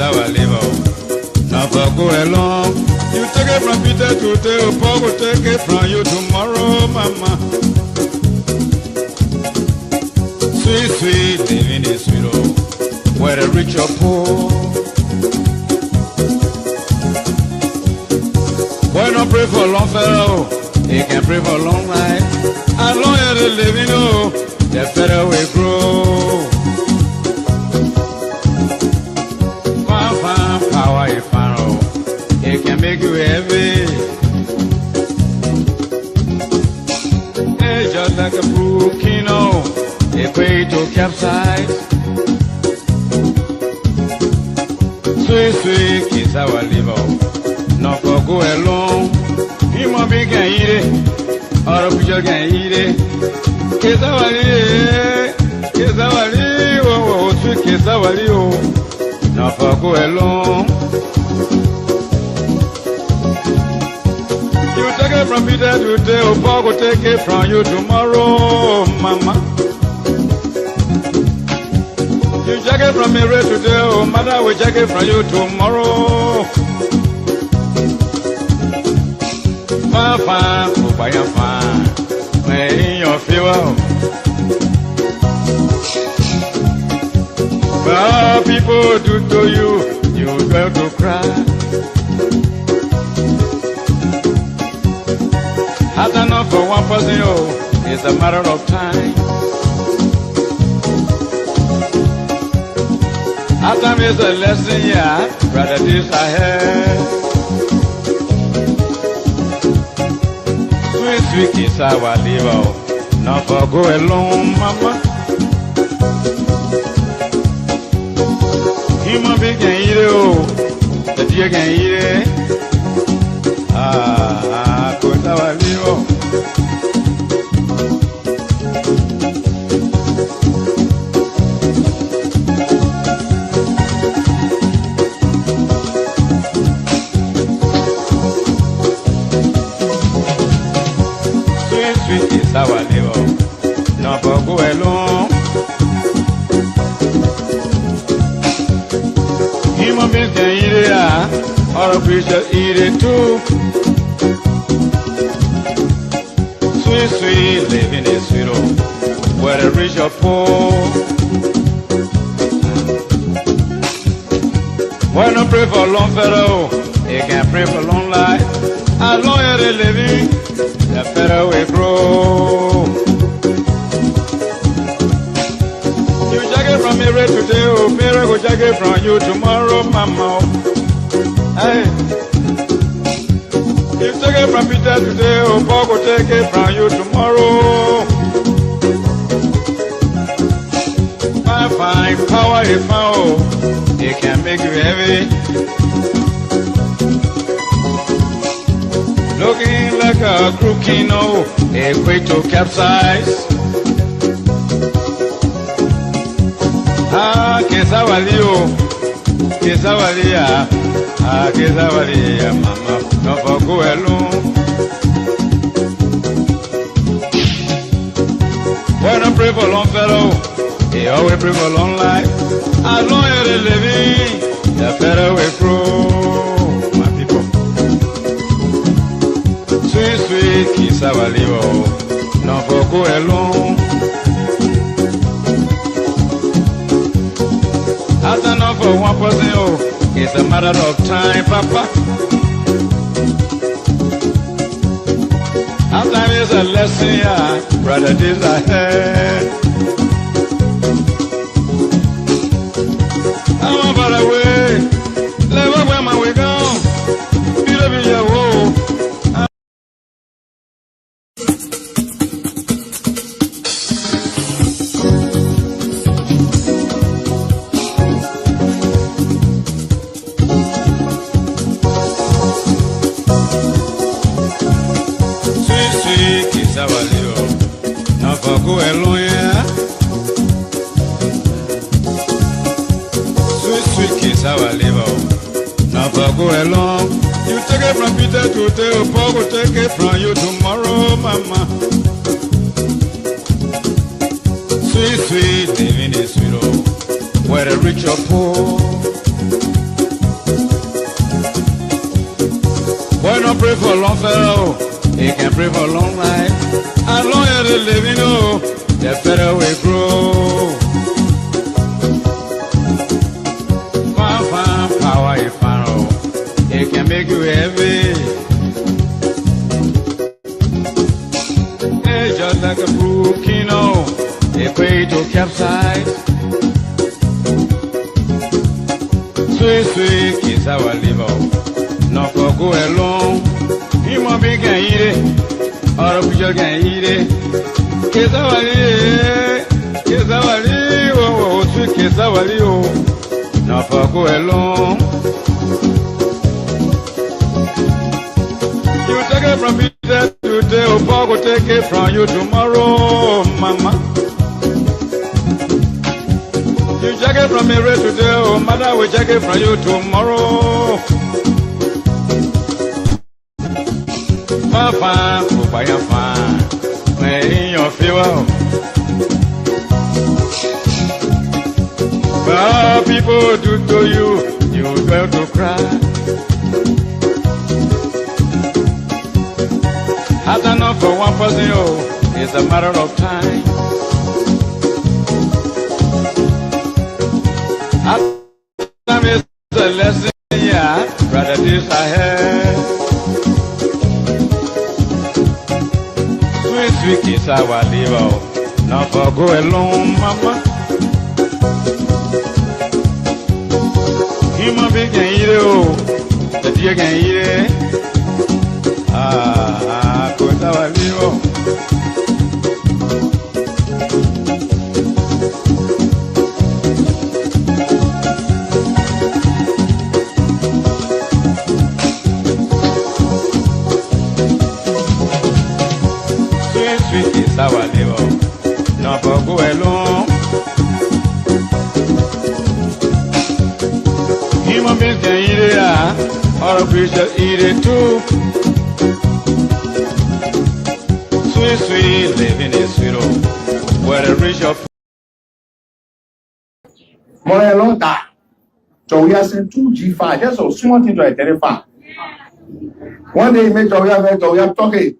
our liver. Never go along. You take it from Peter today, Paul will take it from you tomorrow, mama. Sweet, sweet, living is sweet, oh, whether rich or poor. Why not pray for long fellow? He can pray for long life. As long as they live, you know, the better we grow. Fine, power is fine, oh, it can make you heavy. It's just like a volcano, it's way to capsize. Sweet, sweet kiss our liver. Not for go alone. Human being can eat it, or a picture can eat it. Kiss our liver, kiss our liver, oh, sweet kiss our liver. Not for go alone. You take it from Peter today, oh, Paul will take it from you tomorrow, mama. You take it from Mary today, oh, mother will take it from you tomorrow. Fine, fine, oh, by your fine, may your fever. Well, people do to you, you go to cry. Has enough for one person, oh, it's a matter of time. Our time is a lesson, yeah, brother, this I have. Sweet, sweet kiss our liver, not for go alone, mama. Human being can eat it, oh, the deer can eat it. Put our liver. Sweet, sweet is our liver, not for go alone. Human beings can eat it, or a creature eat it too. Sweet, sweet, living is sweet, oh, whether rich or poor. Why not pray for long fellow? He can pray for long life. As long as they living, the better we grow. You take it from Mary today, oh, Mary will take it from you tomorrow, mama. Hey. You take it from Peter today, oh, Paul will take it from you tomorrow. Fine, fine, power is fine, oh, it can make you heavy. Looking like a crooked, no, a way to capsize. Kesawalia, Kesawalia, mama, no for go alone. When I pray for long fellow, he always pray for long life. As long as they living, the better we grow, my people. Sweet, sweet, Kesawalia, no for go alone. That's enough for one person, oh, it's a matter of time, papa. Our time is a lesson, yeah, brother, this I had. I'm about away, never where my way gone, be your woe. Go alone, yeah. Sweet, sweet kiss our liver. Never go along. You take it from Peter today, Paul will take it from you tomorrow, mama. Sweet, sweet, living is sweet, oh, whether rich or poor. can pray for long fellow, he can pray for long life. As long as they live, you know, the better we grow. Fine power, if I know, it can make you heavy. It's just like a brook, you know, they pray to capsize. Sweet, sweet kiss our liver, not for go along. You must be can eat it, or a picture can eat it. Kiss our liver, oh, sweet kiss our liver, not for go along. You take it from me today, or Paul will take it from you tomorrow, mama. You check it from me right today, oh mother will check it from you tomorrow. Fine, fine, may your fever. Well, people do to you, you dare to cry. Has enough for one person, oh, it's a matter of time. Time is a lesson, yeah, brother, this I had. Sweet, sweet kiss our liver, not for go alone, mama. Human being can eat it, oh, the deer can eat it. Kiss our liver. It's our liver, not for go alone. Human beings can eat it, or a creature eat it too. Sweet, sweet, living is sweet, oh, where the rich of. Morelota, so we are saying 2G5, just a small thing to identify. One day, he made talking,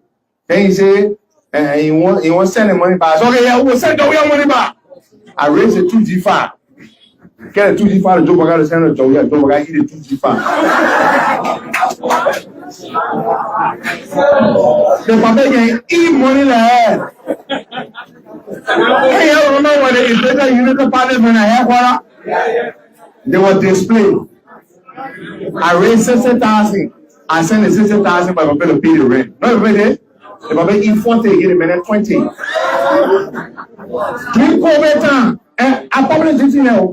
then he say, he won't send the money back. So, okay, yeah, we'll send the money back. I raised a 2G5. Get a 2G5, the job I got to send a job, eat a 2G5. The papa can eat money like that. Hey, I don't know what it is. Better you know the party when I have water. They were displayed. I raised 60,000. I sent the 60,000 by papa to pay the rent. No, everybody. The papa eat 40, get a minute 20. Drink COVID time. And I probably did all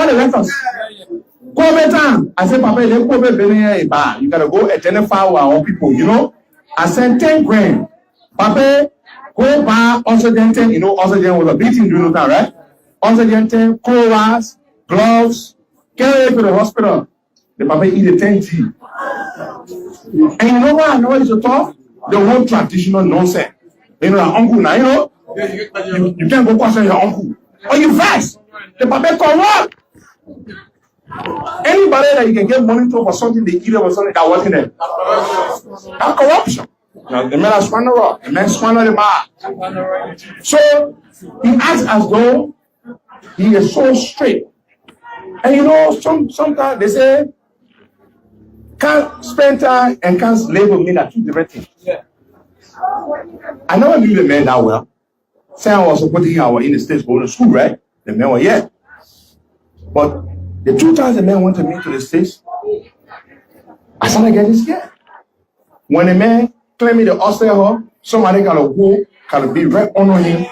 the letters. COVID time. I said, papa, let COVID be here. You gotta go identify our people, you know. I sent 10 grand. Papa, go buy oxygen 10. You know, oxygen was a big thing, you know that, right? Oxygen 10, chlorines, gloves, get away to the hospital. The papa eat the 10G. And you know what I know is a talk? The whole traditional nonsense. You know, uncle now, you know, you can't go question your uncle. Or you fast. The papa corrupt. Anybody that you can get money to for something they eat or something that wasn't there. That's corruption. Now, the man has squandered up. The man squandered the man. So he acts as though he is so straight. And you know, sometimes they say, can't spend time and can't label me that two different things. Yeah. I never knew the man that well. Say I was supporting him in the States going to school, right? The man was yeah. But the 2 times the man went to me to the States, I started getting scared. When the man claimed me the hostel, somebody gotta go, gotta be right on him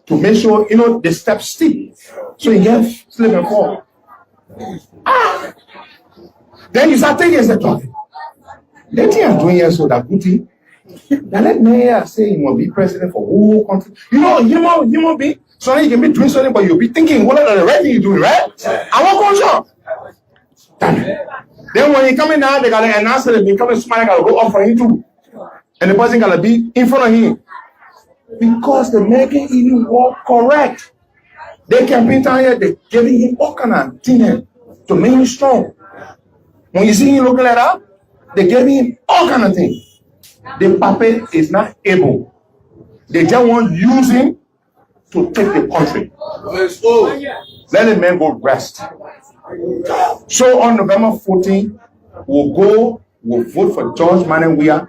to make sure, you know, the steps steep. So he gets slip and fall. Then you start thinking, the thing I'm doing here so that good thing. Now let me say you must be president for whole country. You know, human being. So you can be doing something, but you'll be thinking, what are the right thing you're doing, right? I won't go. Then when he coming down, they gotta announce that they become smart, gotta go up for him too. And the person gotta be in front of him. Because they make it even more correct. They can be down here, they're giving him all kind of things to make him strong. When you see him looking like that, They gave him all kind of things. The puppet is not able. They just want to use him to take the country. Let the man go rest. So on November 14th, we'll vote for George Manneh Weah.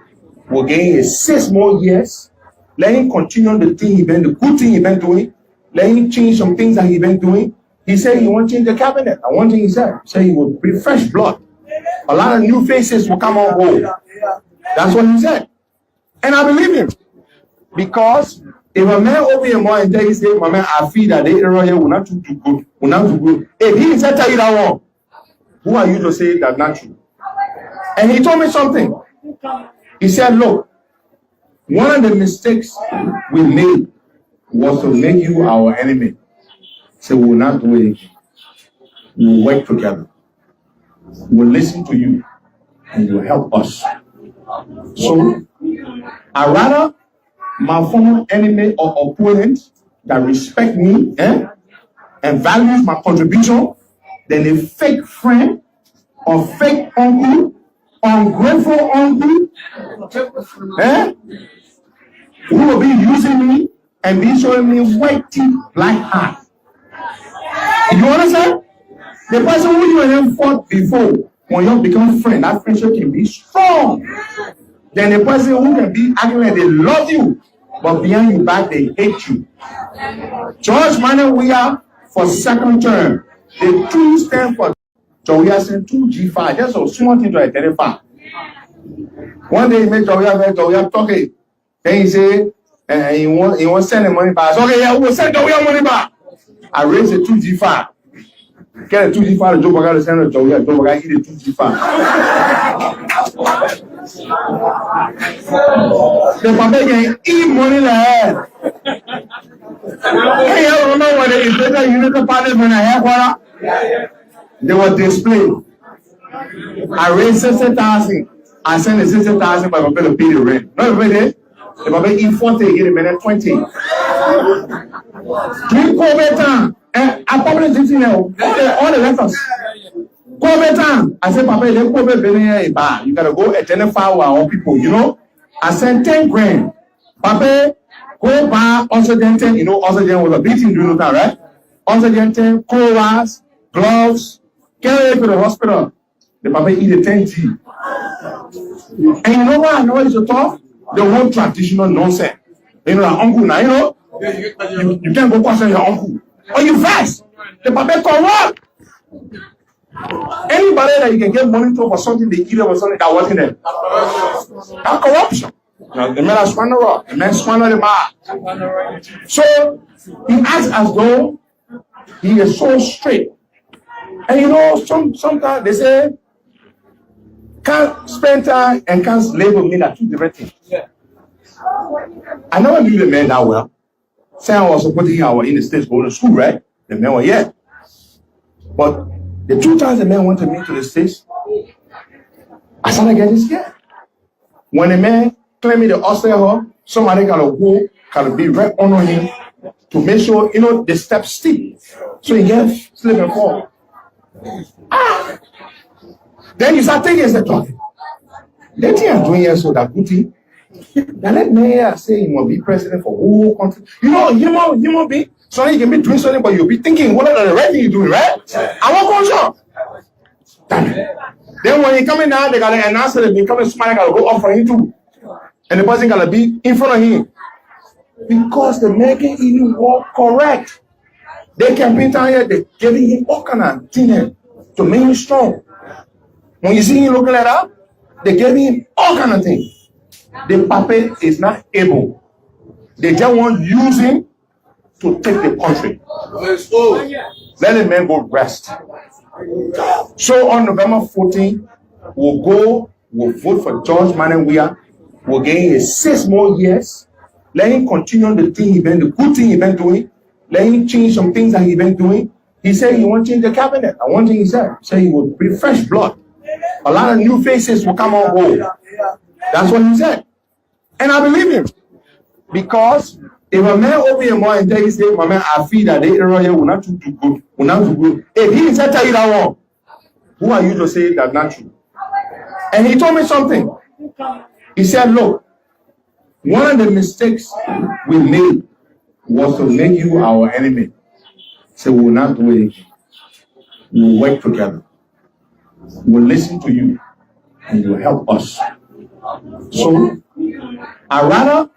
We'll give him 6 more years. Let him continue the thing the good thing he been doing. Let him change some things that he been doing. He said he won't change the cabinet. And one thing he said he will bring fresh blood. A lot of new faces will come on board. That's what he said. And I believe him. Because if a man over here more and say, my man, I feel that the area will not do good. Will not do good. If he said tell you that one, who are you to say that's not true? And he told me something. He said, look, one of the mistakes we made was to make you our enemy. So we will not do it. We will work together. We will listen to you and you will help us. So I rather my former enemy or opponent that respect me and values my contribution than a fake friend or fake uncle, ungrateful uncle who will be using me and be showing me white teeth, black heart. You understand? The person who you and him fought before, when you become friend, that friendship can be strong. Then the person who can be acting like they love you, but behind your back they hate you. George Manneh Weah for 2nd term. The 2 stand for Jowiah 2G5. That's a small thing to identify. One day he made Jowiah talking. Then he say, he won't send the money back. So, okay, yeah, we'll send Jowiah money back. I raised the 2G5. Get a 2G5, the Joe Baga send the Jowiah. Joe Baga eat the 2G5. The papa can eat money like that. Hey, I don't know what the Inflator Unity Partners when I have water. They were displayed. I raised 60,000. I sent the 60,000, but I'm going to pay the rent. Not everybody. The papa eat 40, get a minute 20. During COVID time, and I probably didn't know all the letters. COVID time, I said, Papa, they COVID here. You gotta go identify our people, you know. I sent 10 grand. Papa, go buy oxygen 10. You know, oxygen was a big thing during that, right? Oxygen 10, chloride, gloves, get it to the hospital. The Papa eat the 10G. And you know what I know is the talk? The whole traditional nonsense. You know, that uncle now, you know? You can't go question your uncle. Or you fast. The Papa call what? Anybody that you can get money to for something they give them or something that wasn't there. That's corruption. Now, the man has squandered rock. The man squandered the bar. So he acts as though he is so straight. And you know, sometimes they say, can't spend time and can't labor me are 2 different things. I never knew the man that well. Say I was supporting our in the States going to school, right? The man was yeah. But the 2 times the man went to me to the States, I started getting scared. When the man claimed me the hostel, somebody gotta go, gotta be right on him to make sure, you know, the steps steep. So he gets slip and fall. Then you start thinking, the talking. That thing I'm doing here so that good thing. Now let me say he must be president for whole country. You know, human being. So you can be doing something, but you'll be thinking, what are the right thing you're doing, right? I won't go damn it. Then when he coming down, they gotta announce that they become smart, gotta go up for him too. And the person gotta be in front of him. Because the man can even walk correct. They campaign down here, they're giving him all kind of things to make him strong. When you see him looking like that, they're giving him all kind of things. The puppet is not able. They just want to use him to take the country. Let the man go rest. So on November 14th, we'll vote for George Manneh Weah. We'll give him 6 more years. Let him continue the good thing he been doing. Let him change some things that he been doing. He said he won't change the cabinet. And one thing he said he will bring fresh blood. A lot of new faces will come on board. That's what he said. And I believe him. Because if a man over here more and say, my man, I feel that the area will not do good. Will not do good. If he said tell you that one, who are you to say that's not true? And he told me something. He said, look, one of the mistakes we made was to make you our enemy. So we will not do it again. We will work together. We will listen to you and you will help us. So I rather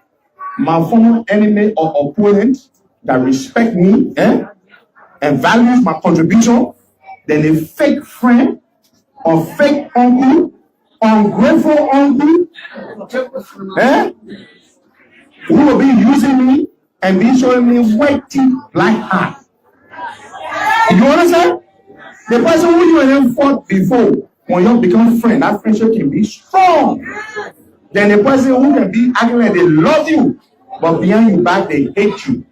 my former enemy or opponent that respect me and values my contribution than a fake friend or fake uncle, ungrateful uncle, who will be using me and be showing me white teeth, black heart. You understand? The person who you and him fought before, when you become friend, that friendship can be strong. Then the person who can be acting like they love you, but behind your back they hate you.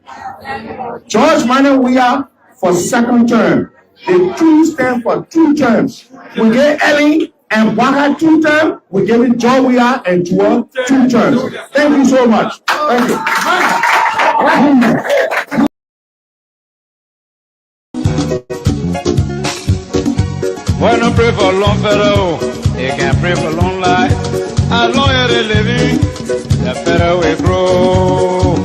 George Manuel Weah for second term. The two stand for 2 terms. We gave Ellie and Waka 2 terms. We gave it George Weah and Joel 2 terms. Thank you so much. Thank you. When I pray for long fellow, they can pray for long life. As long as they living, the better we grow.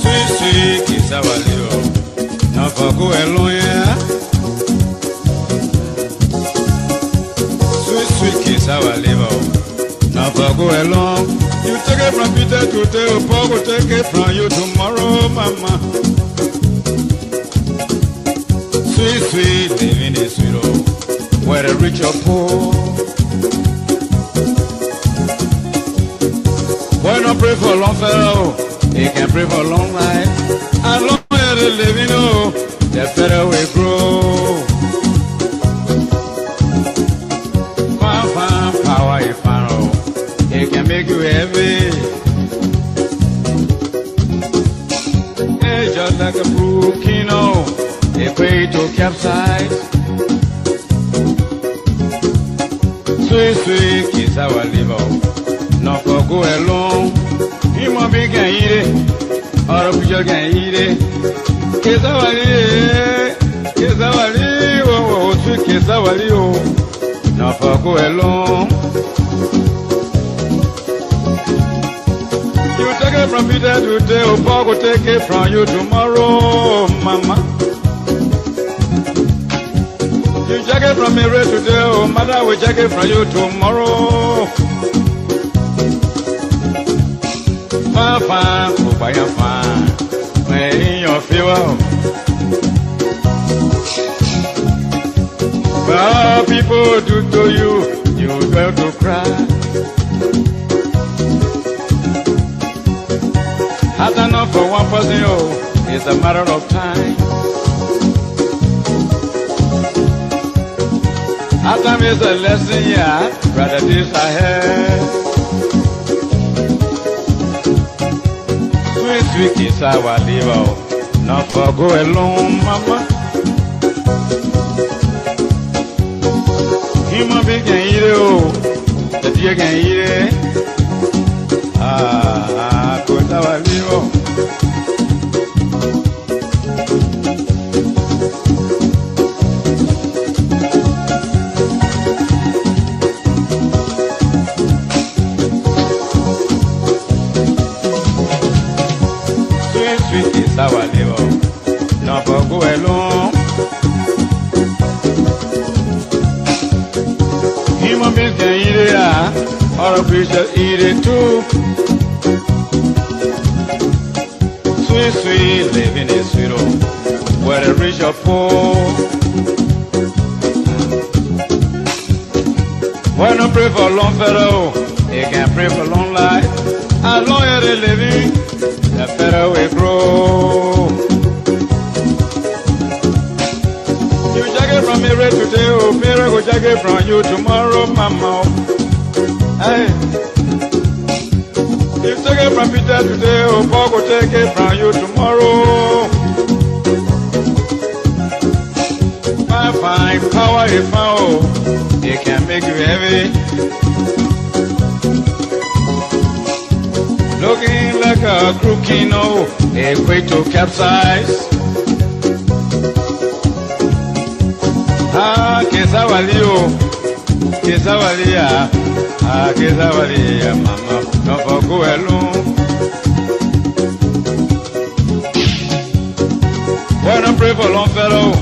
Sweet, sweet, kiss our little. Not for go alone, yeah. Sweet kiss our liver. Now for go along. You take it from Peter today, Paul will take it from you tomorrow, mama. Sweet, sweet, living is sweet, oh, where the rich or poor. Why not pray for long fellow? He can pray for long life. As long as they living, oh, the better we grow. Power if I know it can make you heavy. It's just like a volcano, a way to capsize. Sweet, sweet kiss our liver. Not for go alone. Him a big can eat it, or a picture can eat it. Kiss our liver, kiss our liver, oh, sweet kiss our liver. Not for go alone. You take it from Peter today, oh, Paul will take it from you tomorrow, mama. You take it from Mary today, oh, mother will take it from you tomorrow. Fine, fine, oh, by your fine, in your favor. Well, people do to you, you going to cry. Hard enough for one person, oh, it's a matter of time. Hard time is a lesson, yeah, rather this ahead. Sweet, sweet kiss our liver, not for go alone, mama. Human being can eat it, oh, the deer can eat it. Put our liver. Sweet, sweet is our liver, not for go alone. Human beings can eat it, or a creature eat it too. Sweet, sweet, living is sweet, oh, where the rich or poor. Why not pray for long fellow? They can pray for long life. As long as they living, the better we grow. You take it from Mary today, oh, Mary will take it from you tomorrow, mama. Hey. You take it from Peter today, oh, Paul will take it from you tomorrow. Fine, fine, heavy. Looking like a crookino, equate to capsize. Ah, Kesawalia, ah, Kesawalia, mama, don't go alone. When I pray for long fellow,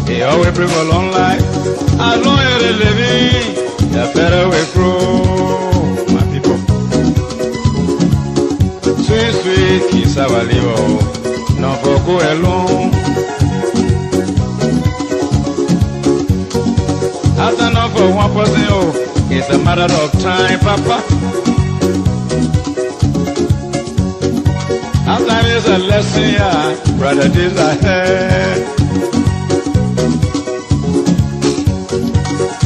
he always pray for long life. As long as they living, the better we grow, my people. Sweet, sweet, Kesawalia, don't go alone. After not for one person, oh, it's a matter of time, Papa. After is a lesson, yeah, brother, this ahead.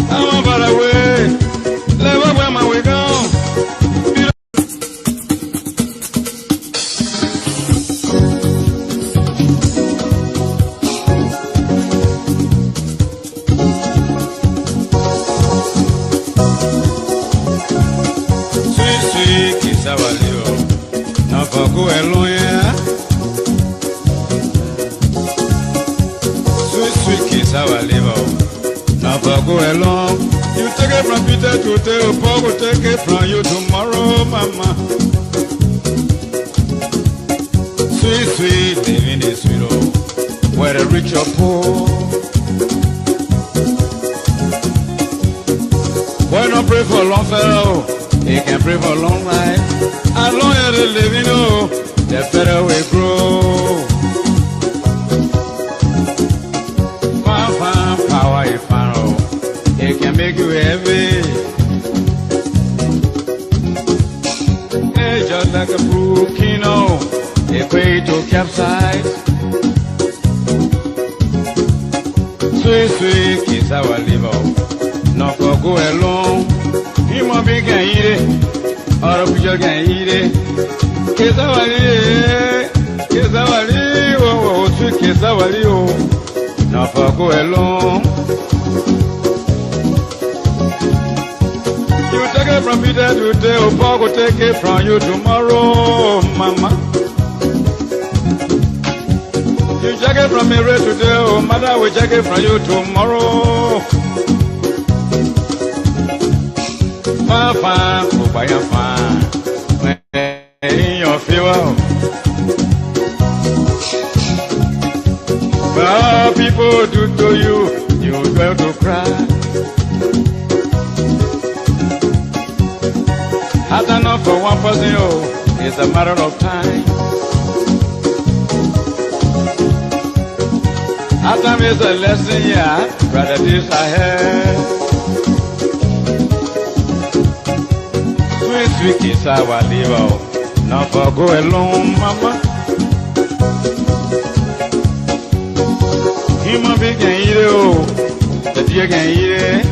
I want by the way, let me where my way go. Go alone, yeah. Sweet, sweet kiss, how I live. Now go along. You take it from Peter to Theo, Paul will take it from you tomorrow, mama. Sweet, sweet, living is sweet, oh, whether rich or poor. Why not pray for long fellow? He can pray for long life. As long as they live, you know, the better we grow. Fine, power is fine, oh, it can make you heavy. It's just like a brook, you know, a way to capsize. Sweet, sweet, kiss our liver, not for go alone. He must be can eat it. Or a picture can eat it. Kesawali, oh, sweet Kesawali, oh, not for go alone. You take it from Peter today, or Paul will take it from you tomorrow, mama. You take it from Mary today, or mother will take it from you tomorrow. Fine, oh, by your fine. In your fuel. Well, people do to you, you go to cry. Had enough for one person, oh, it's a matter of time. After me is a lesson, yeah, brother, this ahead. Sweet kiss, I will live, not for go alone, mama. Human being can eat it, oh, the deer can eat it.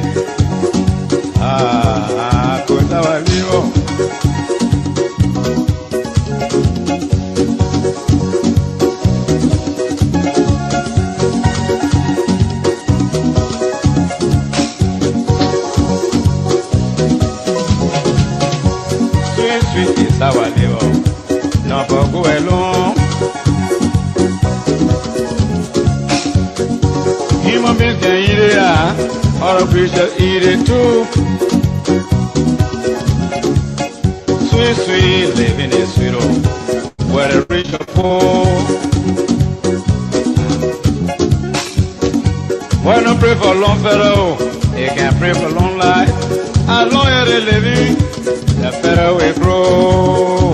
Ah, cause I will live. Sweet is how I live, not for go alone. Human beings can eat it, or a creature eat it too. Sweet, sweet, living is sweet, oh, whether rich or poor. Why not pray for long fellow? He can pray for long life. As long as they living, the better we grow.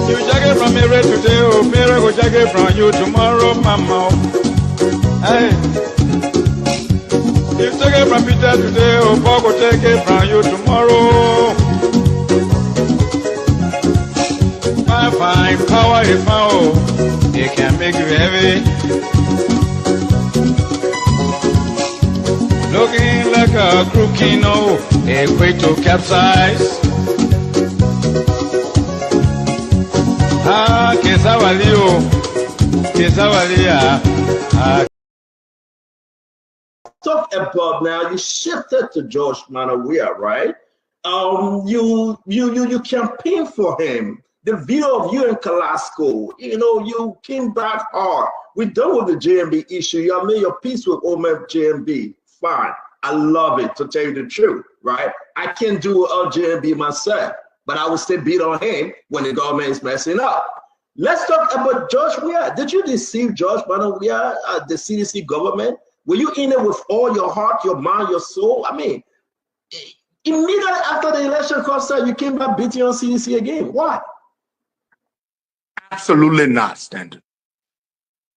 You take it from Mary today, oh, Mary will take it from you tomorrow, mama. Hey. You take it from Peter today, oh, Paul will take it from you tomorrow. Fine, power is fine, oh, it can make you heavy. Looking like a crookino, equate to capsize. Ah, Kesawalia, ah. talk about now, you shifted to George Manneh Weah, right? You campaigned for him. The video of you in Calasco, you came back hard. We're done with the JMB issue. You have made your peace with OMF JMB. Fine. I love it, to tell you the truth, right? I can't do without JMB myself, but I will still beat on him when the government is messing up. Let's talk about George Weah. Did you deceive George Manneh Weah, the CDC government? Were you in it with all your heart, your mind, your soul? I mean, immediately after the election concert, you came back beating on CDC again. Why? Absolutely not, Stanton.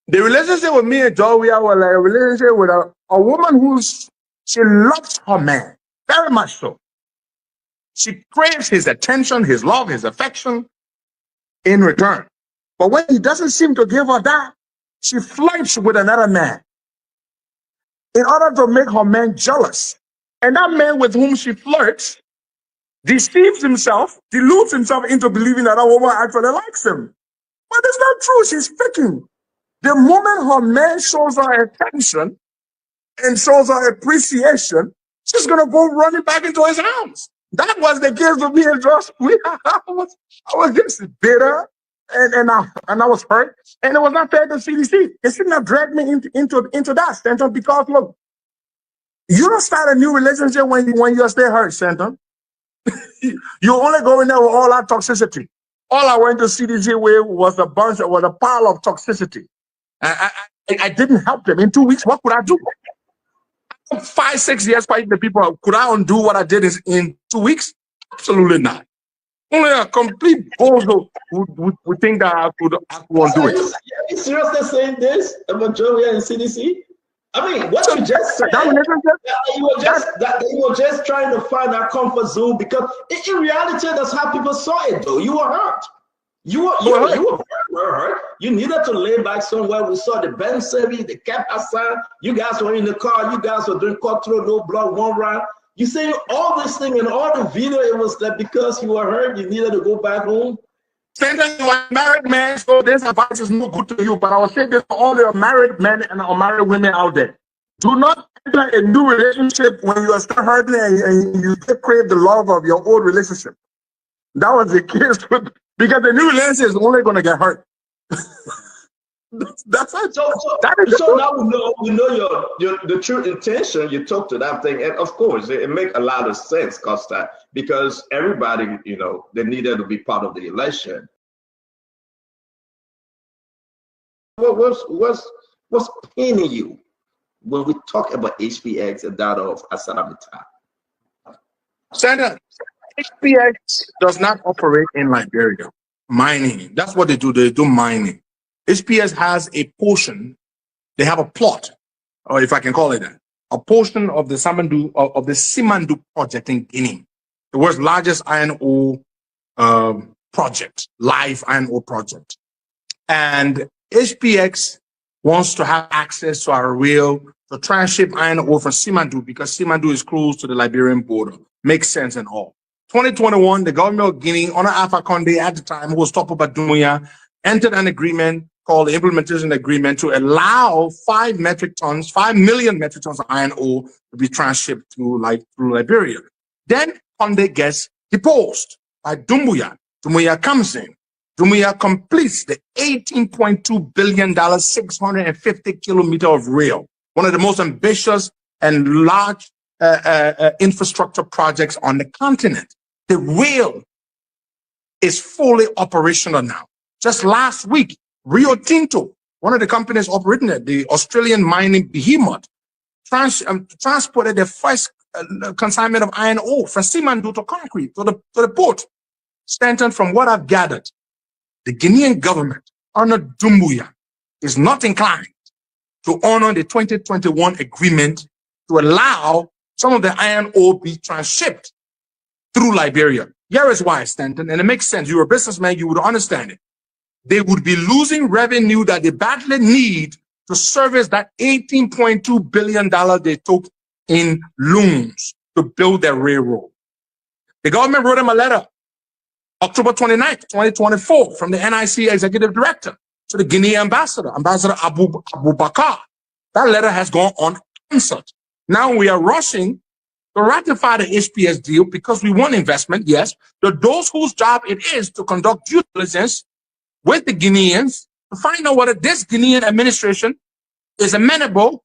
The relationship with me and George Weah was like a relationship with a woman she loves her man, very much so. She craves his attention, his love, his affection in return. But when he doesn't seem to give her that, she flirts with another man in order to make her man jealous. And that man with whom she flirts deceives himself, deludes himself into believing that woman actually likes him. But it's not true. She's faking. The moment her man shows her attention and shows her appreciation, she's going to go running back into his arms. That was the case with me and George Weah. I was just bitter and I was hurt. And it was not fair to CDC. They shouldn't have dragged me into that, Stanton, because look, you don't start a new relationship when you're still hurt, Stanton. You only go in there with all that toxicity. All I went to CDC with was a pile of toxicity. I didn't help them. In 2 weeks, what could I do? 5, 6 years fighting the people. Could I undo what I did in 2 weeks? Absolutely not. Only a complete bozo would think that I could undo it. Are you seriously saying this about George Weah and CDC? I mean, what you just said, you were just trying to find that comfort zone, because in reality, that's how people saw it, though. You were hurt. You were hurt. You needed to lay back somewhere. We saw the Ben Sevi, the Cap Hassan. You guys were in the car. You guys were doing cutthroat, no blood, one round. You saying all this thing and all the video, it was that because you were hurt, you needed to go back home? Stanton, you are a married man, so this advice is no good to you. But I will say this to all the married men and married women out there. Do not enter a new relationship when you are still hurting and you still crave the love of your old relationship. That was the case because the new relationship is only going to get hurt. That's it. So now we know the true intention. You talk to that thing, and of course, it makes a lot of sense, Costa, because everybody, they needed to be part of the election. What's paining you when we talk about HPX and that of ArcelorMittal? Senator, HPX does not operate in Liberia. Mining. That's what they do. They do mining. HPS has a portion, they have a plot, or if I can call it that, a portion of the Simandou project in Guinea, the world's largest iron ore project, live iron ore project. And HPX wants to have access to our rail to transship iron ore from Simandou because Simandou is close to the Liberian border. Makes sense and all. 2021, the government of Guinea, under Alpha Condé at the time, who was top of Doumbouya, entered an agreement called the Implementation Agreement to allow 5 million metric tons of iron ore to be transshipped through Liberia. Then Condé gets deposed by Doumbouya. Doumbouya comes in. Doumbouya completes the $18.2 billion, 650-kilometer of rail, one of the most ambitious and large infrastructure projects on the continent. The rail is fully operational now. Just last week, Rio Tinto, one of the companies operating it, the Australian mining behemoth, transported the first consignment of iron ore from Simandou to concrete to the port. Stanton, from what I've gathered, the Guinean government under Doumbouya is not inclined to honor the 2021 agreement to allow some of the iron ore be transshipped through Liberia. Here is why, Stanton, and it makes sense. You're a businessman, you would understand it. They would be losing revenue that they badly need to service that $18.2 billion they took in loans to build their railroad. The government wrote them a letter, October 29th, 2024, from the NIC executive director to the Guinea ambassador, Ambassador Abu Bakar. That letter has gone unanswered. Now we are rushing to ratify the HPS deal because we want investment, yes. Those whose job it is to conduct due diligence with the Guineans to find out whether this Guinean administration is amenable,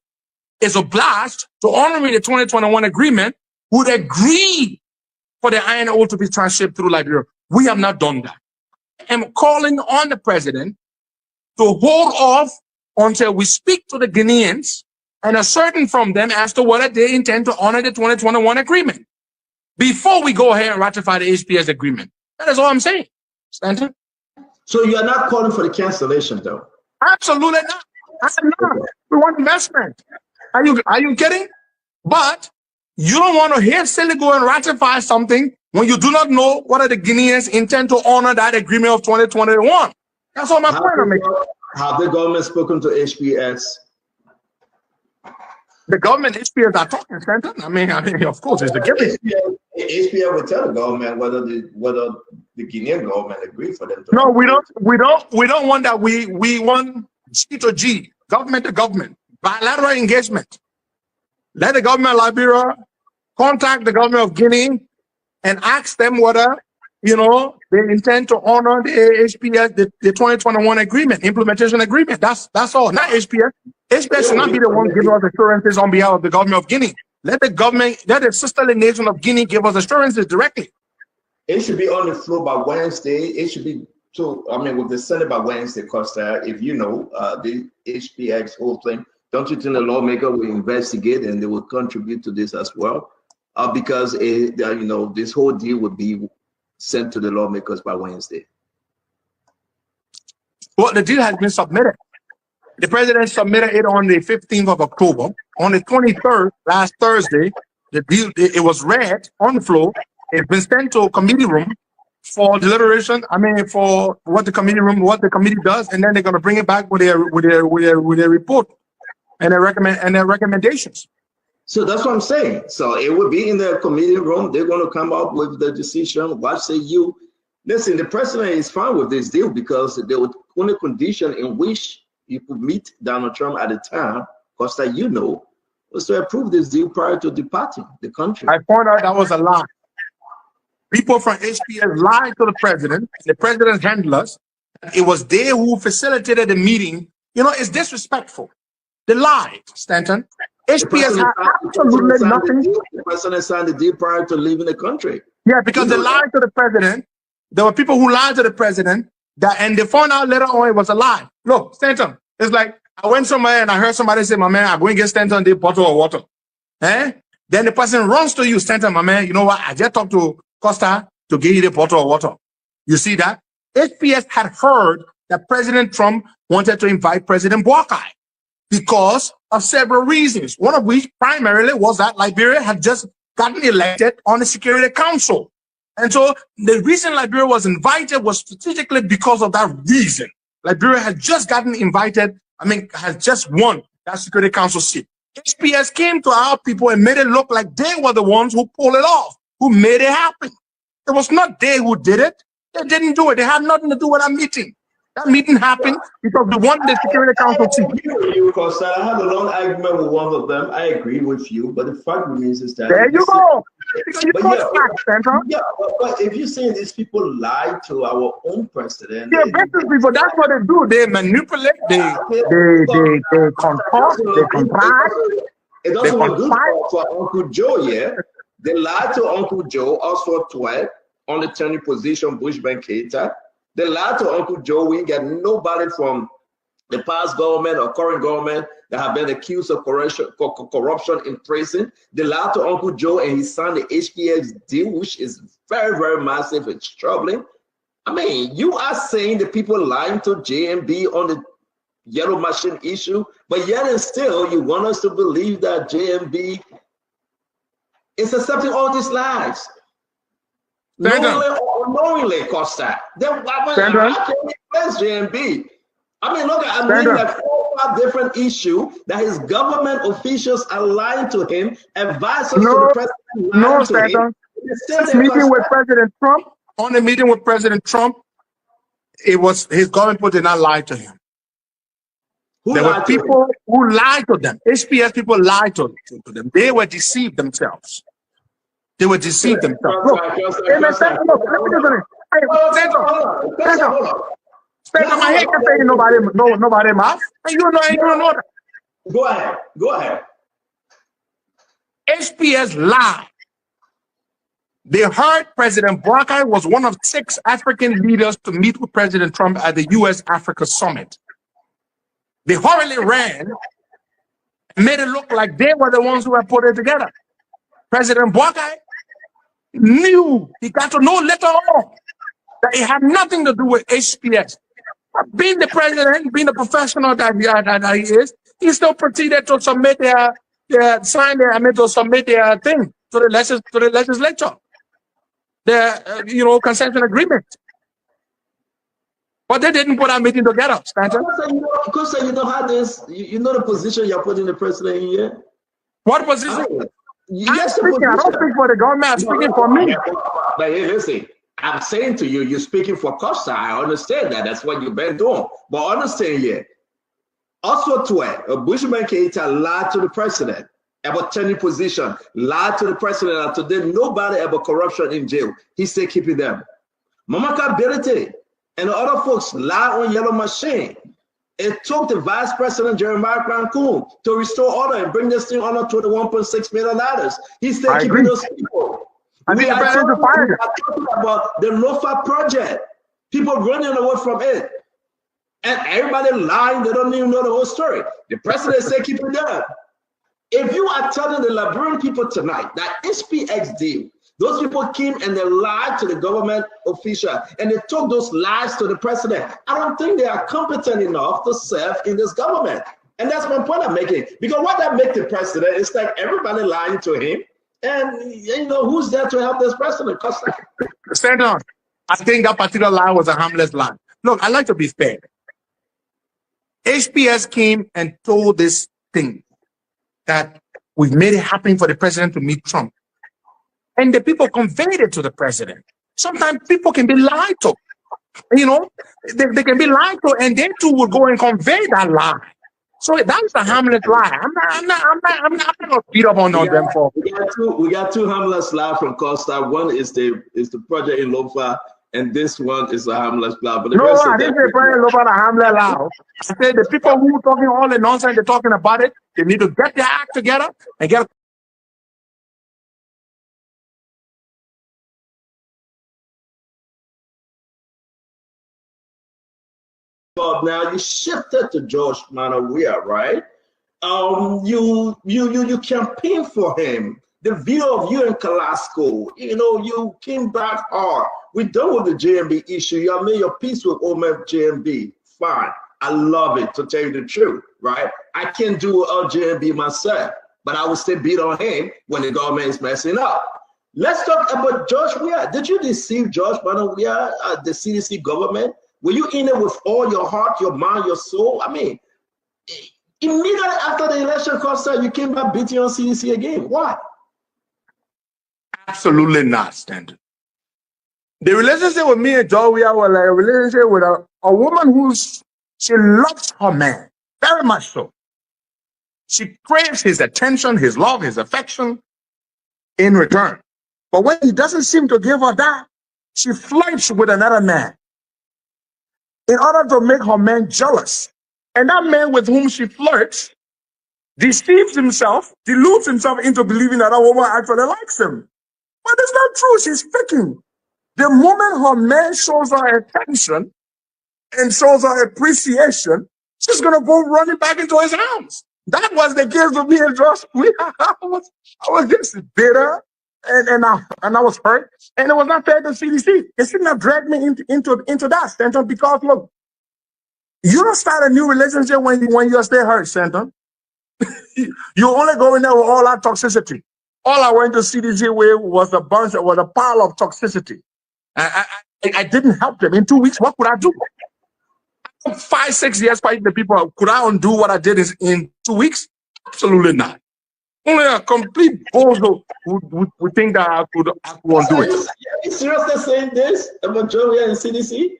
is obliged to honoring the 2021 agreement, would agree for the iron ore to be transshipped through Liberia. We have not done that. I am calling on the president to hold off until we speak to the Guineans and ascertain from them as to whether they intend to honor the 2021 agreement before we go ahead and ratify the HPS agreement. That is all I'm saying, Stanton. So you are not calling for the cancellation, though? Absolutely not. I'm not. We want investment. Are you kidding? But you don't want to hastily go and ratify something when you do not know whether the Guineans intend to honor that agreement of 2021. That's all my point I'm making. Have the government spoken to HPS? The government, HPS are talking, Stanton. I mean, of course, it's the giving. HPS will tell the government whether the Guinean government agrees for them to. No, we don't want that. We want G to G, government to government, bilateral engagement. Let the government of Liberia contact the government of Guinea and ask them whether, they intend to honor the HPS, the 2021 agreement, implementation agreement. That's all, not HPS. HPS should not be the one giving us assurances on behalf of the government of Guinea. Let the sisterly nation of Guinea give us assurances directly. It should be on the floor by Wednesday. It should be with the Senate by Wednesday, Costa. If the HPX whole thing, don't you think the lawmaker will investigate and they will contribute to this as well? Because this whole deal would be sent to the lawmakers by Wednesday. Well, the deal has been submitted. The president submitted it on the 15th of October. On the 23rd, last Thursday, the deal, it was read on the floor. It's been sent to a committee room for deliberation. For what the committee does, and then they're going to bring it back with their report and their recommendations. So that's what I'm saying. So it will be in the committee room. They're going to come up with the decision. What say you? Listen, the president is fine with this deal because the only condition in which you could meet Donald Trump at the time, Costa, was to approve this deal prior to departing the country. I point out that was a lie. People from HPS lied to the president, the president's handlers. It was they who facilitated the meeting. It's disrespectful. They lied, Stanton. HPS had absolutely nothing. The president signed the deal prior to leaving the country. Yeah, because they lied to the president. There were people who lied to the president, and they found out later on it was a lie. Look, Stanton, it's like I went somewhere and I heard somebody say, my man, I'm going to get Stanton the bottle of water. Then the person runs to you, Stanton, my man, you know what? I just talked to Costa to give you the bottle of water. You see that? HPS had heard that President Trump wanted to invite President Boakai because of several reasons. One of which primarily was that Liberia had just gotten elected on the Security Council. And so the reason Liberia was invited was strategically because of that reason. Liberia had just gotten invited, had just won that Security Council seat. HPS came to our people and made it look like they were the ones who pulled it off, who made it happen. It was not they who did it. They didn't do it. They had nothing to do with that meeting. That meeting happened because we won the Security Council seat. Because I had a long argument with one of them. I agree with you, but the fact remains is that there you go. But if you're saying these people lied to our own president, business people, that's what they do. They manipulate, they concoct, they contrive. It doesn't look good for Uncle Joe, yeah. They lied to Uncle Joe, also 12, on the turning position, Bush Bancator. They lied to Uncle Joe. We ain't got nobody from the past government or current government that have been accused of corruption in prison. They lied to Uncle Joe and he signed the HPX deal, which is very, very massive. It's troubling. You are saying the people lying to JMB on the yellow machine issue, but yet and still you want us to believe that JMB is accepting all these lies. Knowingly or unknowingly, Costa. Then how can we bless JMB? Look, I'm reading like 4 or 5 different issues that his government officials are lying to him, advisors to the president. No, Stanton. On the meeting with President Trump, it was his government did not lie to him. There were people who lied to them. HPS people lied to them. They were deceived themselves. They were deceived themselves. Look, let me just my head can say nobody mouth. And you don't know that. Go ahead. Go ahead. HPS lied. They heard President Boakai was one of 6 African leaders to meet with President Trump at the US-Africa Summit. They hurriedly ran and made it look like they were the ones who had put it together. President Boakai knew, he got to know later on, that it had nothing to do with HPS. But being the president, being the professional that he is, he still proceeded to submit sign their thing to the legislature. The consensus agreement. But they didn't put our meeting together, Stanton. Because you don't have this, you know the position you're putting the president in here? What position? Yes, I don't speak for the government, I'm speaking for me. But hey, listen, I'm saying to you, you're speaking for Costa. I understand that. That's what you've been doing. But understand here, also Bushman Keita lied to the president about turning position, lied to the president, and today nobody about corruption in jail. He said keeping them. Mamaka Berete and the other folks lied on Yellow Machine. It took the Vice President Jeremiah Crancoon to restore order and bring this thing under $21.6 million. He said keeping those people. We are talking about the NOFA project. People running away from it. And everybody lying, they don't even know the whole story. The president said keep it down. If you are telling the Liberian people tonight that SPX deal, those people came and they lied to the government official and they took those lies to the president, I don't think they are competent enough to serve in this government. And that's my point I'm making. Because what that makes the president is like everybody lying to him. And who's there to help this president? Stand on. I think that particular lie was a harmless lie. Look, I like to be fair. HPS came and told this thing that we've made it happen for the president to meet Trump. And the people conveyed it to the president. Sometimes people can be lied to. They can be lied to, and they too will go and convey that lie. So that's a harmless lie. I'm not gonna beat up on them for. We got two harmless lies from Costa. One is the project in Lofa, and this one is a harmless lie. But no, I didn't say project in Lofa a harmless lie. I said the people who are talking all the nonsense they're talking about it, they need to get their act together and get. Now you shifted to George Manawia, right? You campaigned for him. The view of you in Kalasco, you came back hard. We're done with the JMB issue. You have made your peace with OMF JMB. Fine. I love it, to tell you the truth, right? I can't do JMB myself, but I will still beat on him when the government is messing up. Let's talk about George Weah. Did you deceive George Manawia, the CDC government? Were you in it with all your heart, your mind, your soul? I mean, immediately after the election, Costa, you came back beating on CDC again. Why? Absolutely not, Stanton. The relationship with me and George Weah was like a relationship with a woman she loves her man, very much so. She craves his attention, his love, his affection in return. But when he doesn't seem to give her that, she flirts with another man in order to make her man jealous. And that man with whom she flirts deceives himself, deludes himself into believing that woman actually likes him. But it's not true. She's faking. The moment her man shows her attention and shows her appreciation, she's going to go running back into his arms. That was the case with me and Josh. I was just bitter and I was hurt. And it was not fair to CDC. They shouldn't have dragged me into that, Stanton, because look, you don't start a new relationship when you're still hurt, Stanton. You only go in there with all that toxicity. All I went to CDC with was a pile of toxicity. I didn't help them. In 2 weeks, what could I do? 5, 6 years fighting the people. Could I undo what I did in 2 weeks? Absolutely not. Only a complete bozo would think that I could undo it. Are you seriously saying this about Joe and CDC?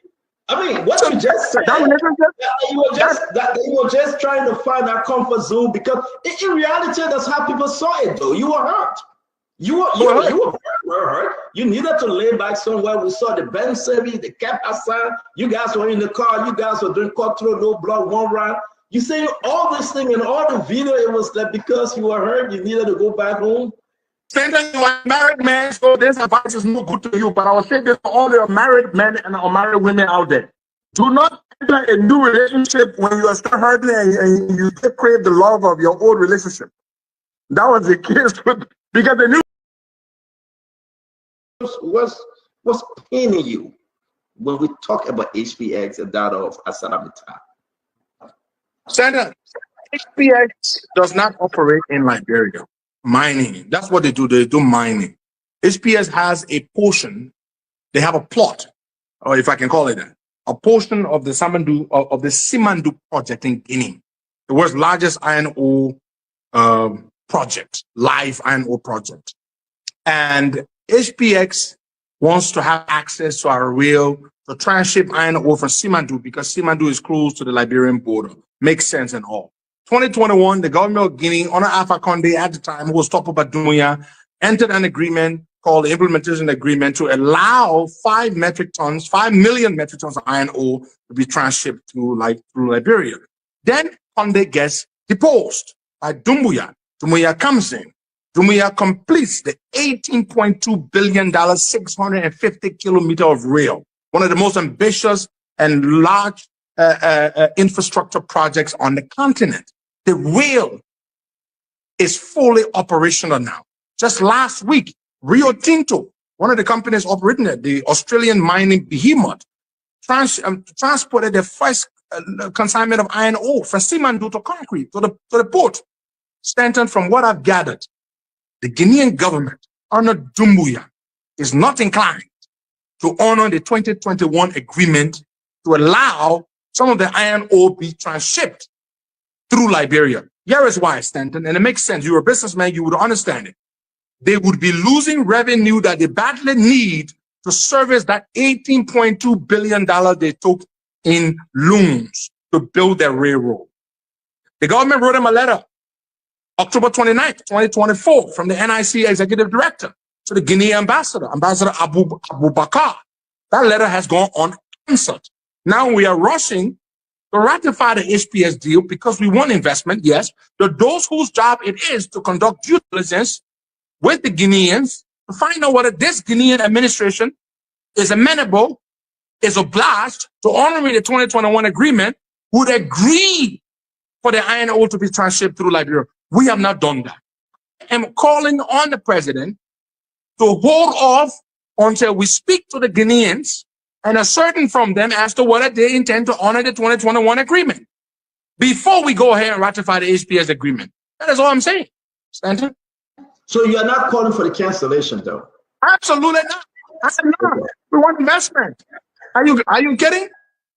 I mean, what you just said, that relationship, you were just trying to find that comfort zone, because in reality, that's how people saw it. Though you were hurt, you were hurt. You needed to lay back somewhere. We saw the Ben Sevi, the Cap Hassan. You guys were in the car. You guys were doing cutthroat, no blood, one round. You say all this thing and all the video. It was that because you were hurt, you needed to go back home. Stanton, you are a married man, so this advice is no good to you. But I will say this to all the married men and unmarried women out there. Do not enter a new relationship when you are still hurting and you still crave the love of your old relationship. That was the case because the new what's paining you when we talk about HPX and that of ArcelorMittal? Stanton, HPX does not operate in Liberia. Mining, that's what they do. They do mining. HPS has a portion, they have a plot, or if I can call it that, a portion of the Simandou project in Guinea, the world's largest iron ore project, live iron ore project. And HPX wants to have access to our rail to transship iron ore from Simandou because Simandou is close to the Liberian border. Makes sense and all. 2021, the government of Guinea, under Alpha Conde at the time, who was top of Doumbouya, entered an agreement called the Implementation Agreement to allow 5 million metric tons of iron ore to be transshipped through Liberia. Then Conde gets deposed by Doumbouya. Doumbouya comes in. Doumbouya completes the $18.2 billion, 650 kilometer of rail, one of the most ambitious and large infrastructure projects on the continent. The rail is fully operational now. Just last week, Rio Tinto, one of the companies operating it, the Australian mining behemoth, transported the first consignment of iron ore from Simandou to concrete to the port. Stanton, from what I've gathered, the Guinean government under Doumbouya is not inclined to honor the 2021 agreement to allow some of the iron ore be transshipped through Liberia. Here is why, Stanton, and it makes sense. You're a businessman, you would understand it. They would be losing revenue that they badly need to service that $18.2 billion they took in loans to build their railroad. The government wrote them a letter, October 29th, 2024, from the NIC executive director to the Guinea ambassador, Ambassador Abu Bakar. That letter has gone unanswered. Now we are rushing to ratify the HPS deal because we want investment, yes. Those whose job it is to conduct due diligence with the Guineans to find out whether this Guinean administration is amenable, is obliged to honoring the 2021 agreement, would agree for the iron ore to be transshipped through Liberia. We have not done that. I'm calling on the president to hold off until we speak to the Guineans and ascertain from them as to whether they intend to honor the 2021 agreement before we go ahead and ratify the HPS agreement. That is all I'm saying, Stanton. So you are not calling for the cancellation, though? Absolutely not. I'm not. We want investment. Are you kidding?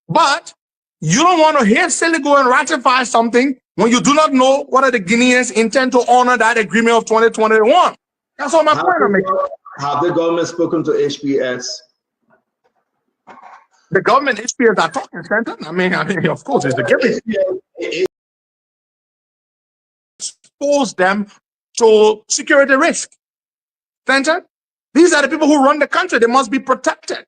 But you don't want to hastily go and ratify something when you do not know whether the Guineans intend to honor that agreement of 2021. That's all my point I'm making. Have the government spoken to HPS? The government HPS are talking, Stanton. I mean, of course, it's the given. Expose them to security risk. Stanton, these are the people who run the country. They must be protected.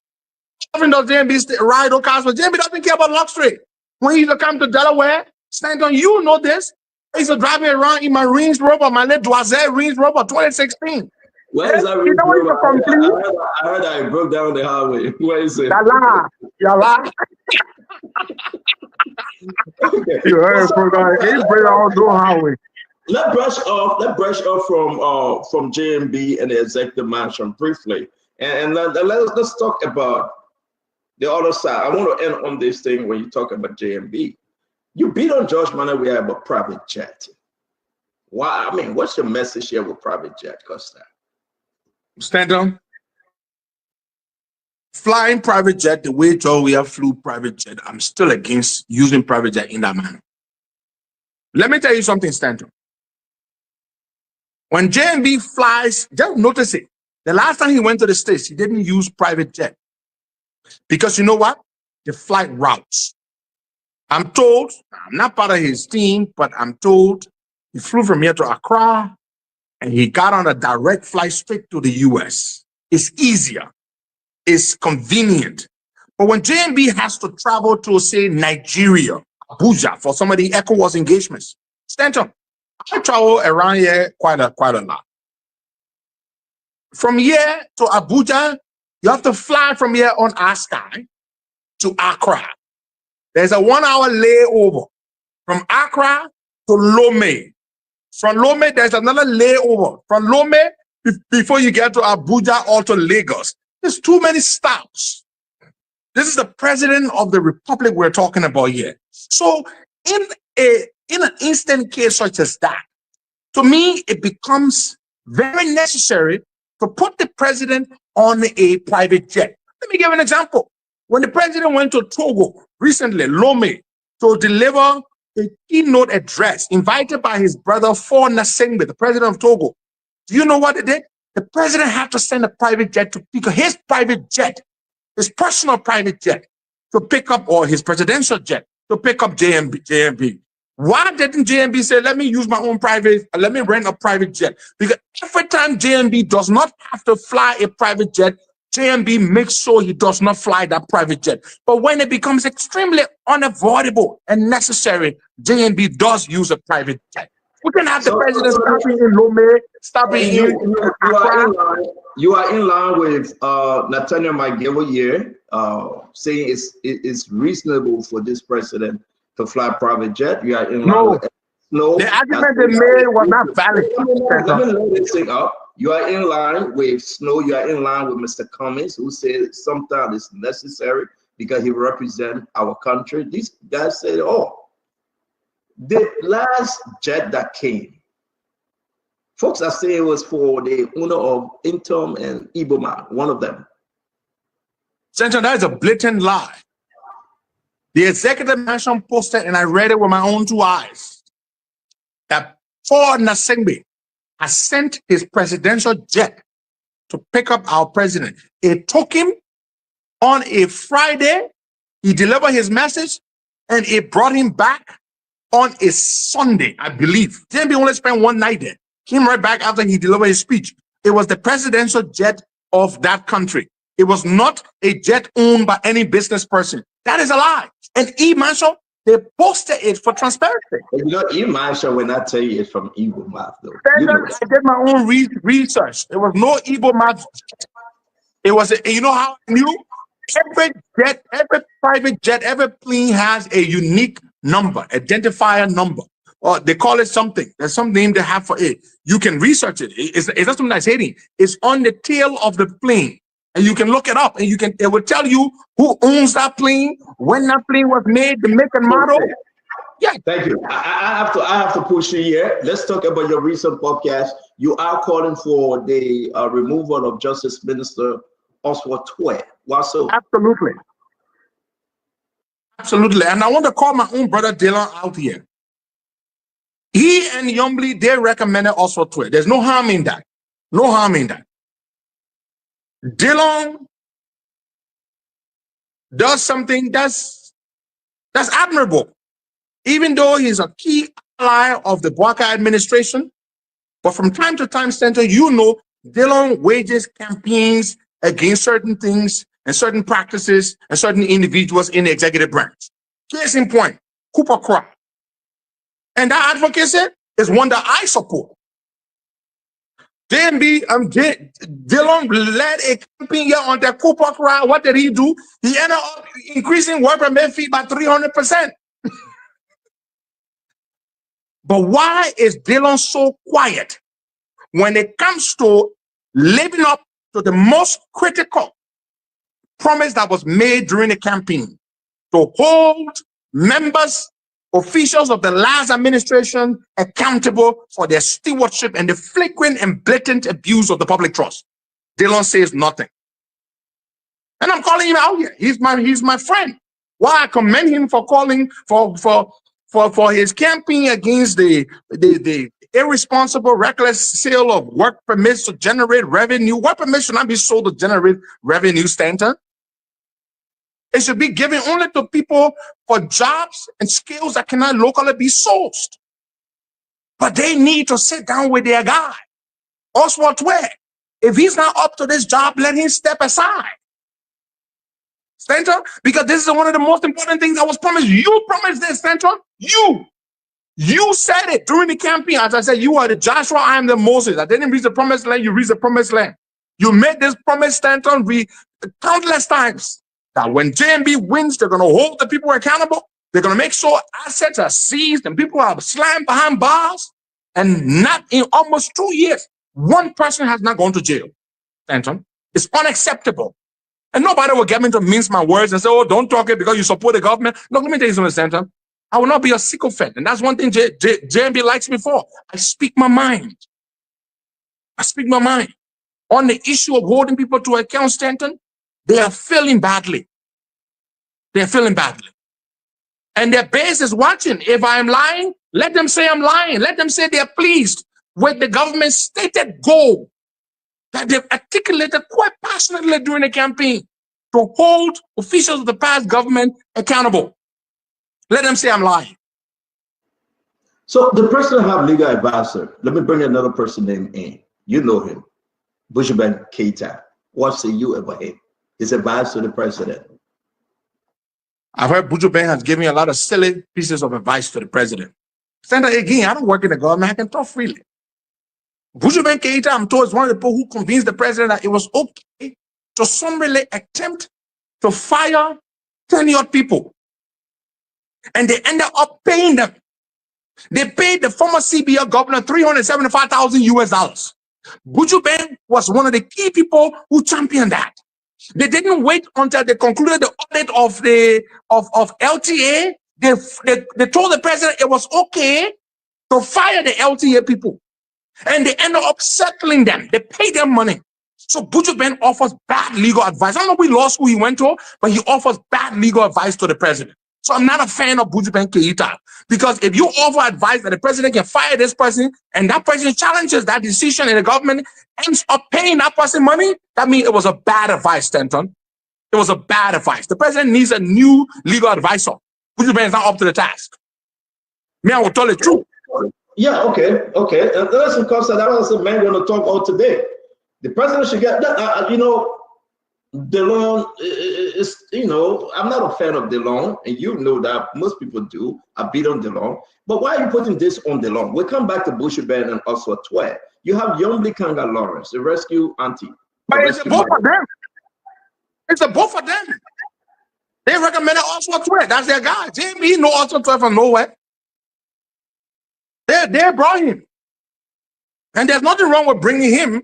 Even though JMB ride or cars, but JMB doesn't care about luxury. When he used to come to Delaware, Stanton, you know this. I used to drive me around in my Range Rover, my little Doisette Range Rover 2016. Where is that Range Rover? I heard that it broke down the highway. Where is it? Yalla. Okay. You heard it broke down. It broke down the highway. Let's brush off from JMB and the executive mansion briefly, and let's talk about the other side. I want to end on this thing when you talk about JMB. You beat on George Manneh about private jet. Why? I mean, what's your message here with private jet, Costa? Stanton, flying private jet the way George Weah flew private jet, I'm still against using private jet in that manner. Let me tell you something, Stanton. When JMB flies, just notice it. The last time he went to the States, he didn't use private jet. Because you know what? the flight routes. I'm told, I'm not part of his team, but I'm told he flew from here to Accra and he got on a direct flight straight to the US. It's easier, it's convenient. But when JMB has to travel to, say, Nigeria, Abuja, for some of the ECOWAS engagements, Stanton, I travel around here quite a lot. From here to Abuja, you have to fly from here on Askai to Accra. There's a 1 hour layover from Accra to Lome. From Lome, there's another layover. From Lome, before you get to Abuja or to Lagos. There's too many stops. This is the president of the republic we're talking about here. So in an instant case such as that, to me, it becomes very necessary to put the president on a private jet. Let me give an example. When the president went to Togo recently, Lome, to deliver a keynote address invited by his brother Faure Gnassingbé, the president of Togo, do you know what it did? The president had to send a private jet to pick up his private jet, his personal private jet, to pick up, or his presidential jet, to pick up JMB. Why didn't JMB say, let me use my own let me rent a private jet? Because every time JMB does not have to fly a private jet, JMB makes sure he does not fly that private jet. But when it becomes extremely unavoidable and necessary, JMB does use a private jet. We can have the president stopping in Lome, stopping you are in line with Nathaniel McGilvey here, saying it's reasonable for this president to fly a private jet. You are in line with the argument they made was not valid. Let me let it sing up. You are in line with Snow. You are in line with Mr. Cummings, who said sometimes it's necessary because he represents our country. These guys said, oh, the last jet that came, folks are saying it was for the owner of Intom and Iboma, one of them. Senator, that is a blatant lie. The executive mansion posted, and I read it with my own 2 eyes, that Faure Gnassingbé has sent his presidential jet to pick up our president. It took him on a Friday, he delivered his message, and it brought him back on a Sunday, I believe. JMB only spent one night there. Came right back after he delivered his speech. It was the presidential jet of that country. It was not a jet owned by any business person. That is a lie. And E-Marshall, they posted it for transparency. You know, E-Marshall will not tell you it's from Igbo Math, though. I did my own research. There was no Igbo Math. It was, you know how I knew? Every jet, every private jet, every plane has a unique number, identifier number. Or they call it something. There's some name they have for it. You can research it. It's not something that's hating. It's on the tail of the plane. And you can look it up, and it will tell you who owns that plane, when that plane was made, the make and model. Yeah. Thank you. I have to push you here. Let's talk about your recent podcast. You are calling for the removal of Justice Minister Oswald Tuweh. Why so? Absolutely. Absolutely. And I want to call my own brother Dylan out here. He and Yombly, they recommended Oswald Tuweh. There's no harm in that. No harm in that. Dylan does something that's admirable, even though he's a key ally of the Bouaka administration. But from time to time, Senator, you know, Dylan wages campaigns against certain things and certain practices and certain individuals in the executive branch. Case in point, Cooper Cry. And that advocacy is one that I support. Dylan led a campaign here on the Cooper Cry. What did he do? He ended up increasing work permit fee by 300%. But why is Dylan so quiet when it comes to living up to the most critical promise that was made during the campaign, to hold members, officials of the last administration accountable for their stewardship and the flagrant and blatant abuse of the public trust? Dylan says nothing. And I'm calling him out here. He's my friend. Why I commend him for calling for his campaign against the irresponsible, reckless sale of work permits to generate revenue. Work permits should not be sold to generate revenue, Stanton. It should be given only to people for jobs and skills that cannot locally be sourced. But they need to sit down with their guy, Oswald Twigg. If he's not up to this job, let him step aside. Stanton, because this is one of the most important things that was promised. You promised this, Stanton. You said it during the campaign. As I said, you are the Joshua, I am the Moses. I didn't reach the promised land, you reached the promised land. You made this promise, Stanton, countless times that when JMB wins, they're going to hold the people accountable. They're going to make sure assets are seized and people are slammed behind bars. And not in almost 2 years, one person has not gone to jail, Stanton. It's unacceptable. And nobody will get me to mince my words and say, oh, don't talk it because you support the government. No, let me tell you something, Stanton. I will not be a sycophant. And that's one thing JMB likes me for. I speak my mind. I speak my mind. On the issue of holding people to account, Stanton, they are feeling badly. They're feeling badly. And their base is watching. If I'm lying, let them say I'm lying. Let them say they're pleased with the government's stated goal that they've articulated quite passionately during the campaign to hold officials of the past government accountable. Let them say I'm lying. So the president have legal advisor. Let me bring another person name in. You know him, Bushman Keita. What say you about him? His advisor to the president. I've heard Buju Ben has given a lot of silly pieces of advice to the president. Senator, again, I don't work in the government. I can talk freely. Buju Ben Keita, I'm told, is one of the people who convinced the president that it was okay to summarily attempt to fire 10-odd people. And they ended up paying them. They paid the former CBL governor $375,000 US. Buju Ben was one of the key people who championed that. They didn't wait until they concluded the audit of LTA. They told the president it was okay to fire the LTA people. And they ended up settling them. They paid them money. So Buju Ben offers bad legal advice. I don't know which law school he went to, but he offers bad legal advice to the president. So I'm not a fan of Buju Ben Keita, because if you offer advice that the president can fire this person and that person challenges that decision and the government ends up paying that person money, that means it was a bad advice, Stanton. It was a bad advice. The president needs a new legal advisor. Buju Ben is not up to the task. Me, I will tell the truth. Yeah, okay. That's because that was the man going to talk all today. The president should get that. DeLong is, I'm not a fan of DeLong, and you know that most people do. I beat on DeLong. But why are you putting this on DeLong? We come back to Buju Ben and also Twigg. You have Youngbley Kanga Lawrence, the rescue auntie. But it's both of them. It's a both of them. They recommended Oswald Twigg. That's their guy. JMB know Oswald Twigg from nowhere. They brought him. And there's nothing wrong with bringing him,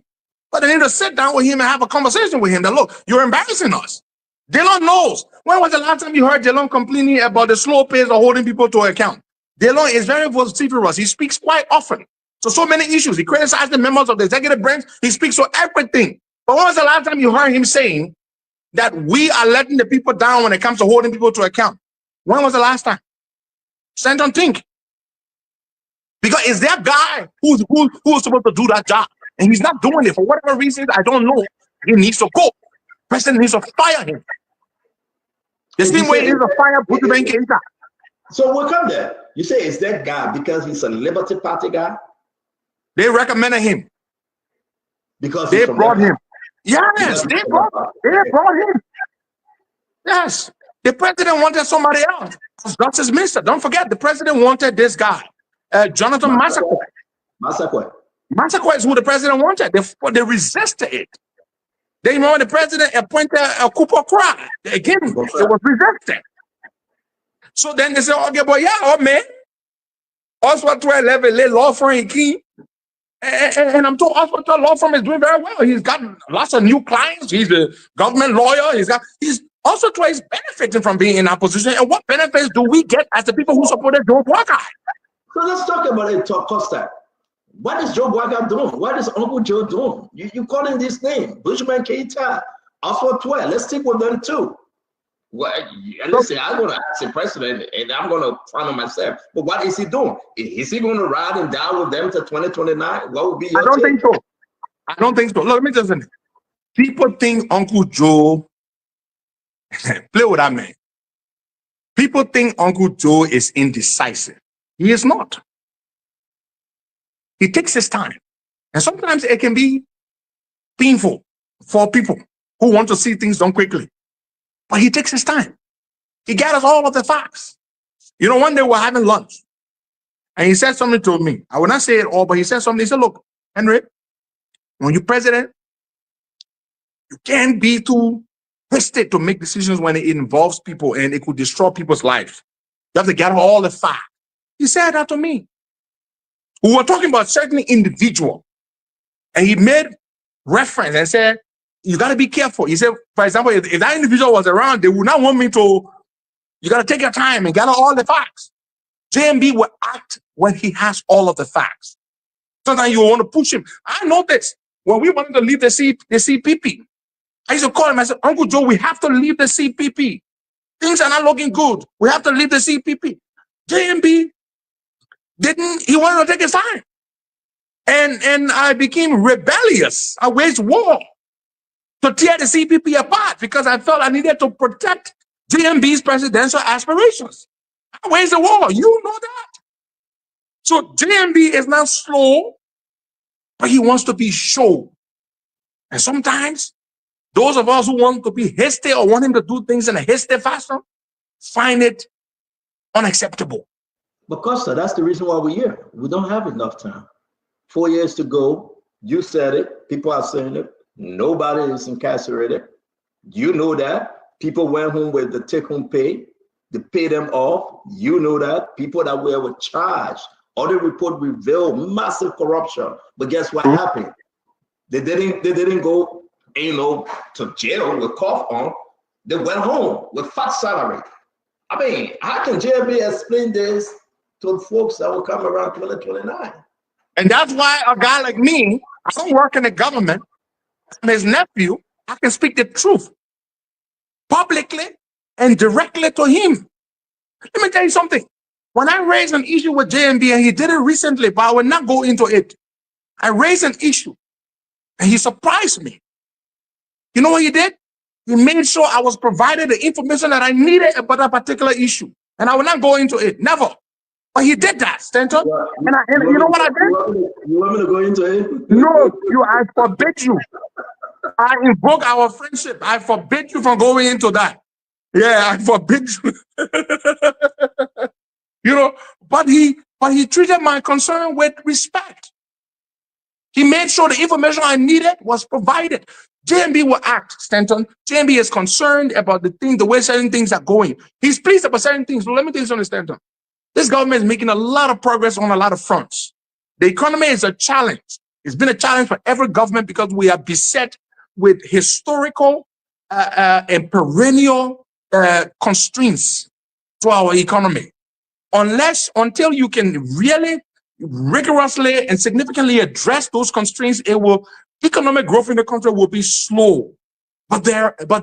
but they need to sit down with him and have a conversation with him that, look, you're embarrassing us. DeLong knows. When was the last time you heard DeLong complaining about the slow pace of holding people to account? DeLong is very vociferous. He speaks quite often. So many issues. He criticized the members of the executive branch. He speaks on everything. But when was the last time you heard him saying that we are letting the people down when it comes to holding people to account? When was the last time? Stanton, think. Because it's their guy who's supposed to do that job. And he's not doing it for whatever reason. I don't know. He needs to go. President needs to fire him. The same way he needs to fire Buju Ben Keita. So we'll come there. You say it's that guy because he's a Liberty Party guy? They recommended him. Because they brought him. Yes, they brought him. Yes. The president wanted somebody else. Justice Minister. Don't forget, the president wanted this guy, Jonathan Massaquoi. Massaquoi is who the president wanted. They resisted it. They remember the president appointed Cooper Cry. Again, it was resisted. So then they said, okay, but man. Oswald Twigg left a law firm in Key. And I'm told Oswald Twigg law firm is doing very well. He's got lots of new clients. He's a government lawyer. Oswald Twigg is benefiting from being in that position. And what benefits do we get as the people who supported Joe Boakai? So let's talk about it, Costa. What is Joe Boakai doing? What is Uncle Joe doing? You calling this name? Bushman Keita, Oswald Twigg. Let's stick with them too. Well, listen, I'm going to ask the president, and I'm going to find out myself. But what is he doing? Is he going to ride and die with them to 2029? What would be your take? Think so. I don't think so. Look, let me just say, people think Uncle Joe Play with that man. People think Uncle Joe is indecisive. He is not. He takes his time. And sometimes it can be painful for people who want to see things done quickly. But he takes his time. He gathers all of the facts. You know, one day we're having lunch. And he said something to me. I will not say it all, but he said something. He said, look, Henry, when you're president, you can't be too hasty to make decisions when it involves people and it could destroy people's lives. You have to gather all the facts. He said that to me. We were talking about certain individual. And he made reference and said, you got to be careful. He said, for example, if that individual was around, they would not want me to, you got to take your time and gather all the facts. JMB will act when he has all of the facts. Sometimes you want to push him. I know this. When we wanted to leave the CPP, I used to call him. I said, Uncle Joe, we have to leave the CPP. Things are not looking good. We have to leave the CPP. JMB didn't. He wanted to take his time. And I became rebellious. I waged war to tear the CPP apart because I felt I needed to protect JMB's presidential aspirations. I waged the war. You know that. So JMB is not slow, but he wants to be sure. And sometimes those of us who want to be hasty or want him to do things in a hasty fashion find it unacceptable. But Costa, that's the reason why we're here. We don't have enough time. 4 years to go. You said it. People are saying it. Nobody is incarcerated. You know that. People went home with the take-home pay. They pay them off. You know that. People that were charged. Audit report revealed massive corruption. But guess what happened? They didn't go, to jail with cough on. They went home with fat salary. I mean, how can JMB explain this to folks that will come around 2029? And that's why a guy like me, I don't work in the government. I'm his nephew. I can speak the truth publicly and directly to him. Let me tell you something. When I raised an issue with JMB, and he did it recently, but I will not go into it. I raised an issue, and he surprised me. You know what he did? He made sure I was provided the information that I needed about that particular issue. And I will not go into it. Never. But he did that, Stanton. Yeah, And you know what I did? You want me to go into it? No, I forbid you. I invoke our friendship. I forbid you from going into that. Yeah, I forbid you. But he treated my concern with respect. He made sure the information I needed was provided. JMB will act, Stanton. JMB is concerned about the way certain things are going. He's pleased about certain things. So let me tell you something, Stanton. This government is making a lot of progress on a lot of fronts. The economy is a challenge. It's been a challenge for every government because we are beset with historical and perennial constraints to our economy. Until you can really rigorously and significantly address those constraints, economic growth in the country will be slow. But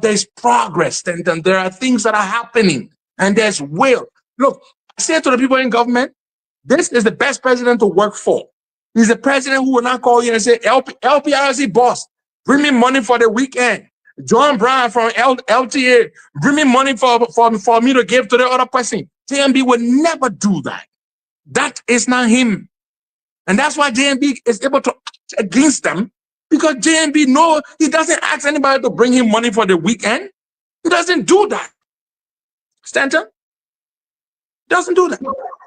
there's progress, and there are things that are happening, and there's will. Look, I say to the people in government, this is the best president to work for. He's the president who will not call you and say, LPRC boss, bring me money for the weekend. John Brown from LTA, bring me money for me to give to the other person. JMB will never do that. That is not him. And that's why JMB is able to act against them, because JMB he doesn't ask anybody to bring him money for the weekend. He doesn't do that. Stanton? Doesn't do that.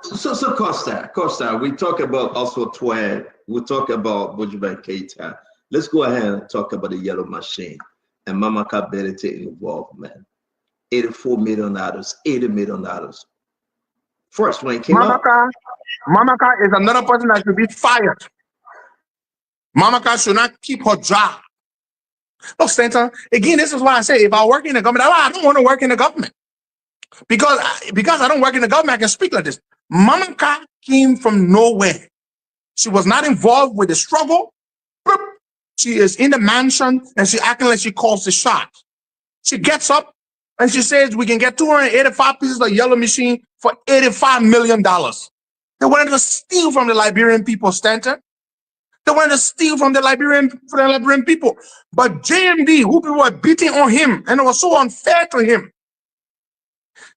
So Costa, we talk about also Twed, we talk about Bujuba Keita. Let's go ahead and talk about the yellow machine and Mamaka Berete involvement. $84 million, $80 million. First, when it came out, Mamaka is another person that should be fired. Mamaka should not keep her job. Look, Stanton, again, this is why I say if I work in the government, I don't want to work in the government. Because I don't work in the government, I can speak like this. Mamaka came from nowhere. She was not involved with the struggle. She is in the mansion and she acting like she calls the shots. She gets up and she says we can get 285 pieces of yellow machine for $85 million. They wanted to steal from the Liberian people, Stanton. They wanted to steal from the Liberian people. But JMB, who people were beating on him, and it was so unfair to him.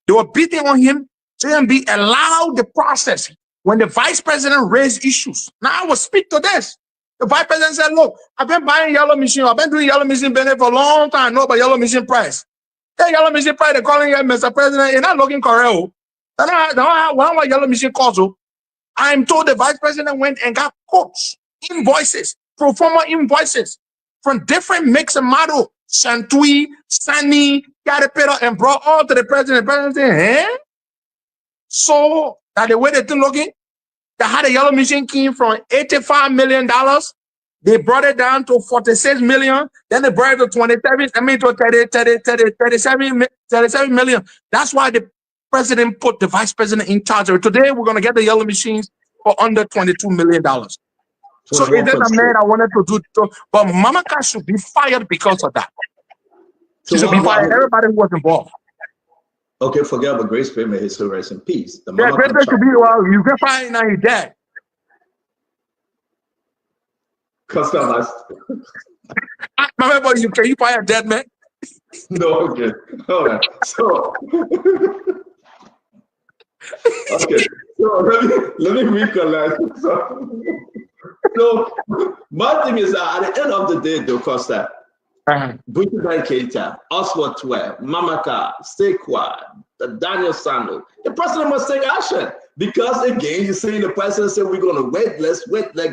They were beating on him. JMB allowed the process. When the vice president raised issues, now I will speak to this. The vice president said, look, I've been buying yellow machine. I've been doing yellow machine business for a long time. I know about yellow machine price. That yellow machine price, they're calling you Mr. President. You're not looking correct. I don't want yellow machine calls. I'm told the vice president went and got quotes, invoices, pro forma invoices from different mix and model, Shantui, Sunny, Caterpillar, and brought all to the president. The president said, eh? So that the way they think looking, they had a yellow machine came from $85 million. They brought it down to 46 million. Then they brought it to 27, I mean to 37 million. That's why the president put the vice president in charge. Today, we're going to get the yellow machines for under $22 million. So it is a man I wanted to do, but Mamaka should be fired because of that. She should be fired. Everybody who was involved. Okay, forget about Grace Pay, may his soul rest in peace. Yeah, Grace Pay should be, well, you get fired now, you're dead. Customers. Remember, can you fire a dead man? No, okay. All right. So, okay. So let me recollect. So my thing is that at the end of the day, though, Costa, Buju Keita, Oswald Tuwe, Mamaka, Sekwa, Daniel Sando, the president must take action. Because again, you're saying the president said we're going to wait, let's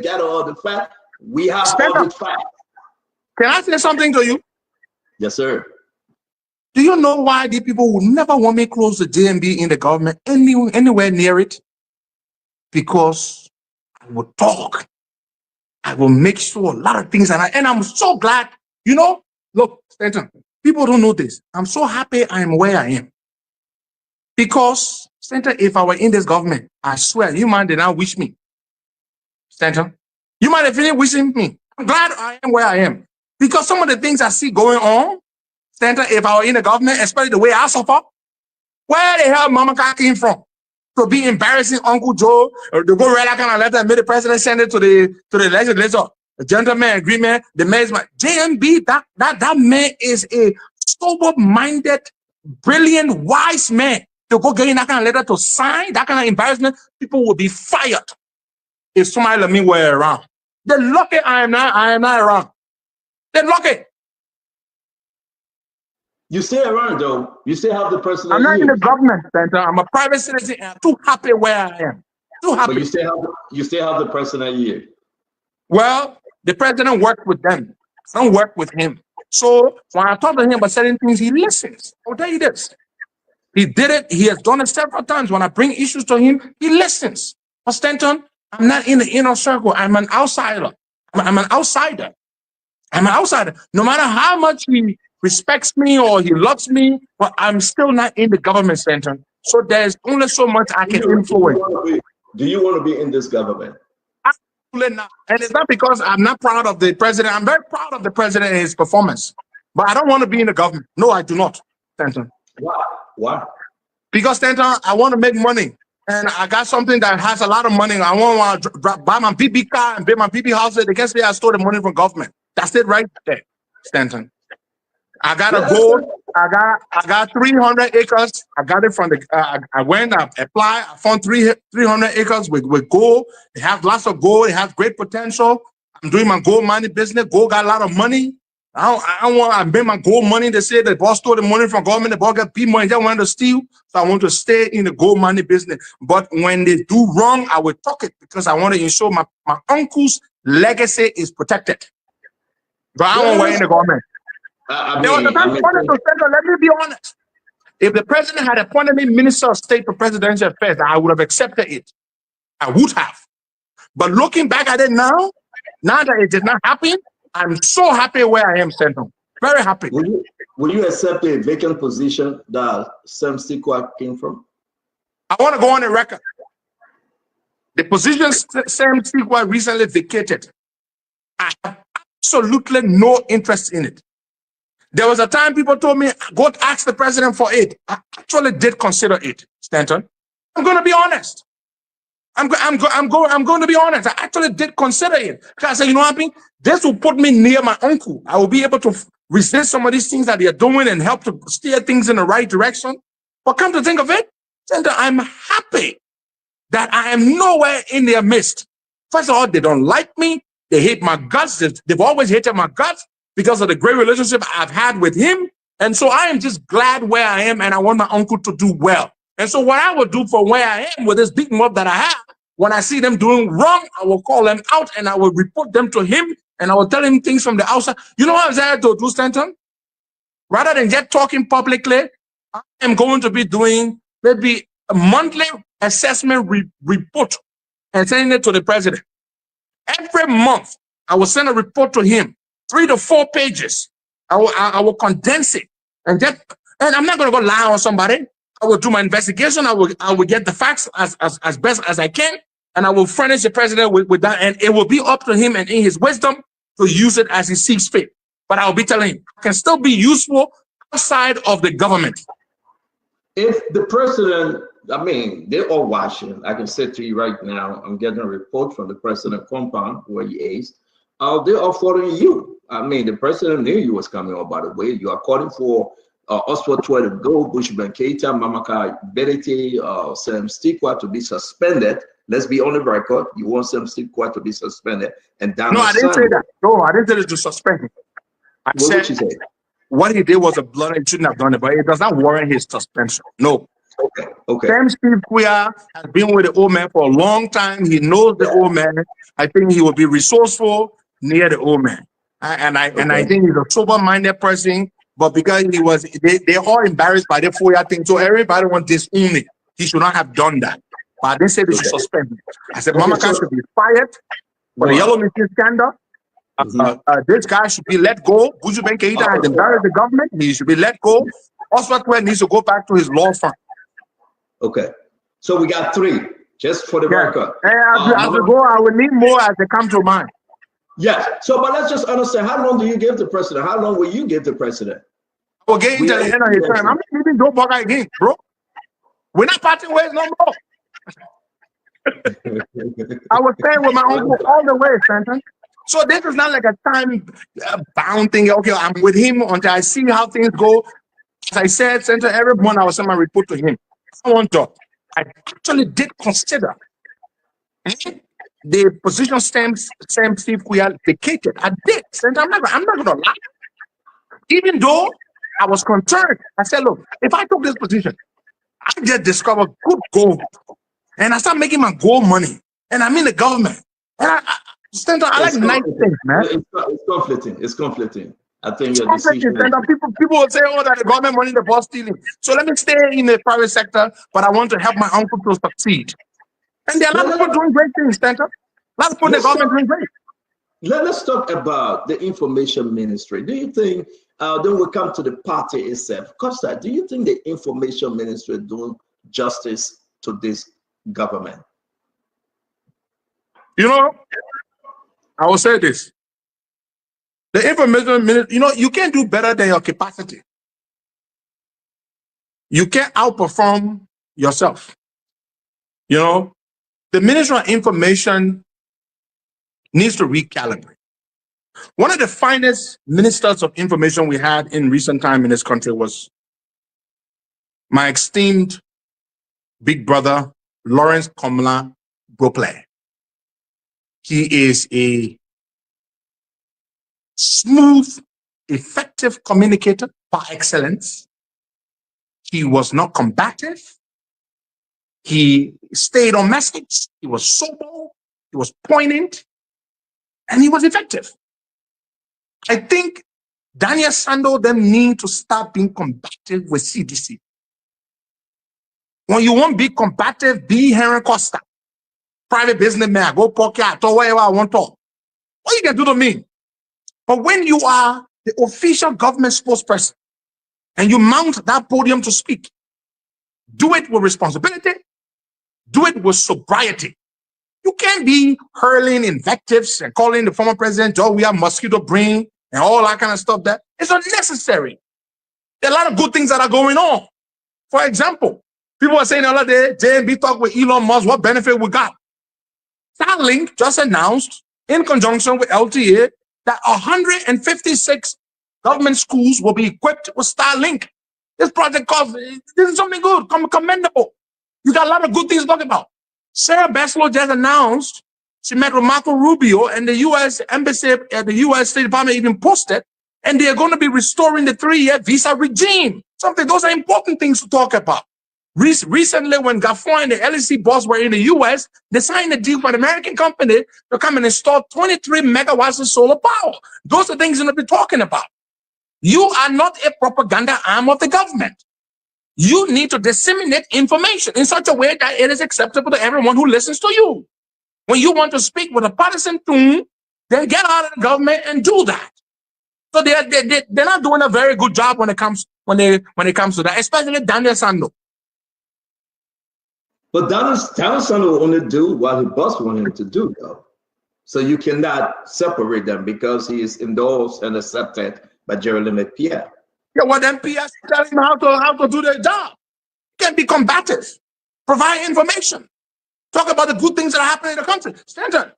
gather all the facts. We have all the facts. Can I say something to you? Yes, sir. Do you know why the people would never want me close the JMB in the government anywhere near it? Because I will talk. I will make sure a lot of things. And I'm so glad, you know, look, Stanton, people don't know this. I'm so happy I am where I am. Because, Stanton, if I were in this government, I swear, you man did not wish me. Stanton, you might have finished wishing me. I'm glad I am where I am. Because some of the things I see going on, Stanton, if I were in the government, especially the way I suffer, where the hell Mama came from? To be embarrassing Uncle Joe, or to go right out kind of letter and made the president send it to the legislature. The gentleman agreement, the man's my JMB, that man is a sober-minded, brilliant, wise man. To go get in that kind of letter to sign, that kind of embarrassment, people will be fired if somebody like me were around. They're lucky I am not around. They're lucky. You stay around though. You still have the president. I'm not in the government center. I'm a private citizen and I'm too happy where I am. Too happy. But you still have the president here. Well, the president worked with them. I don't work with him. So when I talk to him about certain things, he listens. I'll tell you this. He did it. He has done it several times. When I bring issues to him, he listens. But Stanton, I'm not in the inner circle. I'm an outsider. I'm an outsider. I'm an outsider. No matter how much he respects me or he loves me, but I'm still not in the government center. So there's only so much I can influence. Do you want to be in this government? Absolutely not. And it's not because I'm not proud of the president. I'm very proud of the president and his performance. But I don't want to be in the government. No, I do not, Stanton. Why? Why? Because, Stanton, I want to make money. And I got something that has a lot of money. I want to buy my BB car and build my BB house. They can say I stole the money from government. That's it right there, Stanton. I got a gold. I got 300 acres. I got it from the. I went. I applied. I found 300 acres with gold. It has lots of gold. It has great potential. I'm doing my gold mining business. Gold got a lot of money. I want. I made my gold money. They say the boss stole the money from government. The boss got P money. They wanted to steal. So I want to stay in the gold mining business. But when they do wrong, I will talk it because I want to ensure my uncle's legacy is protected. But I don't work in the government. There was a time let me be honest. If the president had appointed me Minister of State for Presidential Affairs, I would have accepted it. I would have. But looking back at it now that it did not happen, I'm so happy where I am, Senator. Very happy. Will you accept a vacant position that Sam Sikwa came from? I want to go on the record. The position Sam Sikwa recently vacated, I have absolutely no interest in it. There was a time people told me, go ask the president for it. I actually did consider it, Stanton. I'm going to be honest. I'm going to be honest. I actually did consider it because I said, you know what I mean? This will put me near my uncle. I will be able to resist some of these things that they are doing and help to steer things in the right direction. But come to think of it, Senator, I'm happy that I am nowhere in their midst. First of all, they don't like me. They hate my guts. They've always hated my guts because of the great relationship I've had with him. And so I am just glad where I am, and I want my uncle to do well. And so what I will do for where I am with this beating up that I have, when I see them doing wrong, I will call them out and I will report them to him and I will tell him things from the outside. You know what I'm saying to do, Stanton? Rather than just talking publicly, I am going to be doing maybe a monthly assessment report and sending it to the president. Every month, I will send a report to him, 3 to 4 pages. I will condense it and I'm not going to go lie on somebody. I will do my investigation. I will get the facts as best as I can, and I will furnish the president with that. And it will be up to him and in his wisdom to use it as he sees fit. But I will be telling him, I can still be useful outside of the government. If the president, I mean, they're all watching. I can say to you right now, I'm getting a report from the president compound where he is. They are following you. I mean, the president knew you was coming on, by the way. You are calling for Oswald Tuah to go, Bushman Keita, Mamaka Berete, Sam Stikwa to be suspended. Let's be on the record. You want Sam Stikwa to be suspended. And no, I didn't say that. No, I didn't say it to suspend him. I said what he did was a blunder. He shouldn't have done it, but it does not warrant his suspension. No. Okay. Sam Stikwa has been with the old man for a long time. He knows the old man. I think he will be resourceful near the old man. And I think he's a sober-minded person. But because they're all embarrassed by the FOIA thing, so everybody wants this only. He should not have done that. But I didn't say they should suspend him. I said Mamaka should be fired for the Yellow Machine scandal. This guy should be let go. Bushman Keita has embarrassed the government. He should be let go. Oswald Tuah needs to go back to his law firm. Okay. So we got 3, just for the record. As we go, I will need more as they come to mind. Yes. So, but let's just understand, how long do you give the president? How long will you give the president? We'll get into the end of his term. I'm not leaving Joe Bugger again, bro. We're not parting ways no more. I was staying with my uncle all the way, Stanton. So this is not like a time-bound thing. Okay, I'm with him until I see how things go. As I said, Stanton, every month I will send my report to him. I actually did consider the position Sam Stikwa vacated. I did. I'm not going to lie. Even though I was concerned, I said, look, if I took this position, I just discovered good gold, and I start making my gold money, and I'm in the government. And I like nice things, man. It's conflicting. I think your decision. People will say, oh, that the government money, the boss stealing. So let me stay in the private sector, but I want to help my uncle to succeed. And there are a lot of people doing great things, Stanton. A lot of people in the government doing great. Let's talk about the information ministry. Do you think, then we'll come to the party itself. Costa, do you think the information ministry doing justice to this government? You know, I will say this. The information ministry, you know, you can't do better than your capacity. You can't outperform yourself. You know, the Ministry of Information needs to recalibrate. One of the finest ministers of information we had in recent time in this country was my esteemed big brother, Lawrence Komla Bropley. He is a smooth, effective communicator par excellence. He was not combative. He stayed on message. He was sober. He was poignant. And he was effective. I think Daniel Sando them need to start being combative with CDC. When you want to be combative, be Henry Costa. Private businessman, go pocket, or whatever I want to. What you can do to me? But when you are the official government spokesperson and you mount that podium to speak, do it with responsibility, do it with sobriety. You can't be hurling invectives and calling the former president, oh, we have mosquito brain and all that kind of stuff. That it's unnecessary. There are a lot of good things that are going on. For example, people are saying the other day, JMB talk with Elon Musk, what benefit we got? Starlink just announced, in conjunction with LTA, that 156 government schools will be equipped with Starlink. This project cost, this is something good, commendable. You got a lot of good things to talk about. Sarah Bachelet just announced she met with Marco Rubio, and the U.S. Embassy at the U.S. State Department even posted, and they are going to be restoring the 3-year visa regime. Those are important things to talk about. Recently, when Gaffron and the LEC boss were in the U.S., they signed a deal for an American company to come and install 23 megawatts of solar power. Those are things you're going to be talking about. You are not a propaganda arm of the government. You need to disseminate information in such a way that it is acceptable to everyone who listens to you. When you want to speak with a partisan tune, then get out of the government and do that. So they're not doing a very good job when it comes to that, especially Daniel Sando. But Daniel Sando will only do what his boss wanted him to do, though. So you cannot separate them because he is endorsed and accepted by Jeremy Pierre. Yeah, well, then Pierre tell him how to do their job. You can't be combative. Provide information. Talk about the good things that are happening in the country. Stanton,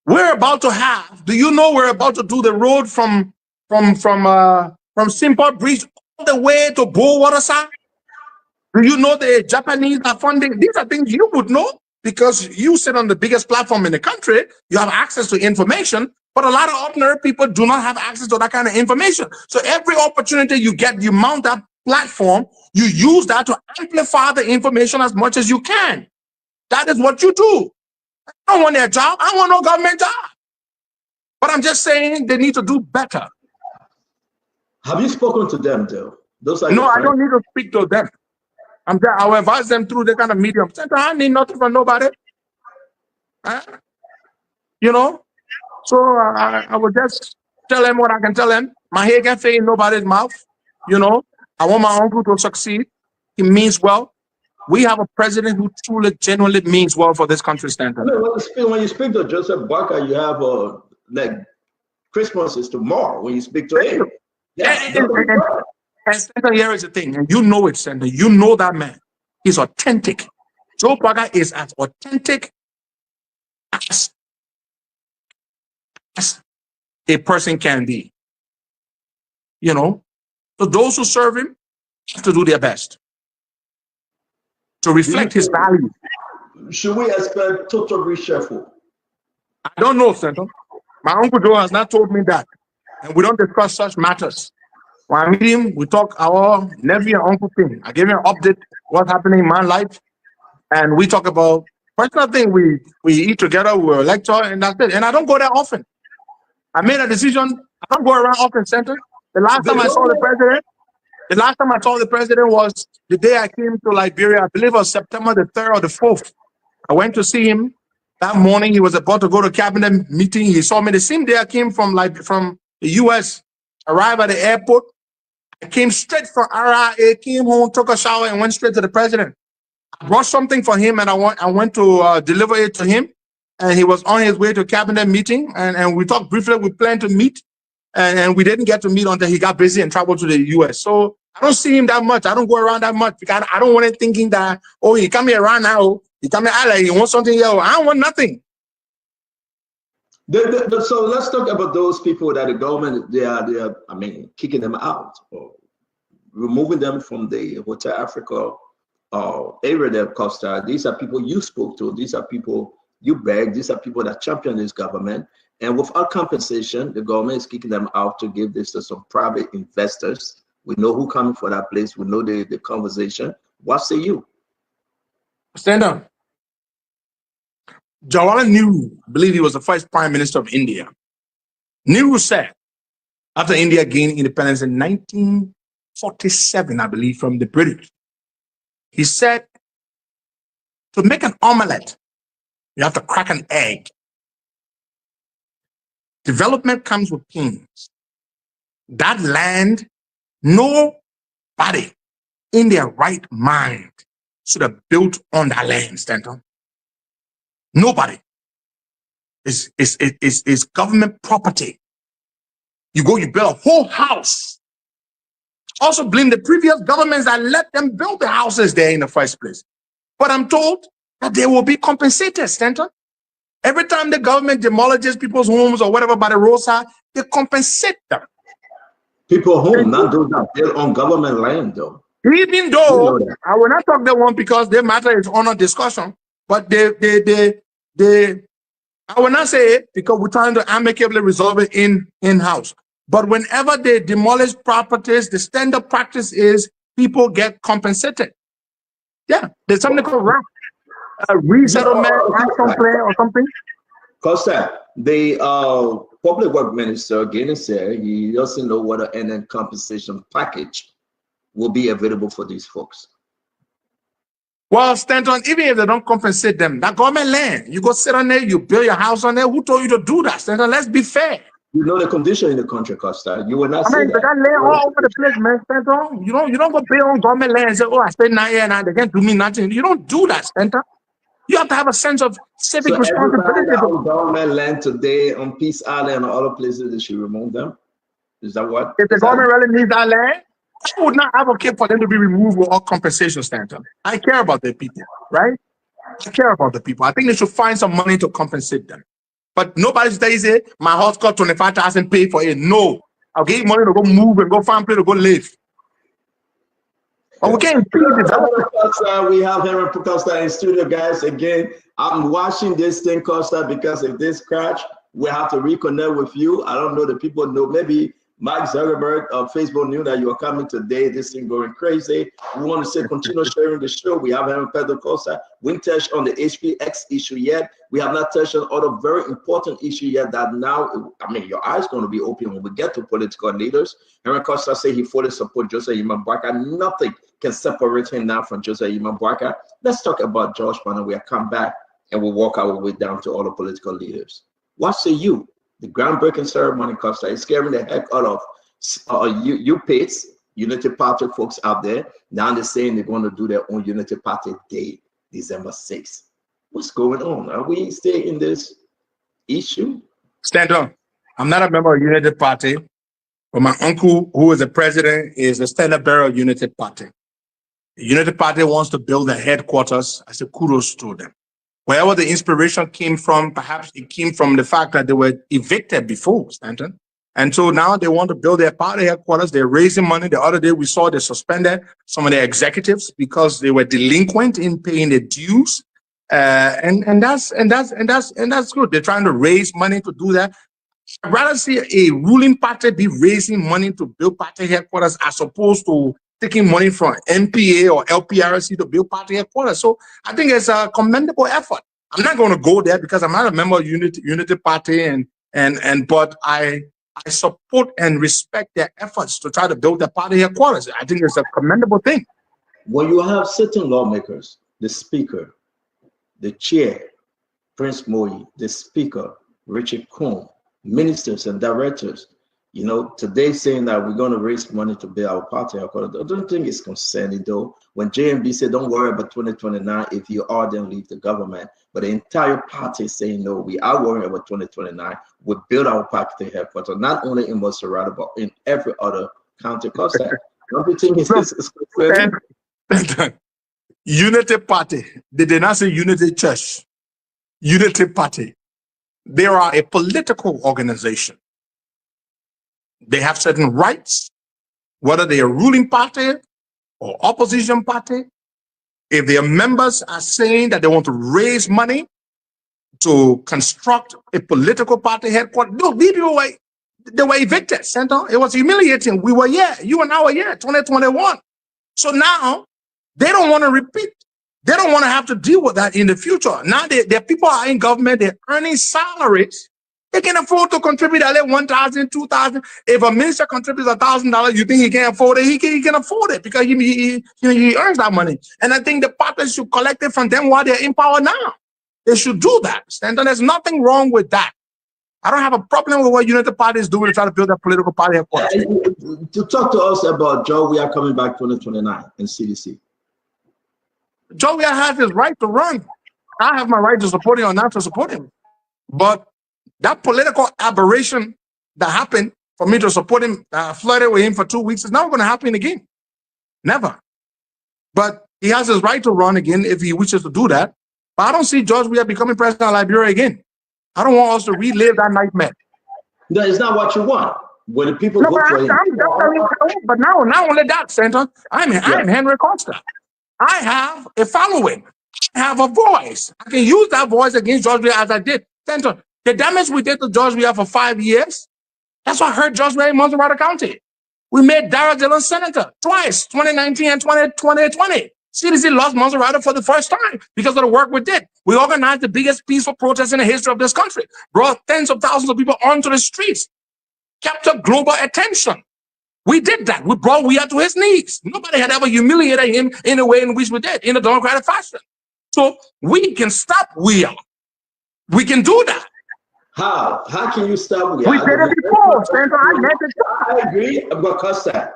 we're about to have, do you know we're about to do the road from Simport Bridge all the way to Bowatersa? Do you know the Japanese are funding? These are things you would know because you sit on the biggest platform in the country. You have access to information, but a lot of ordinary people do not have access to that kind of information. So every opportunity you get, you mount that platform, you use that to amplify the information as much as you can. That is what you do. I don't want their job. I don't want no government job. But I'm just saying they need to do better. Have you spoken to them, though? No, I don't need to speak to them. I will advise them through the kind of medium. I need nothing from nobody. You know? So I will just tell them what I can tell them. My hair can fit in nobody's mouth. You know? I want my uncle to succeed. He means well. We have a president who truly, genuinely means well for this country, Stanton. When you speak to Joseph Boakai, you have like Christmas is tomorrow when you speak to him. Yeah, and Stanton, here is the thing, and you know it, Stanton. You know that man. He's authentic. Joe Boakai is as authentic as a person can be. You know? So those who serve him have to do their best to reflect his value. Should we expect total reshuffle? I don't know, Senator. My Uncle Joe has not told me that. And we don't discuss such matters. When I meet him, we talk our nephew and uncle thing. I give him an update what's happening in my life. And we talk about personal thing. We eat together, we lecture, and that's it. And I don't go there often. I made a decision. I don't go around often, Senator. The last time I saw the president was the day I came to Liberia. I believe it was September the 3rd or the 4th. I went to see him that morning. He was about to go to cabinet meeting. He saw me the same day I came from the US. Arrived at the airport. I came straight from RIA, came home, took a shower, and went straight to the president. I brought something for him, and I went to deliver it to him. And he was on his way to a cabinet meeting, and we talked briefly. We planned to meet, and we didn't get to meet until he got busy and traveled to the US. So I don't see him that much. I don't go around that much because I don't want him thinking that, oh, he come here around now. He come here, like he wants something here. I don't want nothing. So let's talk about those people that the government, they are kicking them out or removing them from the Hotel Africa area of Costa. These are people you spoke to. These are people you begged. These are people that champion this government. And without compensation, the government is kicking them out to give this to some private investors. We know who coming for that place. We know the conversation. What say you? Stand up. Jawaharlal Nehru, I believe he was the first prime minister of India. Nehru said, after India gained independence in 1947, I believe, from the British, he said, to make an omelette, you have to crack an egg. Development comes with pains. That land, nobody in their right mind should have built on that land, Stanton. Nobody. It's government property. You build a whole house. Also blame the previous governments that let them build the houses there in the first place. But I'm told that they will be compensated, Stanton. Every time the government demolishes people's homes or whatever by the roadside, they compensate them. People home, not those that built on government land, though. Even though I will not talk that one because their matter is on a discussion, but I will not say it because we're trying to amicably resolve it in-house. But whenever they demolish properties, the standard practice is people get compensated. Yeah, there's something called resettlement action plan or something. Costa, the public work minister again said he doesn't know what an NN compensation package will be available for these folks. Well, Stanton, even if they don't compensate them, that government land, you go sit on there, you build your house on there. Who told you to do that, Stanton? Let's be fair. You know the condition in the country, Costa. You will not say that. They got land all over the place, man, Stanton. You don't go pay on government land and say, oh, I spent 9 years and they can't do me nothing. You don't do that, Stanton. You have to have a sense of civic responsibility. On government land today on Peace Island and other places, they should remove them. Is that what? If the government really needs that land, I would not advocate for them to be removed with all compensation, Stanton. I care about the people, right? I care about the people. I think they should find some money to compensate them. But nobody says it, my house got 25,000 pay for it. No. I'll give you money to go move and go find a place to go live. But we can't we have Henry Costa in studio, guys. Again, I'm watching this thing, Costa, because if this crash, we have to reconnect with you. I don't know the people know. Maybe Mike Zuckerberg of Facebook knew that you are coming today. This thing going crazy. We want to say continue sharing the show. We have Henry Pedro Costa. We didn't touch on the HPX issue yet. We have not touched on other very important issue yet that now, I mean, your eyes going to be open when we get to political leaders. Henry Costa said he fully supports Joseph Yema Boakai. Nothing can separate him now from Joseph Yema Boakai. Let's talk about George Panel. We'll come back and we'll walk our way down to all the political leaders. What say you? The groundbreaking ceremony, Costa, is scaring the heck out of you PATES, Unity Party folks out there. Now they're saying they're going to do their own Unity Party Day, December 6th. What's going on? Are we still in this issue? Stand on. I'm not a member of Unity Party, but my uncle, who is the president, is the standard bearer of Unity Party. The Unity Party wants to build their headquarters. I say kudos to them. Wherever the inspiration came from, perhaps it came from the fact that they were evicted before, Stanton. And so now they want to build their party headquarters. They're raising money. The other day we saw they suspended some of their executives because they were delinquent in paying the dues. And that's good. They're trying to raise money to do that. I'd rather see a ruling party be raising money to build party headquarters as opposed to taking money from NPA or LPRC to build party headquarters. So I think it's a commendable effort. I'm not going to go there because I'm not a member of Unity Party, but I support and respect their efforts to try to build their party headquarters. I think it's a commendable thing. When you have certain lawmakers, the speaker, the chair, Prince Moyi, the speaker, Richard Combs, ministers and directors, you know, today saying that we're going to raise money to build our party. I don't think it's concerning, though. When JMB said, don't worry about 2029, if you are, then leave the government. But the entire party is saying, no, we are worrying about 2029. We build our party headquarters, not only in Montserrat, but in every other county. Don't you think it's concerning? Unity Party. They did not say Unity Church. Unity Party. They are a political organization. They have certain rights, whether they are ruling party or opposition party. If their members are saying that they want to raise money to construct a political party headquarters, no, these people they were evicted, Senator. It was humiliating. We were here. You and I were here, 2021. So now they don't want to repeat. They don't want to have to deal with that in the future. Now their people are in government. They're earning salaries. They can afford to contribute at least 1,000, 2,000. If a minister contributes $1,000, you think he can't afford it? He can afford it because he earns that money. And I think the parties should collect it from them while they're in power now. They should do that. And there's nothing wrong with that. I don't have a problem with what Unity Party is doing to try to build a political party headquarters. To talk to us about Joe, we are coming back 2029 in CDC. Joe, we has his right to run. I have my right to support him or not to support him. But that political aberration that happened for me to support him, flirted with him for 2 weeks, is never going to happen again. Never. But he has his right to run again if he wishes to do that. But I don't see George Weah becoming president of Liberia again. I don't want us to relive that nightmare. No, it's not what you want. When the people No, vote for him. but now, not only that, Senator, I'm Henry Costa. I have a following. I have a voice. I can use that voice against George Weah as I did. Senator, the damage we did to George Weah for 5 years, that's what hurt George Weah in Montserrat County. We made Darrell Dillon senator twice, 2019 and 2020. CDC lost Montserrat for the first time because of the work we did. We organized the biggest peaceful protest in the history of this country, brought tens of thousands of people onto the streets, captured global attention. We did that. We brought Weah to his knees. Nobody had ever humiliated him in the way in which we did, in a democratic fashion. So we can stop Weah. We can do that. How? How can you stop Weah? We did it before. I agree. But Costa,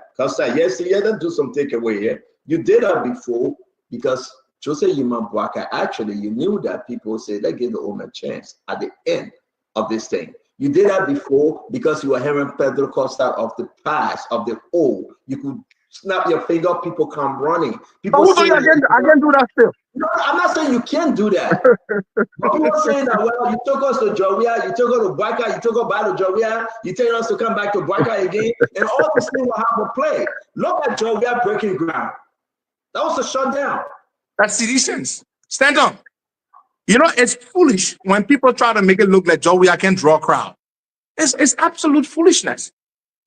yes, you had to do some takeaway here. You did that before because Jose Yima Bwaka, actually, you knew that people say, let's give the woman a chance at the end of this thing. You did that before because you were hearing Pedro Costa of the past, of the old. You could snap your finger, people come running. People say, I can do that still. No, I'm not saying you can't do that. But people saying that, well, you took us to George Weah, you took us to Bwaka, you took us back to George Weah, you telling us to come back to Bwaka again, and all these things will have a play. Look at George Weah breaking ground. That was a shutdown. That's seditions. Stand on. You know, it's foolish when people try to make it look like George Weah can draw a crowd. It's absolute foolishness.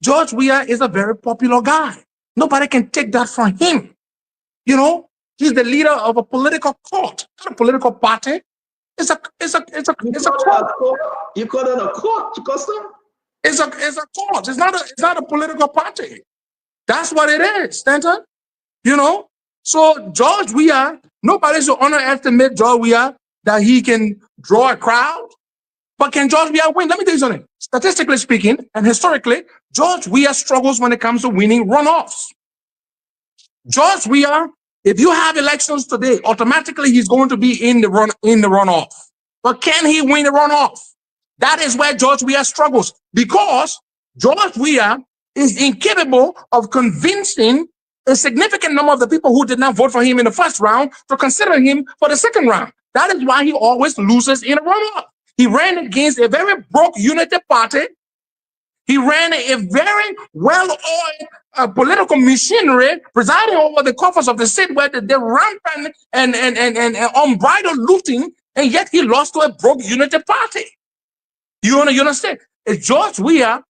George Weah is a very popular guy. Nobody can take that from him. You know, he's the leader of a political court, not a political party. It's a court. You call it a court, Costa? It's a court. It's not a political party. That's what it is, Stanton. You know? So George Weah, nobody should underestimate George Weah that he can draw a crowd. But can George Weah win? Let me tell you something. Statistically speaking, and historically, George Weah struggles when it comes to winning runoffs. George Weah, if you have elections today, automatically he's going to be in the runoff. But can he win the runoff? That is where George Weah struggles, because George Weah is incapable of convincing a significant number of the people who did not vote for him in the first round to consider him for the second round. That is why he always loses in a runoff. He ran against a very broke Unity Party. He ran a very well-oiled political machinery presiding over the coffers of the state, where they rampant and unbridled looting, and yet he lost to a broke Unity Party. You understand? If George Weah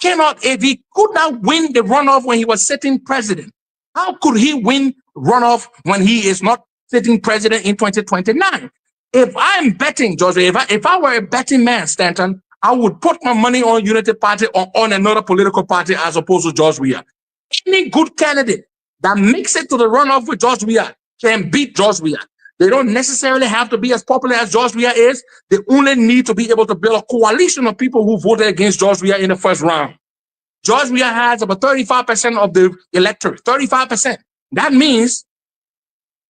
if he could not win the runoff when he was sitting president, how could he win runoff when he is not sitting president in 2029? If I'm betting, George, if I were a betting man, Stanton, I would put my money on Unity Party or on another political party as opposed to George Weah. Any good candidate that makes it to the runoff with George Weah can beat George Weah. They don't necessarily have to be as popular as George Weah is. They only need to be able to build a coalition of people who voted against George Weah in the first round. George Weah has about 35% of the electorate, 35%. That means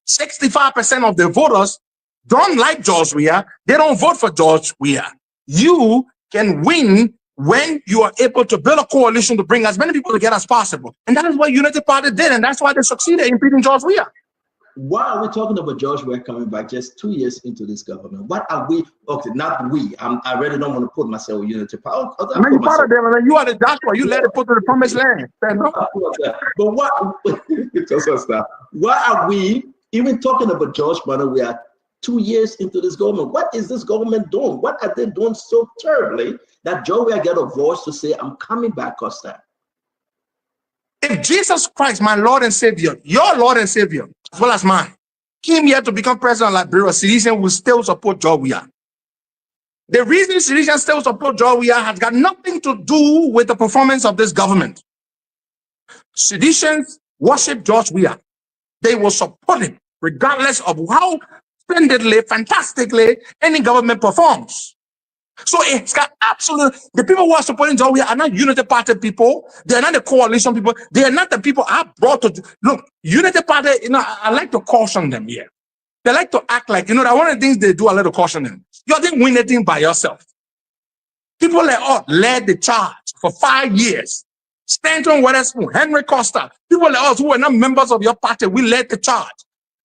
65% of the voters don't like George Weah. They don't vote for George Weah. You can win when you are able to build a coalition to bring as many people together as possible. And that is what Unity Party did, and that's why they succeeded in beating George Weah. Why are we talking about George Weah coming back just 2 years into this government? What are we? Okay, not we. I really don't want to put myself in Unity Party. You're part of them, and you are the Joshua. You let it put to the promised land. But why are we even talking about George Weah? We are 2 years into this government. What is this government doing? What are they doing so terribly that George Weah get a voice to say, I'm coming back, Costa? If Jesus Christ, my Lord and Savior, your Lord and Savior, as well as mine, came here to become president of Liberia, Sedition will still support George Weah. The reason Sedition still support George Weah has got nothing to do with the performance of this government. Seditions worship George Weah. They will support him regardless of how splendidly, fantastically any government performs. So it's got the people who are supporting George Weah are not Unity Party people. They're not the coalition people. They are not the people I brought to look. Unity Party, I like to caution them here. They like to act like, that one of the things they do, I like to caution them. You didn't win anything by yourself. People like us led the charge for 5 years. Stanton Weatherspoon, Henry Costa, people like us who were not members of your party, we led the charge.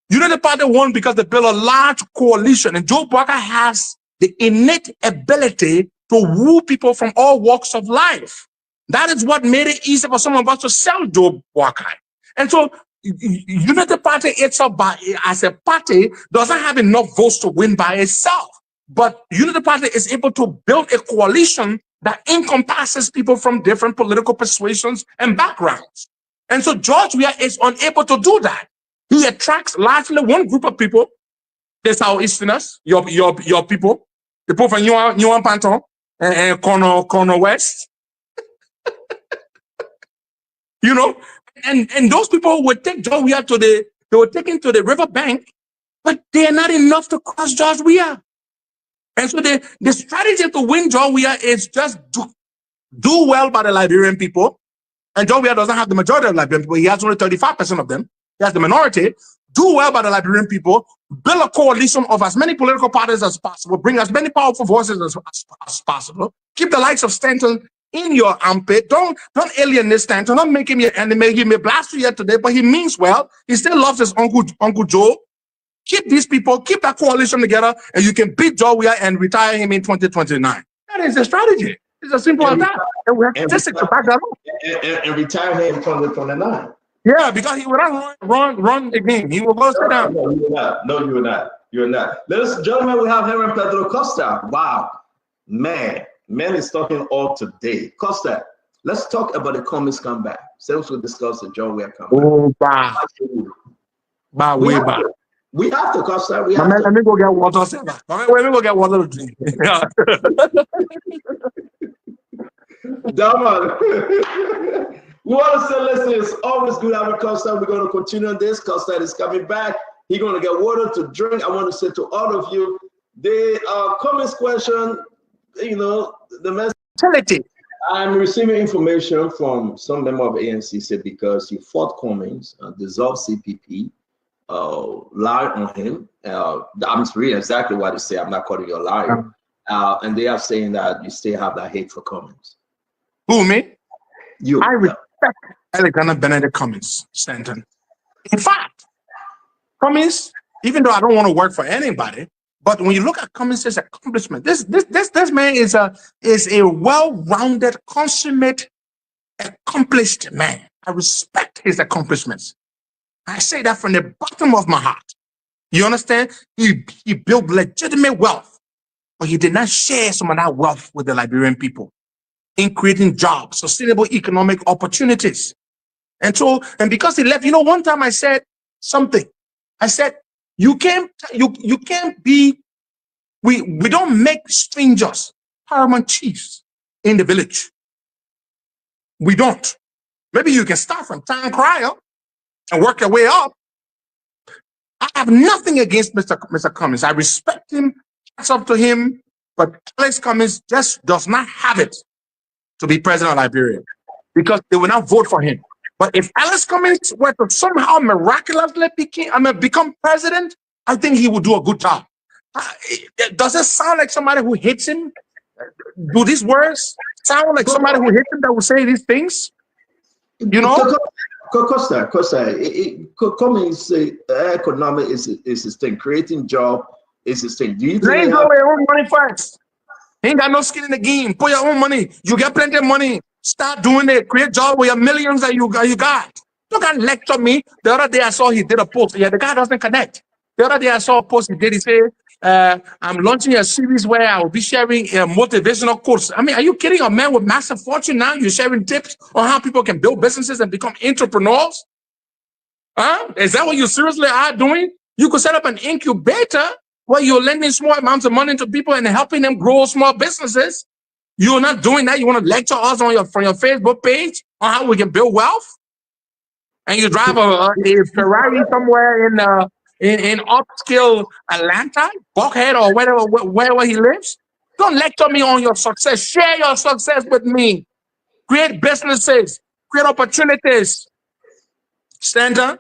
Unity Party won because they built a large coalition, and Joe Bwaka has the innate ability to woo people from all walks of life. That is what made it easy for some of us to sell Joe Boakai. And so Unity Party itself as a party doesn't have enough votes to win by itself. But Unity Party is able to build a coalition that encompasses people from different political persuasions and backgrounds. And so George Weah is unable to do that. He attracts largely one group of people, the Southeasterners, your people, the people from Yuan Panton and Corner West. You know, and those people would take George Weah they were taken to the riverbank, but they are not enough to cross George Weah. And so the strategy to win George Weah is just do well by the Liberian people. And George Weah doesn't have the majority of Liberian people. He has only 35% of them. He has the minority. Do well by the Liberian people. Build a coalition of as many political parties as possible. Bring as many powerful voices as possible. Keep the likes of Stanton in your armpit. Don't alienate Stanton. Don't make him your enemy. He may blast you here today, but he means well. He still loves his Uncle Joe. Keep these people, keep that coalition together, and you can beat George Weah and retire him in 2029. That is the strategy. It's as simple as that. And we have statistics to back that up. And retire him in 2029. Yeah, because he will not run again. He will go sit down. No, you're not. No, you're not. You're not. Ladies and gentlemen, we have Henry Pedro Costa. Wow. Man is talking all today. Costa, let's talk about the Cummings comeback. Since we discussed the George Weah comeback. Oh, way back. We have to, Costa. Let me go get water. Let me go get water to drink. Dama. We want to say, listen, it's always good having Costa. We're going to continue on this. Costa is coming back. He's going to get water to drink. I want to say to all of you, the Cummings question, you know, the message. I'm receiving information from some member of ANC because you fought Cummings, dissolved CPP, lied on him. I'm reading exactly what they say. I'm not calling you a liar. And they are saying that you still have that hate for Cummings. Who, me? You. I respect Alexander Benedict Cummings, Stanton. In fact, Cummings, even though I don't want to work for anybody, but when you look at Cummings' accomplishment, this man is a well-rounded, consummate, accomplished man. I respect his accomplishments. I say that from the bottom of my heart. You understand? He built legitimate wealth, but he did not share some of that wealth with the Liberian people in creating jobs, sustainable economic opportunities. And because he left, you know, one time I said something. I said, you can't be, we don't make strangers paramount chiefs in the village. We don't. Maybe you can start from town crier and work your way up. I have nothing against Mr. Cummings. I respect him. It's up to him. But Alex Cummings just does not have it to be president of Liberia because they will not vote for him. But if Alex Cummings were to somehow miraculously become president, I think he would do a good job. Does it sound like somebody who hates him? Do these words sound like somebody who hates him that will say these things? You know? Costa, Cummings economic is his thing. Creating job is his thing. Do you think your own money first? Ain't got no skin in the game. Put your own money. You get plenty of money. Start doing it. Create job with your millions that you got. You can't lecture me. The other day I saw he did a post. Yeah, the guy doesn't connect. The other day I saw a post he did. He said, I'm launching a series where I will be sharing a motivational course. I mean, are you kidding? A man with massive fortune now, you're sharing tips on how people can build businesses and become entrepreneurs? Huh? Is that what you seriously are doing? You could set up an incubator where you're lending small amounts of money to people and helping them grow small businesses. You're not doing that. You want to lecture us on from your Facebook page on how we can build wealth? And you drive a Ferrari somewhere in upscale Atlanta, Buckhead, or wherever he lives. Don't lecture me on your success. Share your success with me. Create businesses. Create opportunities. Stanton.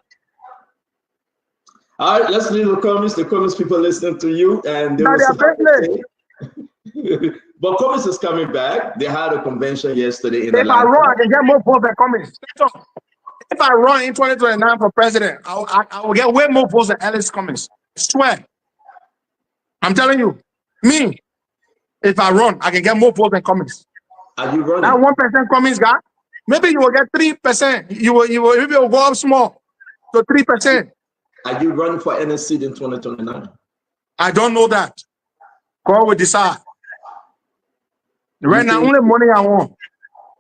All right, let's leave the comments people listening to you. And they but Cummings is coming back. They had a convention yesterday in Atlanta. If I run, I can get more votes than Cummings. If I run in 2029 for president, I will get way more votes than Alex Cummings. I swear. I'm telling you. Me, If I run, I can get more votes than Cummings. Are you running? That 1% Cummings guy, maybe you will get 3%. You will maybe you'll go up small to 3%. Are you running for any seat in 2029? I don't know that. God will decide. Right now, only money I want.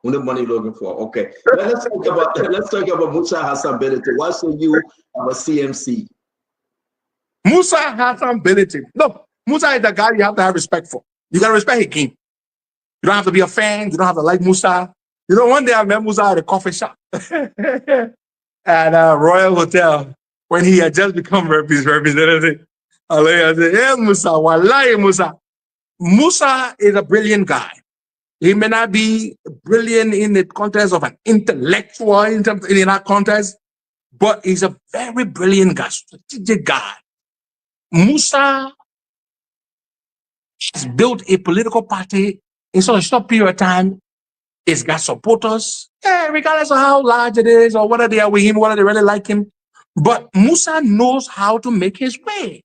Only money you're looking for. Okay. Let's talk about Musa Hassan Belete. Why say you have a CMC? Musa Hassan Belete. Look, Musa is the guy you have to have respect for. You gotta respect his game. You don't have to be a fan. You don't have to like Musa. You know, one day I met Musa at a coffee shop at Royal Hotel when he had just become his representative. I said, "Hey, Musa, wallahi, Musa." Musa is a brilliant guy. He may not be brilliant in the context of an intellectual in that context, but he's a very brilliant guy, strategic guy. Musa has built a political party in such a short period of time. It's got supporters, regardless of how large it is or whether they are with him, whether they really like him. But Musa knows how to make his way.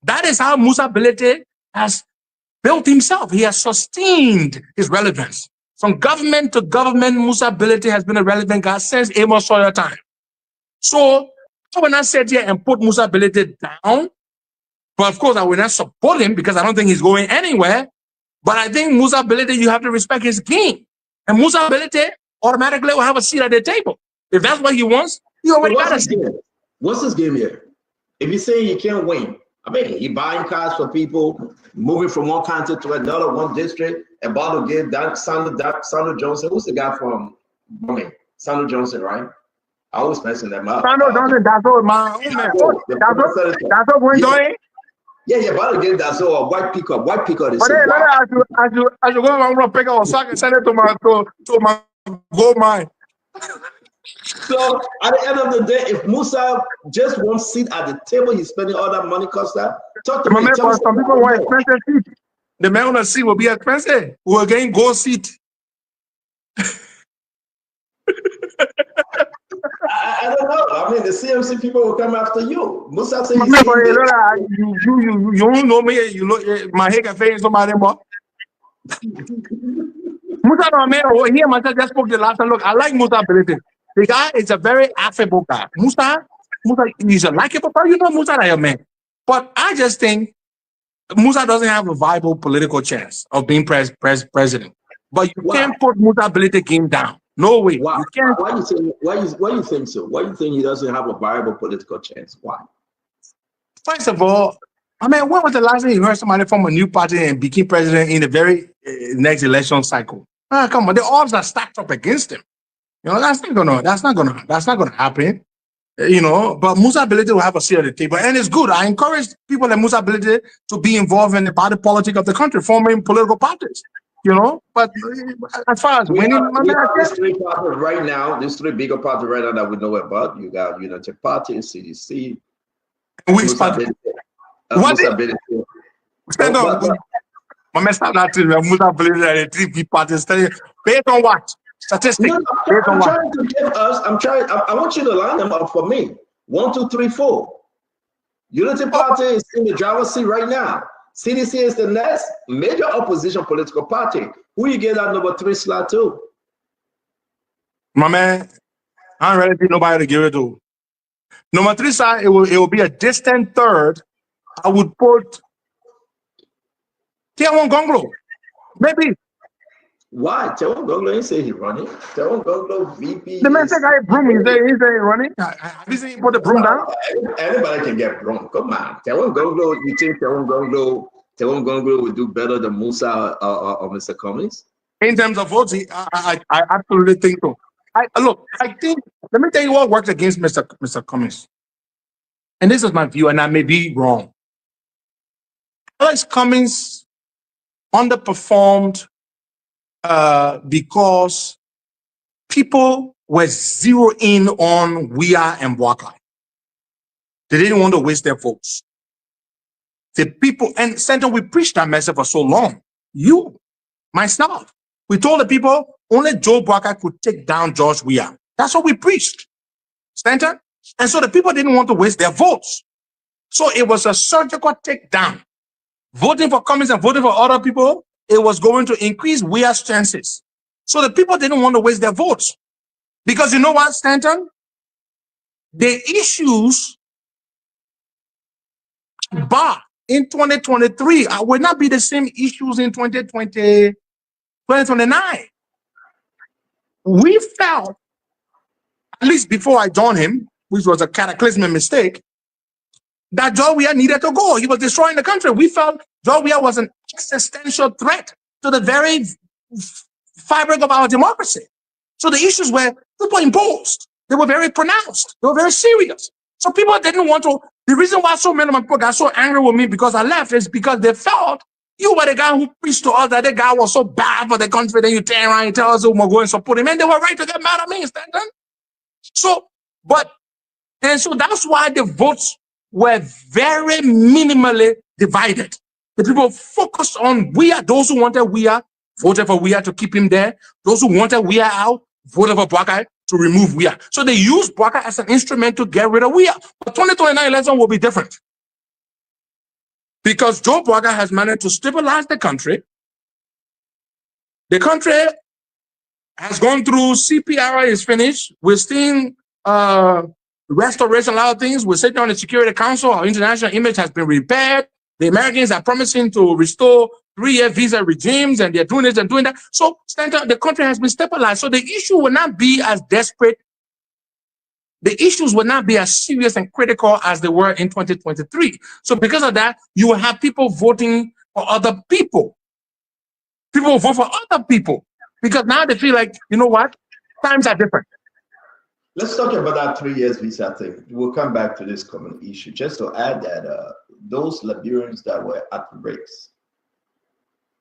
That is how Musa Belete has built himself. He has sustained his relevance. From government to government, Musa Belete has been a relevant guy since Amos Sawyer time. So I will not sit here and put Musa Belete down. But of course, I will not support him because I don't think he's going anywhere. But I think Musa Belete, you have to respect his game. And Musa Belete automatically will have a seat at the table. If that's what he wants, he already got a seat. What's his game here? If you're saying he can't win, I mean, he buying cars for people, moving from one county to another, one district, and Bottle give that Sandro Johnson. Who's the guy from Sandro Johnson, right? I always messing them up. Sandro Johnson, that's all, man. That's all we're doing. Yeah, Bottle give that's all. White pickup. But hey, I should go and pick up so I can send it to my gold mine. So at the end of the day, if Musa just won't sit at the table, he's spending all that money, Costa. Talk to me. Some people want expensive seat. The man on the seat will be expensive. We're getting gold seat. I don't know. I mean, the CMC people will come after you. Musa said, you don't know me. You know my head can face somebody more. Musa, man, here myself just spoke the last time. Look, I like Musa Belete. The guy is a very affable guy. Musa, he's a likable person. You know Musa, like a man. But I just think Musa doesn't have a viable political chance of being president. But you can't put Musa Belete game down. No way. Wow. You can't. Why you think so? Why you think he doesn't have a viable political chance? Why? First of all, I mean, when was the last time you heard somebody from a new party and became president in the very next election cycle? Come on, the odds are stacked up against him. You know, that's not gonna happen. You know, but Musa Belete will have a seat at the table, and it's good. I encourage people like Musa Belete to be involved in the party politics of the country, forming political parties. You know, but as far as winning, these three parties right now, these three bigger parties right now that we know about. You got United Party, CDC. Which party? What? Stand up. My man, stop that. Musa Belete and the three big parties. Based on what? Statistics. No, I'm trying to give us. I want you to line them up for me. 1, 2, 3, 4. Unity Party is in the driver's seat right now. CDC is the next major opposition political party. Who you get that number 3 slot to? My man, I don't really think nobody to give it to. Number 3 slot, it will be a distant third. I would put Tiawan Gonglo. Maybe. Why? Tiawan Gonglo ain't say he running. Tiawan Gonglo VP. The man said, "I broom." He said he running. Have you seen him put the broom down? Anybody can get broom. Come on, Tiawan Gonglo. You think Tiawan Gonglo would do better than Musa or Mr. Cummings? In terms of votes, I absolutely think so. I think. Let me tell you what works against Mr. Cummings. And this is my view, and I may be wrong. Alex Cummings underperformed because people were zero in on Weah and Boakai. They didn't want to waste their votes. The people, and Center, we preached that message for so long. You, myself, we told the people only Joe Boakai could take down George Weah. That's what we preached. Center? And so the people didn't want to waste their votes. So it was a surgical takedown. Voting for Cummings and voting for other people it was going to increase WIA's chances. So the people didn't want to waste their votes. Because you know what, Stanton? The issues bar in 2023 will not be the same issues in 2029. We felt, at least before I joined him, which was a cataclysmic mistake, that George Weah needed to go. He was destroying the country. We felt George Weah was an existential threat to the very fabric of our democracy. So the issues were superimposed. They were very pronounced. They were very serious. So people didn't want to. The reason why so many of my people got so angry with me because I left is because they felt you were the guy who preached to us that the guy was so bad for the country. Then you turn around and tell us we're going to support him. And they were right to get mad at me, Stanton. So that's why the votes were very minimally divided. The people focused on Weah. Those who wanted Weah voted for Weah to keep him there. Those who wanted Weah out voted for Boakai to remove Weah. So they used Boakai as an instrument to get rid of Weah. But 2029 election will be different. Because Joe Boakai has managed to stabilize the country. The country has gone through CPRI is finished. We're seeing restoration, a lot of things. We're sitting on the Security Council. Our international image has been repaired. The Americans are promising to restore 3-year visa regimes, and they're doing this and doing that. So the country has been stabilized. So the issue will not be as desperate. The issues will not be as serious and critical as they were in 2023. So because of that, you will have people voting for other people. People will vote for other people because now they feel like, you know what? Times are different. Let's talk about that 3 years visa thing. We'll come back to this common issue. Just to add that those Liberians that were at risk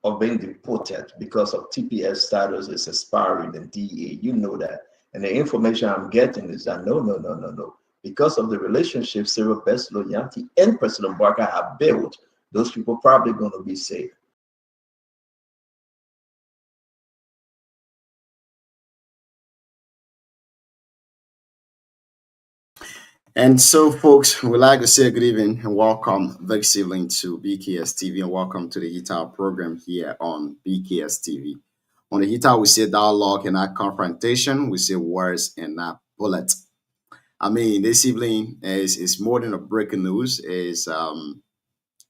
of being deported because of TPS status is expiring in DEA, you know that. And the information I'm getting is that no. Because of the relationship Cyril Beslo Yanti and President Boakai have built, those people probably going to be saved. And so, folks, we'd like to say good evening and welcome this evening to BKS TV and welcome to the HITAL program here on BKS TV. On the HITAL, we say dialogue and not confrontation. We say words and not bullets. I mean, this evening is more than a breaking news. It's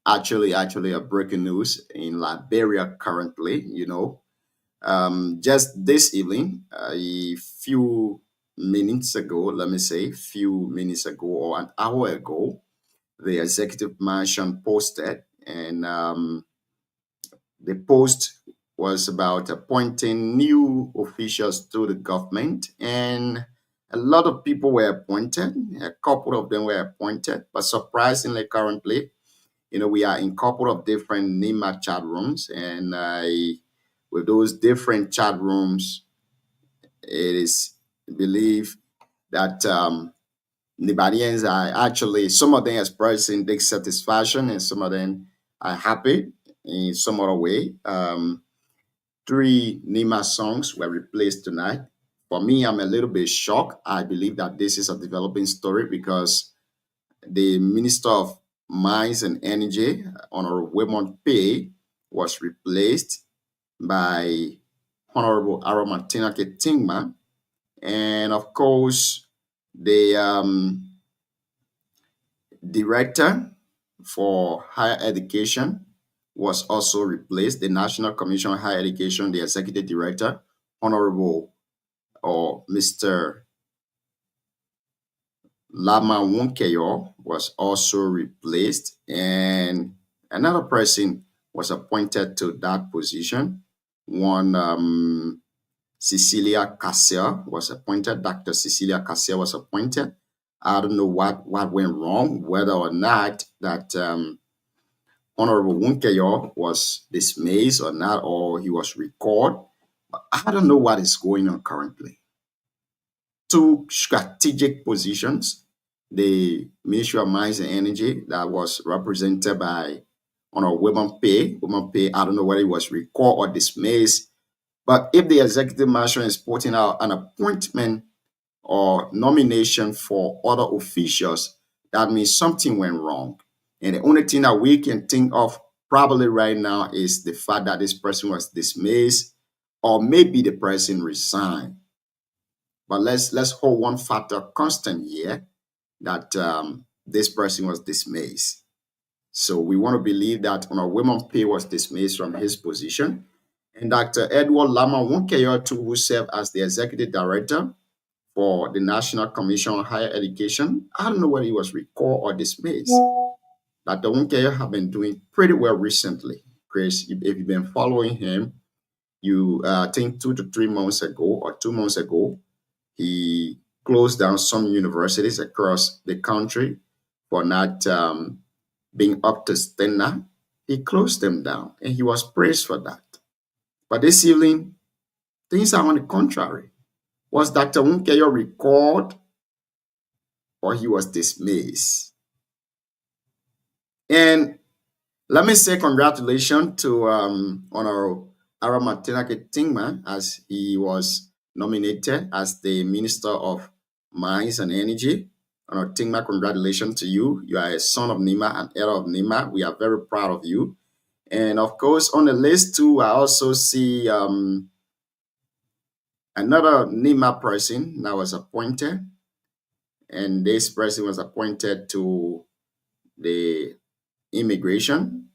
actually a breaking news in Liberia currently, you know. Just this evening, a few minutes ago or an hour ago, the executive mansion posted, and the post was about appointing new officials to the government, and a lot of people were appointed. A couple of them were appointed, but surprisingly, currently, you know, we are in a couple of different NIMA chat rooms, and with those different chat rooms, it is believed that Liberians are actually, some of them expressing dissatisfaction and some of them are happy in some other way. 3 Nima songs were replaced tonight. For me, I'm a little bit shocked. I believe that this is a developing story because the Minister of Mines and Energy, Honorable Raymond Pay, was replaced by Honorable Aromatina Ketingma. And of course, the director for higher education was also replaced. The National Commission on Higher Education, the executive director, Honorable or Mr. Lama Wonkeyo, was also replaced, and another person was appointed to that position. One Cecilia Cassia was appointed. Dr. Cecilia Cassia was appointed. I don't know what went wrong, whether or not that Honorable Wonkeyo was dismissed or not, or he was recalled. I don't know what is going on currently. 2 strategic positions, the Ministry of Mines and Energy that was represented by Honorable Raymond Pay. Raymond Pay, I don't know whether he was recalled or dismissed. But if the executive mansion is putting out an appointment or nomination for other officials, that means something went wrong. And the only thing that we can think of probably right now is the fact that this person was dismissed, or maybe the person resigned. But let's hold one factor constant here, that this person was dismissed. So we want to believe that Wilmon Pay was dismissed from his position. And Dr. Edward Lama Wonkeyo, too, who served as the executive director for the National Commission on Higher Education, I don't know whether he was recalled or dismissed. Dr. Wonkeyo have been doing pretty well recently. Chris, if you've been following him, you think 2 to 3 months ago or 2 months ago, he closed down some universities across the country for not being up to standard. He closed them down, and he was praised for that. But this evening, things are on the contrary. Was Dr. Wonkeyo recalled, or he was dismissed? And let me say congratulations to Honorable Aramatenake Tingma, as he was nominated as the Minister of Mines and Energy. Honorable Tingma, congratulations to you. You are a son of Nima and heir of Nima. We are very proud of you. And of course, on the list too, I also see another Nima person that was appointed. And this person was appointed to the immigration.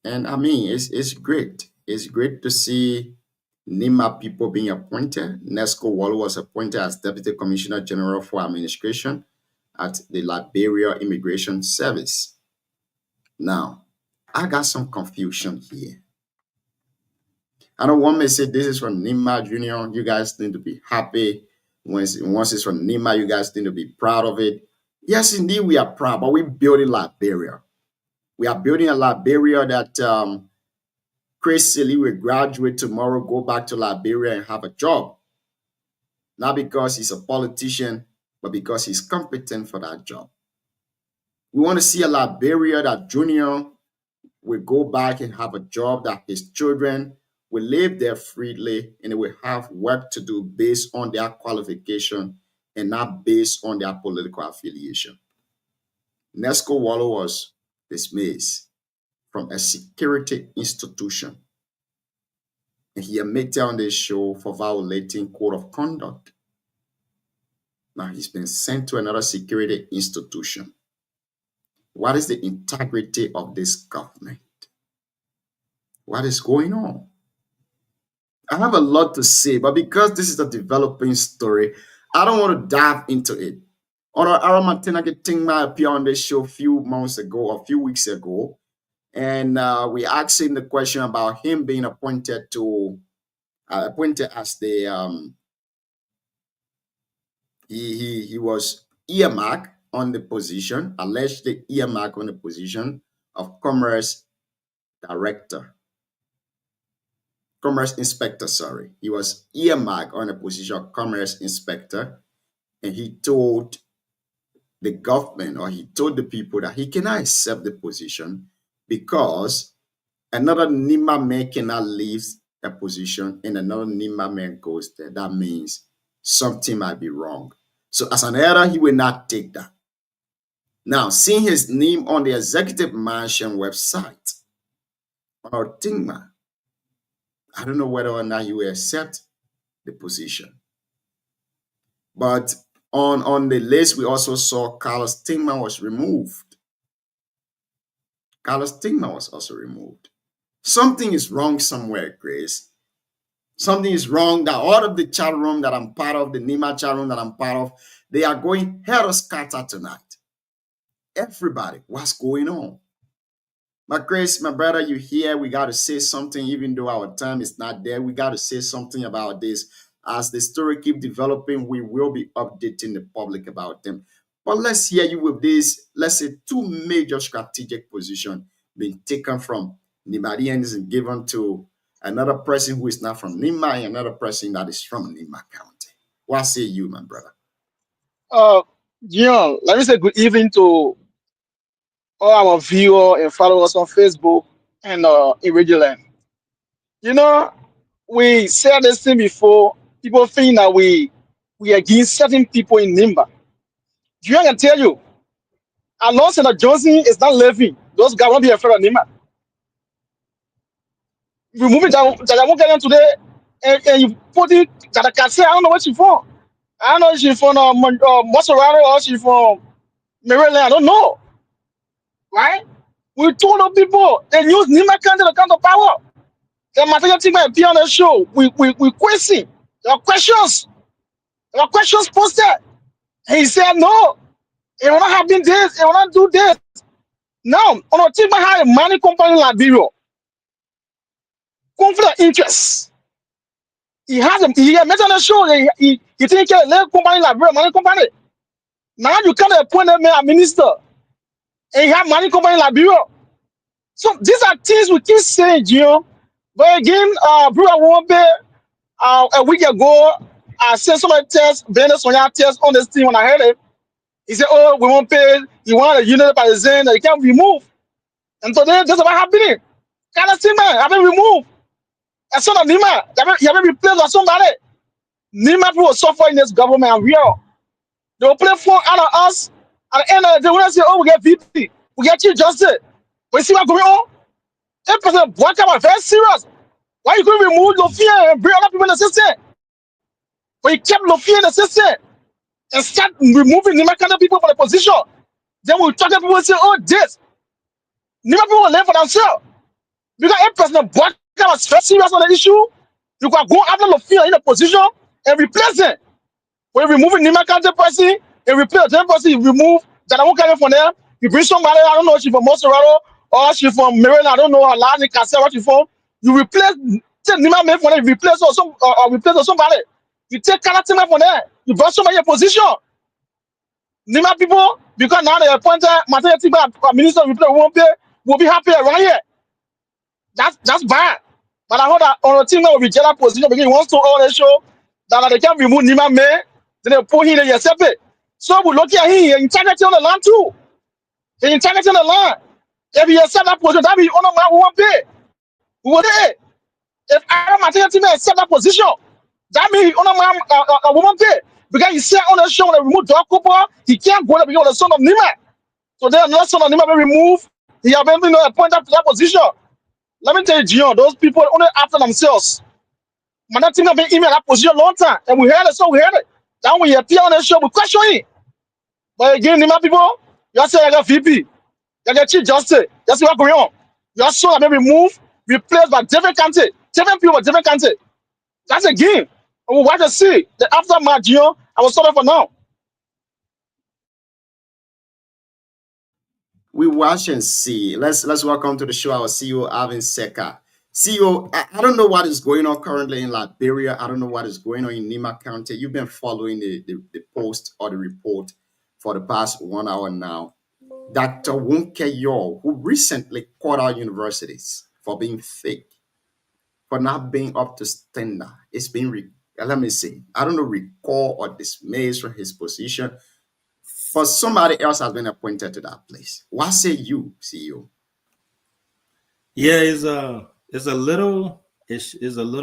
And I mean, it's great. It's great to see Nima people being appointed. Nesco Wallo was appointed as Deputy Commissioner General for Administration at the Liberia Immigration Service. Now, I got some confusion here. I don't want me to say this is from Nima Junior. You guys need to be happy. Once it's from Nima, you guys need to be proud of it. Yes, indeed, we are proud, but we're building Liberia. We are building a Liberia that Chris Silly will graduate tomorrow, go back to Liberia and have a job. Not because he's a politician, but because he's competent for that job. We want to see a Liberia that Junior will go back and have a job, that his children will live there freely and they will have work to do based on their qualification and not based on their political affiliation. Nesco Wallo was dismissed from a security institution, and he admitted on this show for violating code of conduct. Now he's been sent to another security institution. What is the integrity of this government? What is going on? I have a lot to say, but because this is a developing story, I don't want to dive into it. Honor Aramatenake Tingma appeared on this show a few months ago or a few weeks ago, and we asked him the question about him being appointed as the he was earmarked on the position, allegedly earmarked on the position of Commerce Inspector, sorry. He was earmarked on the position of Commerce Inspector, and he told the government, or he told the people, that he cannot accept the position because another Nima man cannot leave a position and another Nima man goes there. That means something might be wrong. So as an elder, he will not take that. Now, seeing his name on the Executive Mansion website, or Tingma, I don't know whether or not he will accept the position. But on the list, we also saw Carlos Tingma was removed. Carlos Tingma was also removed. Something is wrong somewhere, Grace. Something is wrong that all of the chat room that I'm part of, the Nima chat room that I'm part of, they are going hell scatter tonight. Everybody, what's going on? But Grace, my brother, you here. We got to say something, even though our time is not there. We got to say something about this. As the story keep developing, we will be updating the public about them. But let's hear you with this, let's say, 2 major strategic positions being taken from Nimadians and given to another person who is not from Nima and another person that is from Nima County. What say you, my brother? Let me say good evening to all our viewers and followers on Facebook and in Radio Land. We said this thing before. People think that we against certain people in Nimba. I can tell you, Alonso and Johnson is not living. Those guys won't be afraid of Nimba. removing that won't get them today, and you put it that I can say I don't know what she's from. I don't know if she's from Maserati or she's from Maryland. I don't know, right? We told the people they use Nima Kante to come to power. The material team might be on the show. We question. There are questions. There are questions posted. And he said no. It will not happen this. It will not do this. Now, on a team had a money company in Liberia. Conflict of interest. He met on the show. He think a little company in Liberia, money company. Now you can't appoint a minister. And he have money company in Liberia. So these are things we keep saying, Gio. But again, Brewer won't be a week ago. I sent some tests, Venezuela tests on this team when I heard it. He said, oh, we won't pay. You want a unit by the Zen that you can't remove. And today, that's what happening. Kind of thing, man. I've been removed. And son of Nima, you have been replaced by somebody. Nima people will suffer in this government and real. They will play phone out of us. At the end of the day, when I say, oh, we get VP, we get Chief Justice. But you see what's going on? That person black out very serious. Why you going to remove Lofia and bring other people in the system? But you kept Lofia in the system and start removing Nima kind of people from the position. Then we talk to people and say, oh, this. Nima people will live for themselves. Because a person black out was very serious on the issue. You can go after Lofia in the position and replace it. When you remove Nima kind of person and replace the person, you remove that I won't carry from there. You bring somebody, I don't know if she's from Maserati or she's from Maryland, I don't know her last name, Cassell, what she's from. You replace, take Nima man from there, you replace or replace somebody. You take character man from there, you bring somebody in your position. Nima people, because now they appointed maternity minister, will be happy right here. That's bad. But I heard that on a team that will be that position because he wants to own the show that they can remove Nima man, then they put him in and accept it. So we look at him, integrity on the land too. The integrity on the land. If you accept that position, that means honor man who won't pay. Who will pay? If Adam maternity man accept that position, that means honor man won't pay. Because he said on the show when they remove Doc Cooper, he can't go there because of the son of Nima. So then another son of Nima will remove. He have been appointed to that position. Let me tell you, Gion, those people only after themselves. Man, that team have been in that position a long time. And we heard it, so we heard it. Then when you appear on the show, we question it. But again, Nima people, you say I got VP, you got Chief Justice. That's what's going on. Your son have been removed, replaced by different country, different people, different country. That's a game. And we want to see the aftermath, Gion. I will stop it for now. We watch and see. Let's welcome to the show our CEO Alvin Seka. CEO, I don't know what is going on currently in Liberia. I don't know what is going on in Nima County. You've been following the post or the report for the past 1 hour now. Dr. Wonke Yor, who recently called out universities for being fake, for not being up to standard, it's been, let me see, I don't know, recall or dismissed from his position. For somebody else has been appointed to that place. What say you, CEO? Yeah, it's a little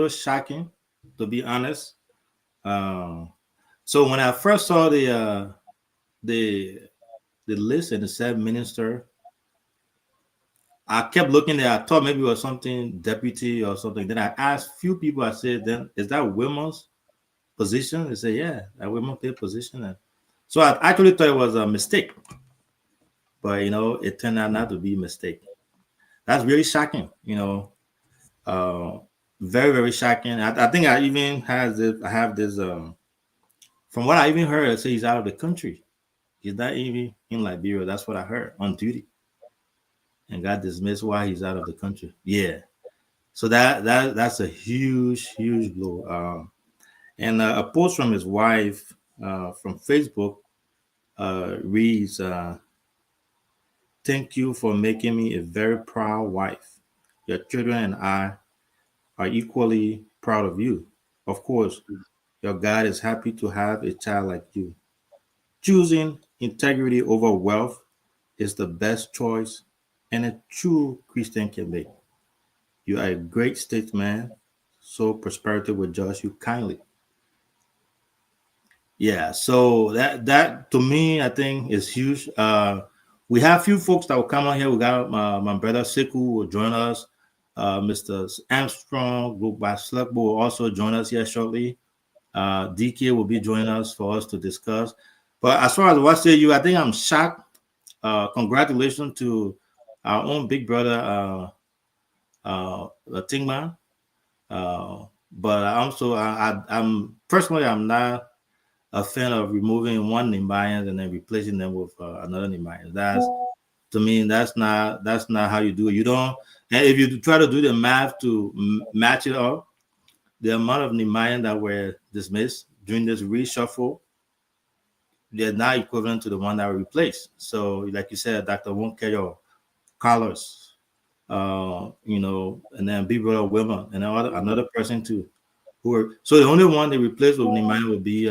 shocking, to be honest. So when I first saw the list and the said minister, I kept looking there. I thought maybe it was something deputy or something. Then I asked a few people. I said, "Then is that Wilmer's position?" They said, "Yeah, that Wilmer paid position." So I actually thought it was a mistake, but it turned out not to be a mistake. That's really shocking. Very, very shocking. I think I even have this. From what I even heard, I say he's out of the country. He's not even in Liberia. That's what I heard, on duty, and got dismissed while he's out of the country. Yeah. So that's a huge blow. And a post from his wife from Facebook reads, "Thank you for making me a very proud wife. Your children and I are equally proud of you. Of course, your God is happy to have a child like you. Choosing integrity over wealth is the best choice and a true Christian can make. You are a great statesman, so prosperity will judge you kindly." Yeah, so that to me, I think is huge. We have few folks that will come on here. We got my brother Siku will join us. Mr. Armstrong, go by Slug, will also join us here shortly. DK will be joining us for us to discuss. But as far as what say you, I think I'm shocked. Congratulations to our own big brother, Tingman. But I'm personally, I'm not a fan of removing one Nimbayan and then replacing them with another Nimbayan. That's, to me, that's not how you do it. You don't. And if you try to do the math to match it up, the amount of Nimayan that were dismissed during this reshuffle, they're not equivalent to the one that were replaced. So, like you said, Dr. Wonkeyo, Carlos, and then Big Brother Wilma, and another person too. So the only one they replaced with Nimayan would be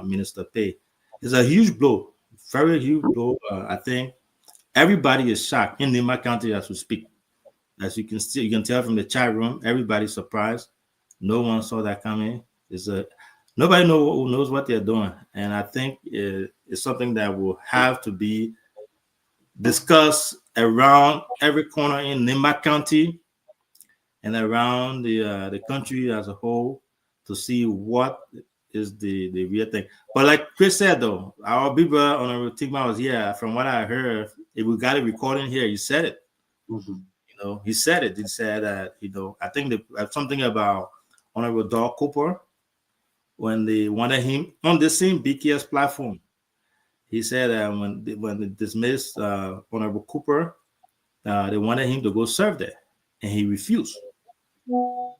Minister Pay. It's a huge blow, very huge blow. I think everybody is shocked in Nima County as we speak. As you can tell from the chat room, everybody's surprised. No one saw that coming. Nobody knows what they're doing, and I think it's something that will have to be discussed around every corner in Nimba County and around the country as a whole to see what is the real thing. But like Chris said, though, our big brother on Tigma was here. From what I heard, if we got a recording here, he said it. He said it. He said that, I think something about Honorable Doug Cooper when they wanted him on the same BKS platform. He said that when they dismissed Honorable Cooper, they wanted him to go serve there, and he refused.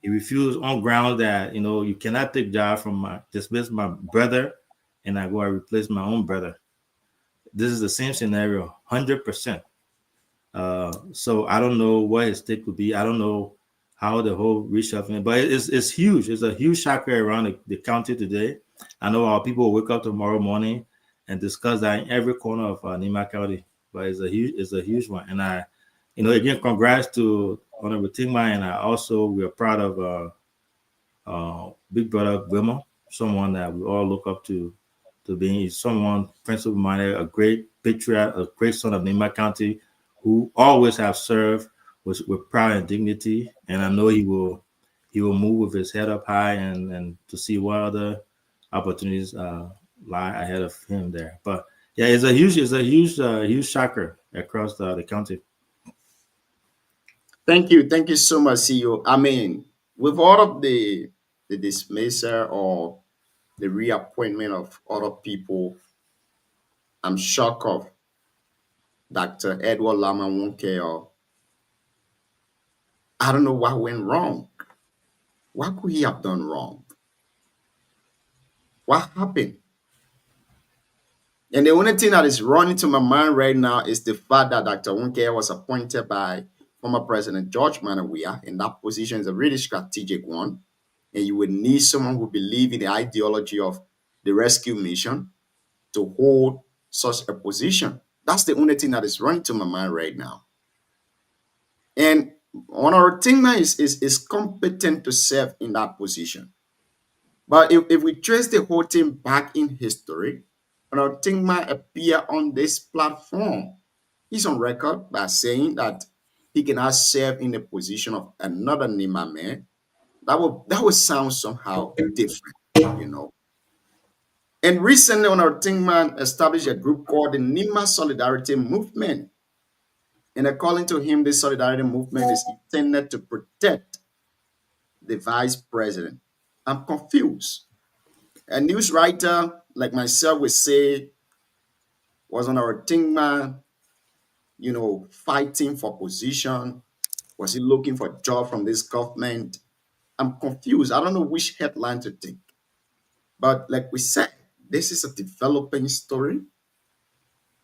He refused on ground that you cannot take job from dismiss my brother, and I go and replace my own brother. This is the same scenario, 100%. So I don't know what his take would be. I don't know how the whole reshuffling, but it's huge. It's a huge shocker around the county today. I know our people will wake up tomorrow morning and discuss that in every corner of Nima County. But it's a huge one. And I, again, congrats to Honorable Tingma, and we are proud of Big Brother Wilma, someone that we all look up to being someone principle-minded, a great patriot, a great son of Nima County, who always have served with pride and dignity. And I know he will move with his head up high and to see what other opportunities lie ahead of him there. But yeah, it's a huge shocker across the county. Thank you so much, CEO. I mean, with all of the dismissal or the reappointment of other people, I'm shocked of Dr. Edward Lama Wonke. I don't know what went wrong. What could he have done wrong? What happened? And the only thing that is running to my mind right now is the fact that Dr. Wonke was appointed by former President George Manawia, and that position is a really strategic one. And you would need someone who believes in the ideology of the rescue mission to hold such a position. That's the only thing that is running to my mind right now. And Honorable Tingma is competent to serve in that position. But if we trace the whole thing back in history, Honorable Tingma appear on this platform. He's on record by saying that he cannot serve in the position of another Nima man. That would sound somehow different, And recently, Honorable Tingman established a group called the Nima Solidarity Movement. And according to him, this solidarity movement is intended to protect the vice president. I'm confused. A news writer like myself would say, was Honorable Tingman, fighting for position? Was he looking for a job from this government? I'm confused. I don't know which headline to take. But like we said, this is a developing story.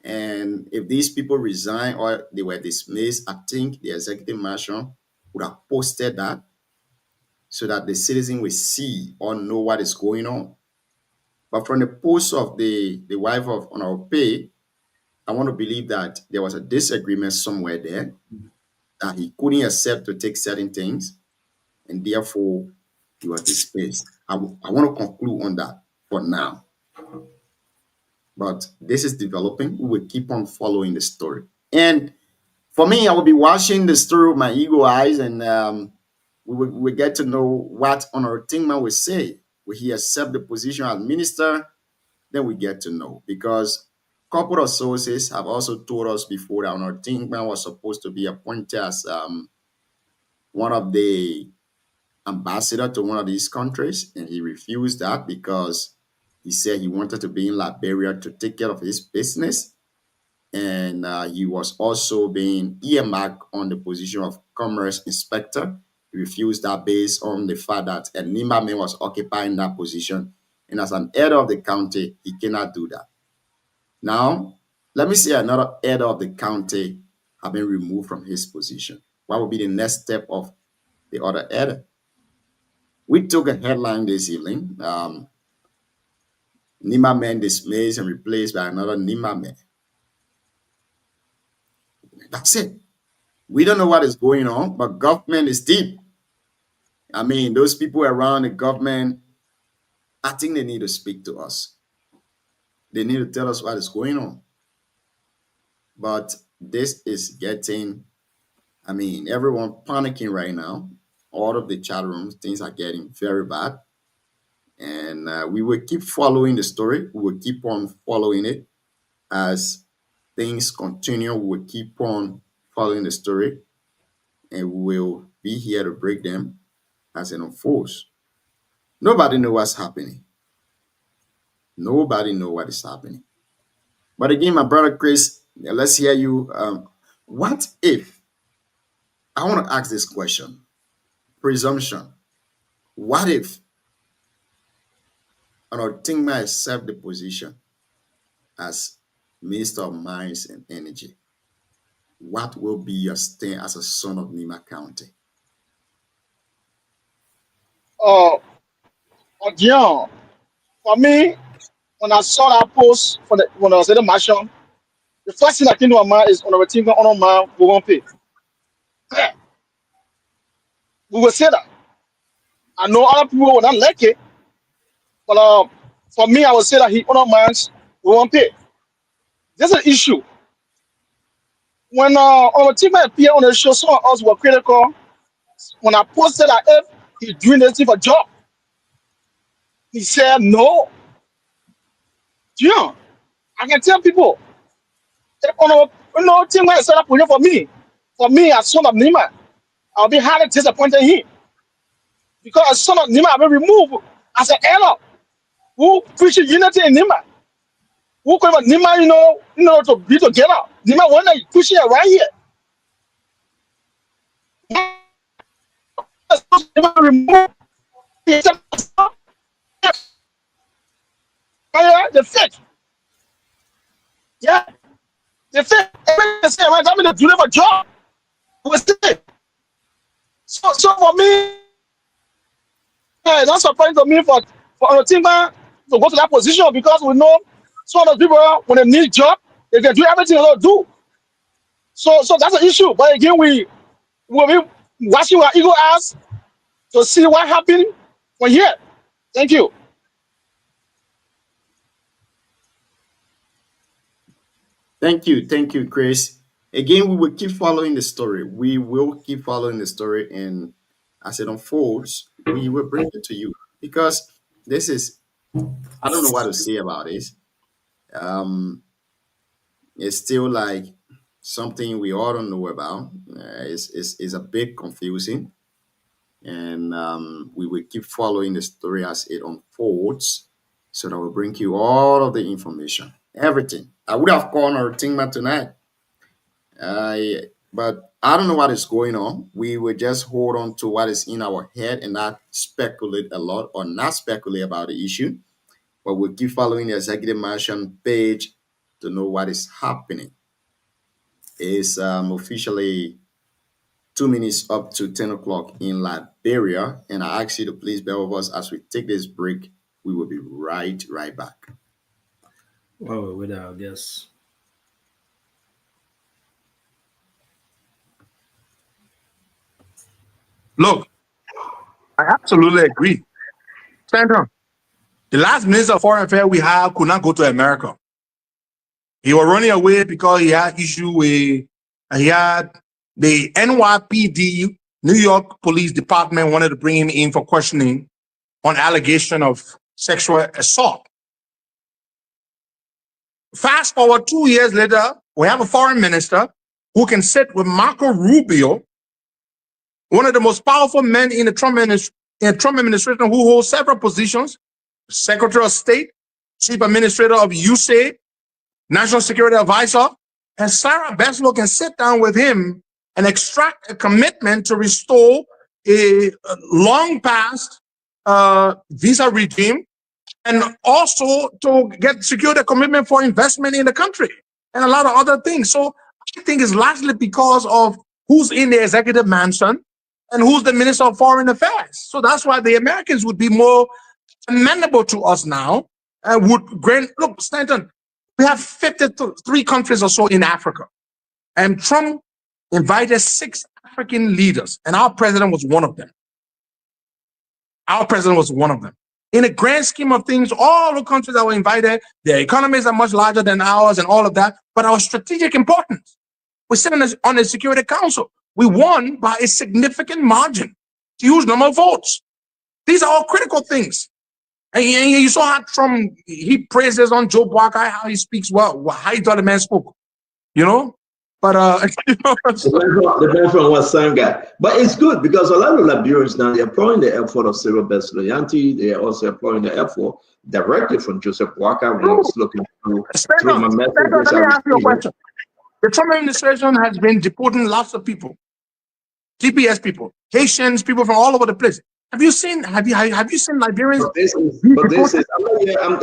And if these people resign or they were dismissed, I think the executive marshal would have posted that so that the citizen will see or know what is going on. But from the post of the wife of Honorable Pay, I want to believe that there was a disagreement somewhere there, that he couldn't accept to take certain things, and therefore he was dismissed. I want to conclude on that for now. But this is developing. We will keep on following the story. And for me, I will be watching the story with my ego eyes, and we get to know what Honorable Tingman will say. Will he accept the position as minister? Then we get to know, because a couple of sources have also told us before that Honorable Tingman was supposed to be appointed as one of the ambassador to one of these countries, and he refused that because he said he wanted to be in Liberia to take care of his business. And he was also being earmarked on the position of commerce inspector. He refused that based on the fact that Nimame was occupying that position. And as an elder of the county, he cannot do that. Now, let me say another elder of the county have been removed from his position. What will be the next step of the other elder? We took a headline this evening. Nimame dismissed and replaced by another Nimame. That's it. We don't know what is going on, but government is deep. I mean, those people around the government, I think they need to speak to us. They need to tell us what is going on. But this is getting, I mean, everyone panicking right now. All of the chat rooms, things are getting very bad. And we will keep following the story. We will keep on following it as things continue. We will keep on following the story, and we will be here to break them as it unfolds. Nobody knows what's happening. Nobody knows what is happening. But again, my brother Chris, let's hear you. What if, I want to ask this question, presumption. What if Honorable Tingman accept the position as Minister of Mines and Energy? What will be your stand as a son of Nima County? Again, for me, when I saw that post when I was in the mansion, the first thing that came to my mind is Honorable Tingman, Honor Man, we won't pay. We will say that. I know other people will not like it, but for me, I would say that he Honor Man's, we won't pay. There's an issue. When Honorable Tingman appeared on the show, some of us were critical. When I posted that if he's doing this thing for job, he said no. Yeah, I can tell people, if Honorable Tingman set up for me as son of Nima, I'll be highly disappointed in him. Because as son of Nima, I've been removed as an elder who preaches unity in Nima. Who call Nima, to be together. Nima one day pushing it right here. Nima removed the fit. Yeah. The fit. Everybody say, right, I'm going to do a job. So for me, it's not surprising to me for Tingman to go to that position, because we know some of the people, when they need job, they can do everything they do. So that's an issue. But again, we will be watching our ego eyes to see what happened from here. Thank you. Thank you, Chris. Again, we will keep following the story. We will keep following the story, and as it unfolds, we will bring it to you, because this is, I don't know what to say about this. It's still like something we all don't know about. It's a bit confusing, and we will keep following the story as it unfolds, so that we'll bring you all of the information, everything. I would have called our Tingman tonight, but I don't know what is going on. We will just hold on to what is in our head and not speculate a lot, or not speculate about the issue. But we'll keep following the Executive Mansion page to know what is happening. It's officially 2 minutes up to 10 o'clock in Liberia, and I ask you to please bear with us as we take this break. We will be right back. Well, with our guests. Look, I absolutely agree. Sandra, the last Minister of Foreign Affairs we have could not go to America. He was running away because he had issue with He had the NYPD, New York Police Department, wanted to bring him in for questioning on allegation of sexual assault. Fast forward 2 years later, we have a foreign minister who can sit with Marco Rubio, one of the most powerful men in the Trump administration, who holds several positions: Secretary of State, Chief Administrator of USAID, National Security Advisor. And Sarah Beslow can sit down with him and extract a commitment to restore a long past visa regime, and also to secure the commitment for investment in the country and a lot of other things. So I think it's largely because of who's in the executive mansion and who's the Minister of Foreign Affairs. So that's why the Americans would be more amenable to us now and would grant. Look, Stanton, we have 53 countries or so in Africa, and Trump invited 6 African leaders, and our president was one of them. Our president was one of them. In the grand scheme of things, all the countries that were invited, their economies are much larger than ours and all of that, but our strategic importance. We sit on the Security Council. We won by a significant margin, huge number of votes. These are all critical things. And you saw how Trump, he praises on Joe Barker, how he speaks well, how he thought the man spoke, you know? But you know, depends on what some guy. But it's good because a lot of Liberians now, they're employing the effort of Cyril Besloyanti. They are also employing the effort directly from Joseph Walker. When I was looking through my message. Let me ask you a question. The Trump administration has been deporting lots of people, TPS people, Haitians, people from all over the place. Have you seen Liberians?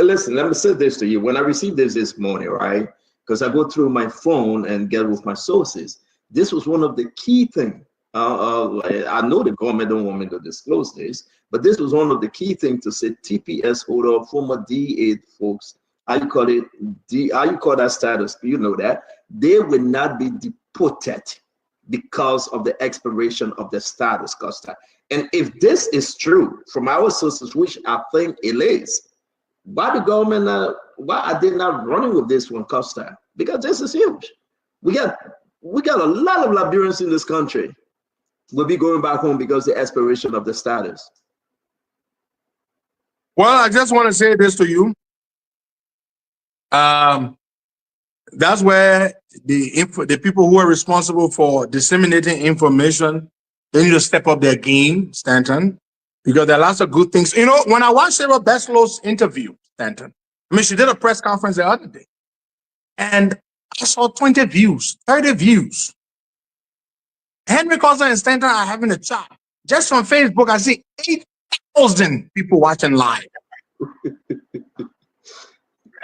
Listen, let me say this to you. When I received this morning, right? Because I go through my phone and get with my sources. This was one of the key things. I know the government don't want me to disclose this, but this was one of the key things to say TPS holder, former DA folks, how you call that status? You know that they will not be deported because of the expiration of the status, Costa. And if this is true from our sources, which I think it is, why the government, why are they not running with this one, Costa? Because this is huge. We got a lot of Liberians in this country will be going back home because of the expiration of the status. Well, I just want to say this to you. That's where the people who are responsible for disseminating information, they need to step up their game, Stanton, because there are lots of good things. You know, when I watched Sarah Beslow's interview, Stanton, I mean, she did a press conference the other day, and I saw 20 views, 30 views. Henry Costa and Stanton are having a chat. Just on Facebook, I see 8,000 people watching live.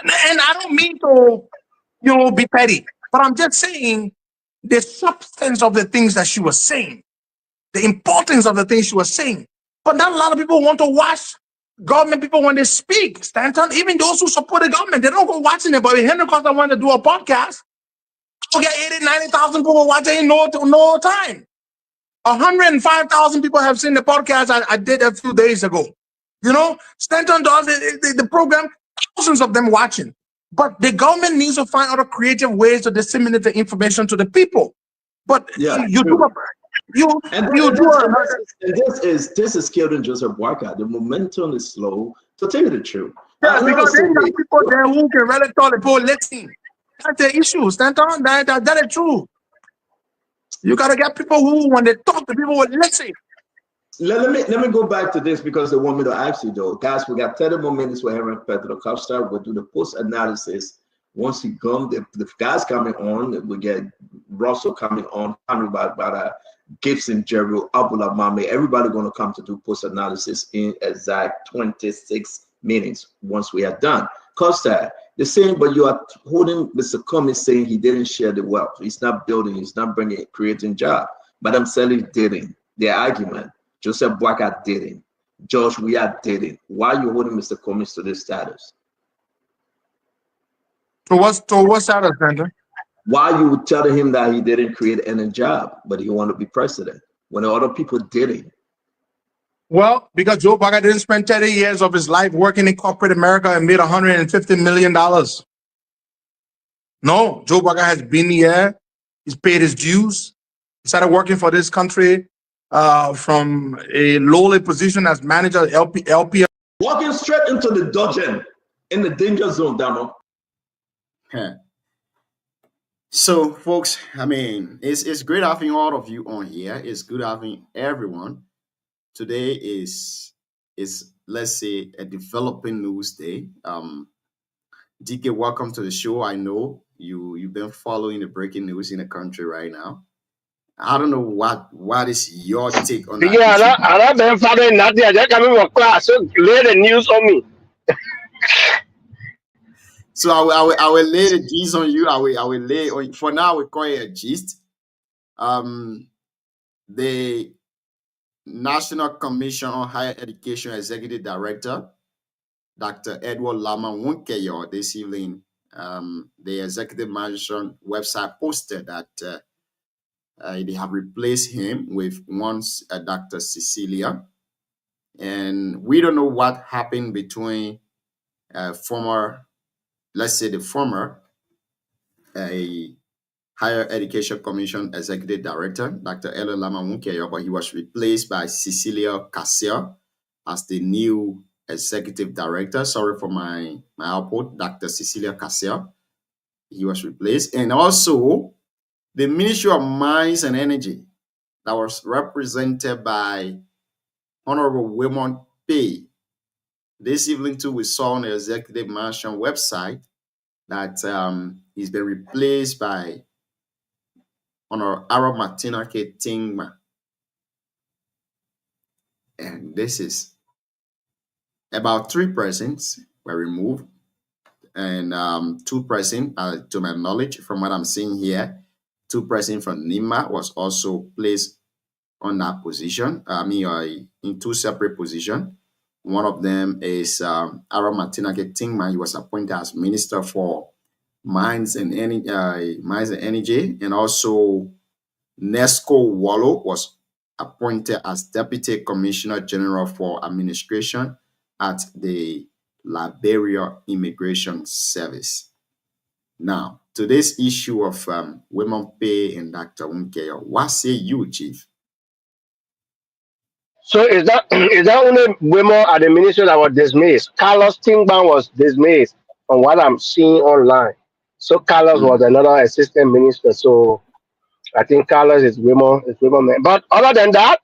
And I don't mean to, you know, be petty, but I'm just saying the substance of the things that she was saying, the importance of the things she was saying. But not a lot of people want to watch government people when they speak, Stanton. Even those who support the government, they don't go watching it. But if Henry Costa wanted to do a podcast, I'll get 80, 90,000 people watching in no time. 105,000 people have seen the podcast I did a few days ago. You know, Stanton does the program, thousands of them watching. But the government needs to find other creative ways to disseminate the information to the people. But yeah, you do this is killing Joseph Walker. The momentum is slow. To tell you the truth, yeah, because there are people there who can really tell the people, listen. That's the issue, Stanton. That is true. You gotta get people who, when they talk to people, will listen. Let me go back to this because they want me to ask you though. Guys, we got 30 more minutes with Henry Pedro Costa. We'll do the post-analysis. Once he comes, the guys coming on, we get Russell coming on, about Gibson, Jerry, Abula Mame. Everybody gonna come to do post-analysis in exact 26 minutes once we are done. Costa, the same, but you are holding Mr. Cummings saying he didn't share the wealth. He's not building, he's not creating jobs. Madam Selly didn't. Their argument. Joseph Boakai didn't. George Weah didn't. Why are you holding Mr. Cummings to this status? To what status, Brandon? Why you telling him that he didn't create any job, but he wanted to be president when other people didn't? Well, because Joe Boakai didn't spend 30 years of his life working in corporate America and made $150 million. No, Joe Boakai has been here. He's paid his dues. He started working for this country from a lowly position as manager of LPL. Walking straight into the dungeon in the danger zone, Damo. So, folks, I mean, it's great having all of you on here. It's good having everyone. Today is let's say a developing news day. DK, welcome to the show. I know you've been following the breaking news in the country right now. I don't know what is your take on that. Yeah, I've been following nothing. I just coming from class, so lay the news on me. So I will lay the gist on you. I will lay on, for now we call it a gist. The National Commission on Higher Education Executive Director, Dr. Edward Lama Wunkeyo, this evening, the Executive Management website posted that they have replaced him with once Dr. Cecilia. And we don't know what happened between former Higher Education Commission Executive Director, Dr. Elo Lama Wunkeyo, but he was replaced by Cecilia Cassier as the new Executive Director. Sorry for my output, Dr. Cecilia Cassier. He was replaced. And also, the Ministry of Mines and Energy that was represented by Honorable Wilmot Pay. This evening, too, we saw on the Executive Mansion website that he's been replaced by Honorable Aramatinaake Tingma. And this is about 3 persons were removed, and 2 persons, to my knowledge, from what I'm seeing here, 2 persons from NIMA was also placed on that position. In 2 separate positions. One of them is Aramatinaake Tingma. He was appointed as Minister for Mines and Energy, and also Nesco Wallo was appointed as Deputy Commissioner General for Administration at the Liberia Immigration Service. Now, to this issue of Wilmot Pay and Dr. Wunkeyo, what say you, Chief? So is that only women at the ministry that were dismissed? Carlos Tingban was dismissed from what I'm seeing online. So Carlos was another assistant minister. So I think Carlos is women man. But other than that,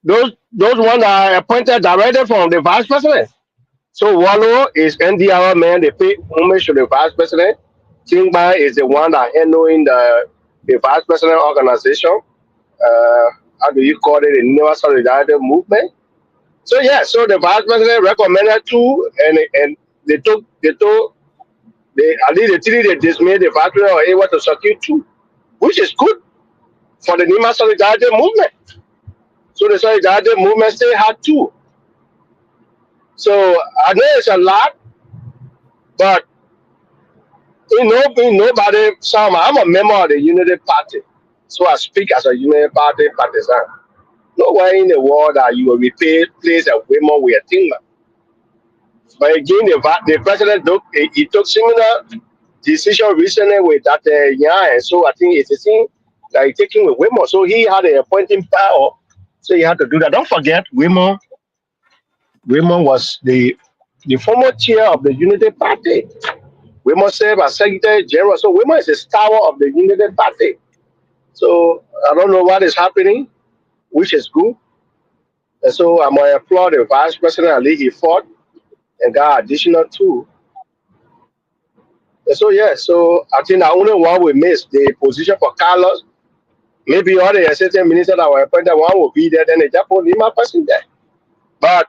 those ones are appointed directly from the vice president. So Wallo is NDR man, they pay homage to the vice president. Tingban is the one that handling the vice president organization. How do you call it? The New Solidarity Movement. So yeah, so the vice president recommended 2, and they dismissed the vice president or able to secure 2, which is good for the Nima Solidarity Movement. So the Solidarity Movement still had 2. So I know it's a lot, but nobody. I'm a member of the Unity Party, so I speak as a Unity Party partisan. Nowhere in the world that you will be placed a women with a thing. But again, the president took similar decision recently with that and so I think it's a thing that he's taking with women. So he had an appointing power, so he had to do that. Don't forget, women was the former chair of the Unity Party. Women served as Secretary General. So women is the star of the Unity Party. So I don't know what is happening, which is good. And so I'm going to applaud the vice president. I think he fought and got additional 2. And so yeah, so I think the only one we missed the position for Carlos. Maybe all the assistant ministers that were appointed, one will be there, then they just put Lima person there. But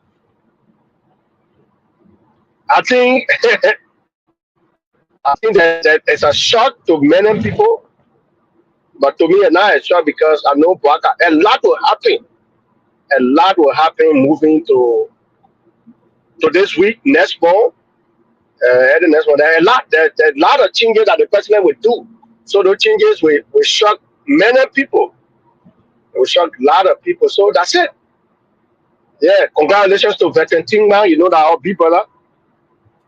I think that it's a shock to many people. But to me, it's not a shock because I know a lot will happen. A lot will happen moving to this week, next month, the next one. There's a lot of changes that the president will do. So those changes will shock many people. It will shock a lot of people. So that's it. Yeah, congratulations to Veteran Tingman. You know that our people are.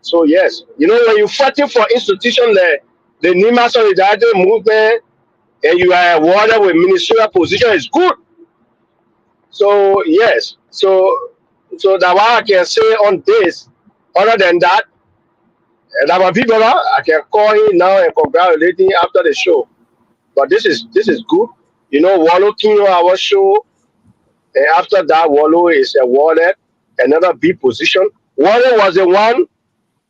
So yes, when you're fighting for institutions like the Nima Solidarity Movement, and you are awarded with ministerial position, is good. So yes, so that what I can say on this. Other than that, and our people, I can call him now and congratulate him after the show. But this is good. You know, Wallow came on our show, and after that, Wallow is awarded another big position. Wallow was the one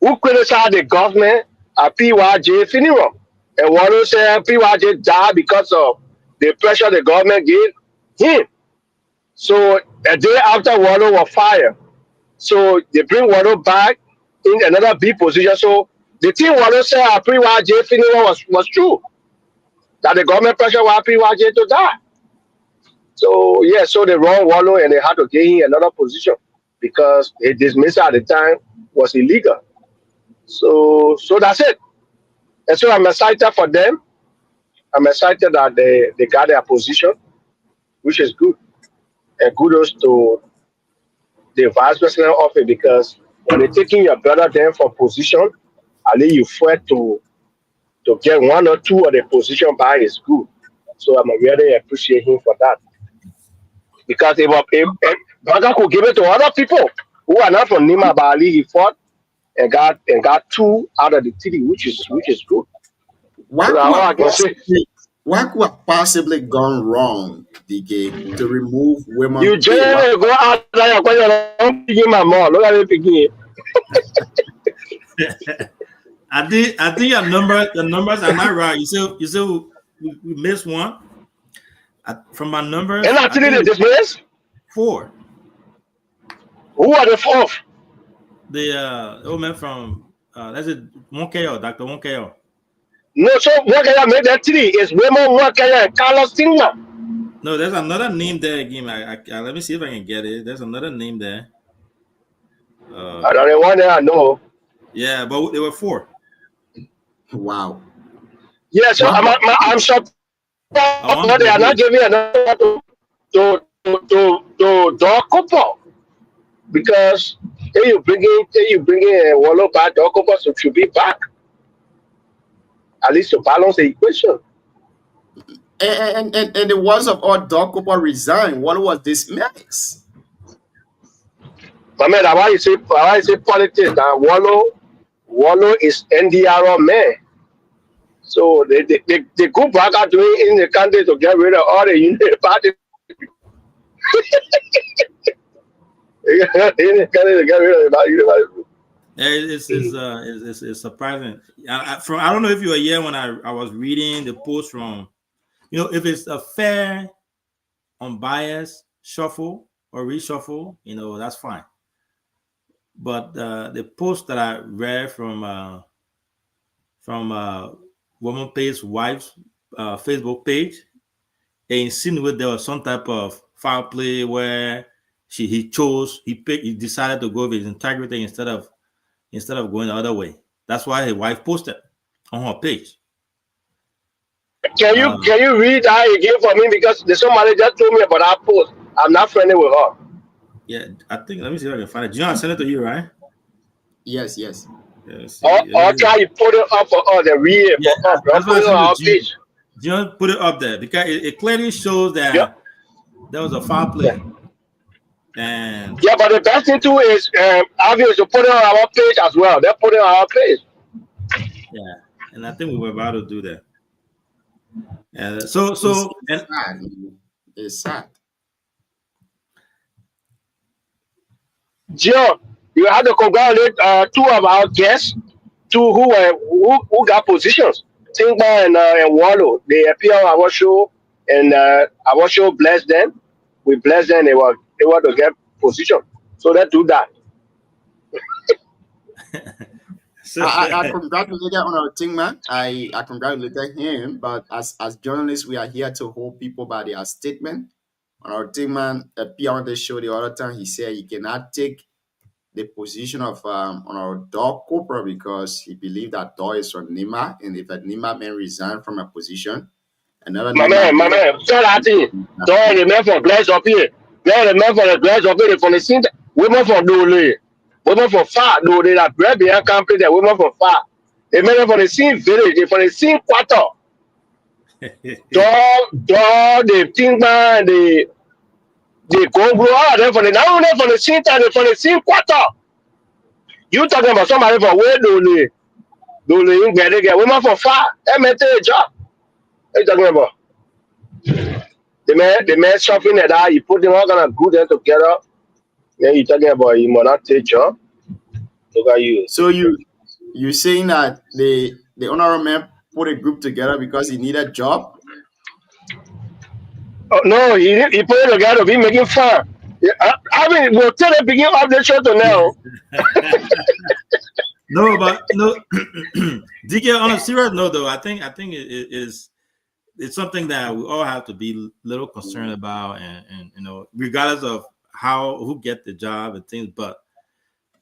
who criticized the government at PYJ funeral. And Wallow said PYJ died because of the pressure the government gave him. So a day after Wallow was fired. So they bring Wallow back in another big position. So the thing Wallow said at PYJ funeral was true. That the government pressure was PYJ to die. So yeah, so they wrong Wallow and they had to give him another position because a dismissal at the time was illegal. So that's it. And so I'm excited for them. I'm excited that they got their position, which is good. And kudos to the vice president of it because when they're taking your brother then for position, at least you fight to get one or two of the position back is good. So I'm really appreciate him for that. Because if Baga could give it to other people who are not from Nima Bali, he fought and got 2 out of the 3, which is good. What So could all I have can say, possibly gone wrong, DK, to remove women? you generally go out there and give my mom. Look at it again. I think your numbers are not right. You said we missed one. From my numbers, And actually, they dismiss. 4. Who are the 4th? The old man from that's it, Wonkeo, Dr. Wonkeo. No, so what can I make that 3 is Raymond Wakaya and Carlos Tingma. No, there's another name there again. I let me see if I can get it. There's another name there. I don't know one I know. Yeah, but there were 4. Wow. Yeah, so I'm surprised they are not giving another to Doc Cooper because you bring in Wallow back, Doc Cooper should be back at least to balance the equation. And the words of all, Doc Cooper resigned. What was this mess? But man, why you say politics? That Wallow is NDR man. So they go back out doing in the country to get rid of all the unit party. In the country to get rid of the It's surprising. I don't know if you were here when I was reading the post from, if it's a fair, unbiased shuffle or reshuffle, that's fine. But the post that I read from Woman Pay's wife's Facebook page, they insinuated there was some type of foul play where he decided to go with his integrity instead of going the other way. That's why his wife posted on her page. Can you read that again for me? Because there's somebody just told me about that post. I'm not friendly with her. Yeah, I think, let me see if I can find it. I sent it to you, right? Yes. Or try to put it up for her, the read it for her. Don't put it on our page. Put it up there because it clearly shows that there was a foul play. And yeah, but the best thing too is obviously to put it on our page as well. They put it on our page. Yeah, and I think we were about to do that. And it's sad. Joe, you have to congratulate 2 of our guests, 2 who got positions. Tingba and Wallow. They appear on our show, and our show blessed them. We blessed them. They were to get position. So let's do that. I congratulated on our team, man. I congratulated him, but as journalists, we are here to hold people by their statement. On our team, man, appeared on the show the other time. He said he cannot take the position of on our Doc Cooper because he believed that Doc is from Nima, and if a Nima man resign from a position, another my man, tell that thing. Doc the man for glass up here. Doc the man for the glass up here from the scene. Women for Dole. Women for far. No, they are bread behind company. Women for far. They men from the same village. They from the same quarter. the thing man, the go grow out there for the now for the same time for the same quarter. You talking about somebody for where do they get women for far? That may take a job. What you talking about? The man shopping at that, you put them all kind of good them together. Then you talking about you must not take job. Look at you. So you saying that the honorable man put a group together because he needed a job? Oh, no, he put it together to be making fun. Yeah, I mean, we'll tell the beginning of the show to now. No, but no, DK. On a serious note, though, I think it's something that we all have to be a little concerned about, and you know, regardless of who get the job and things, but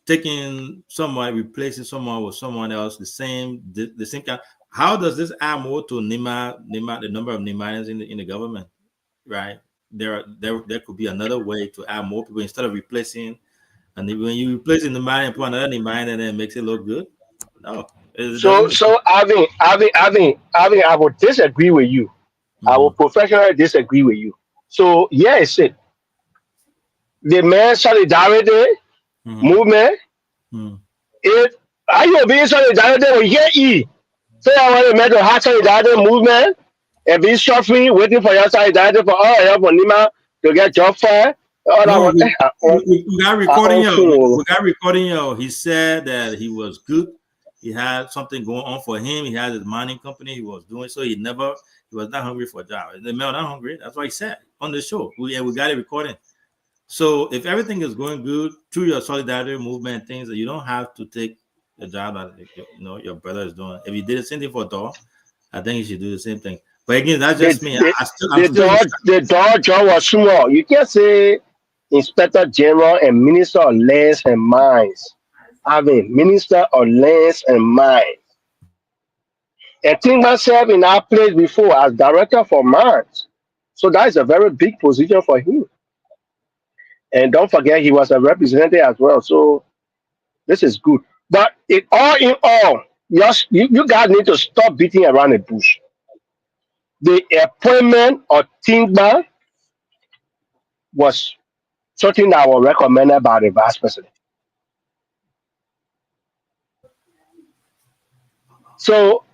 taking someone, replacing someone with someone else, the same kind. How does this add more to Nima, the number of Nimans in the government? Right, there could be another way to add more people instead of replacing. And when you replace in the mind and put another in mind, and then it makes it look good. No. So I would disagree with you. I will professionally disagree with you. So yes, the man solidarity movement. It are you being solidarity with ye? So I want to make a hard solidarity movement and be suffering, waiting for your solidarity for all help for Nima to get job fair. No, we got recording. He said that he was good. He had something going on for him. He had his mining company. He was doing so. He was not hungry for a job. The man was not hungry. That's what he said on the show. We got it recording. So if everything is going good through your solidarity movement, things that you don't have to take the job that your brother is doing. If he did the same thing for Dor, I think he should do the same thing. But again, that's just me. The Dor job was small. You can't say Inspector General and Minister of Lands and Mines. Minister of Lands and Mines. And think myself in our place before as Director for Mines. So that is a very big position for him. And don't forget, he was a representative as well. So this is good. But in all, you guys need to stop beating around the bush. The appointment of Tingba was something that was recommended by the vice president. So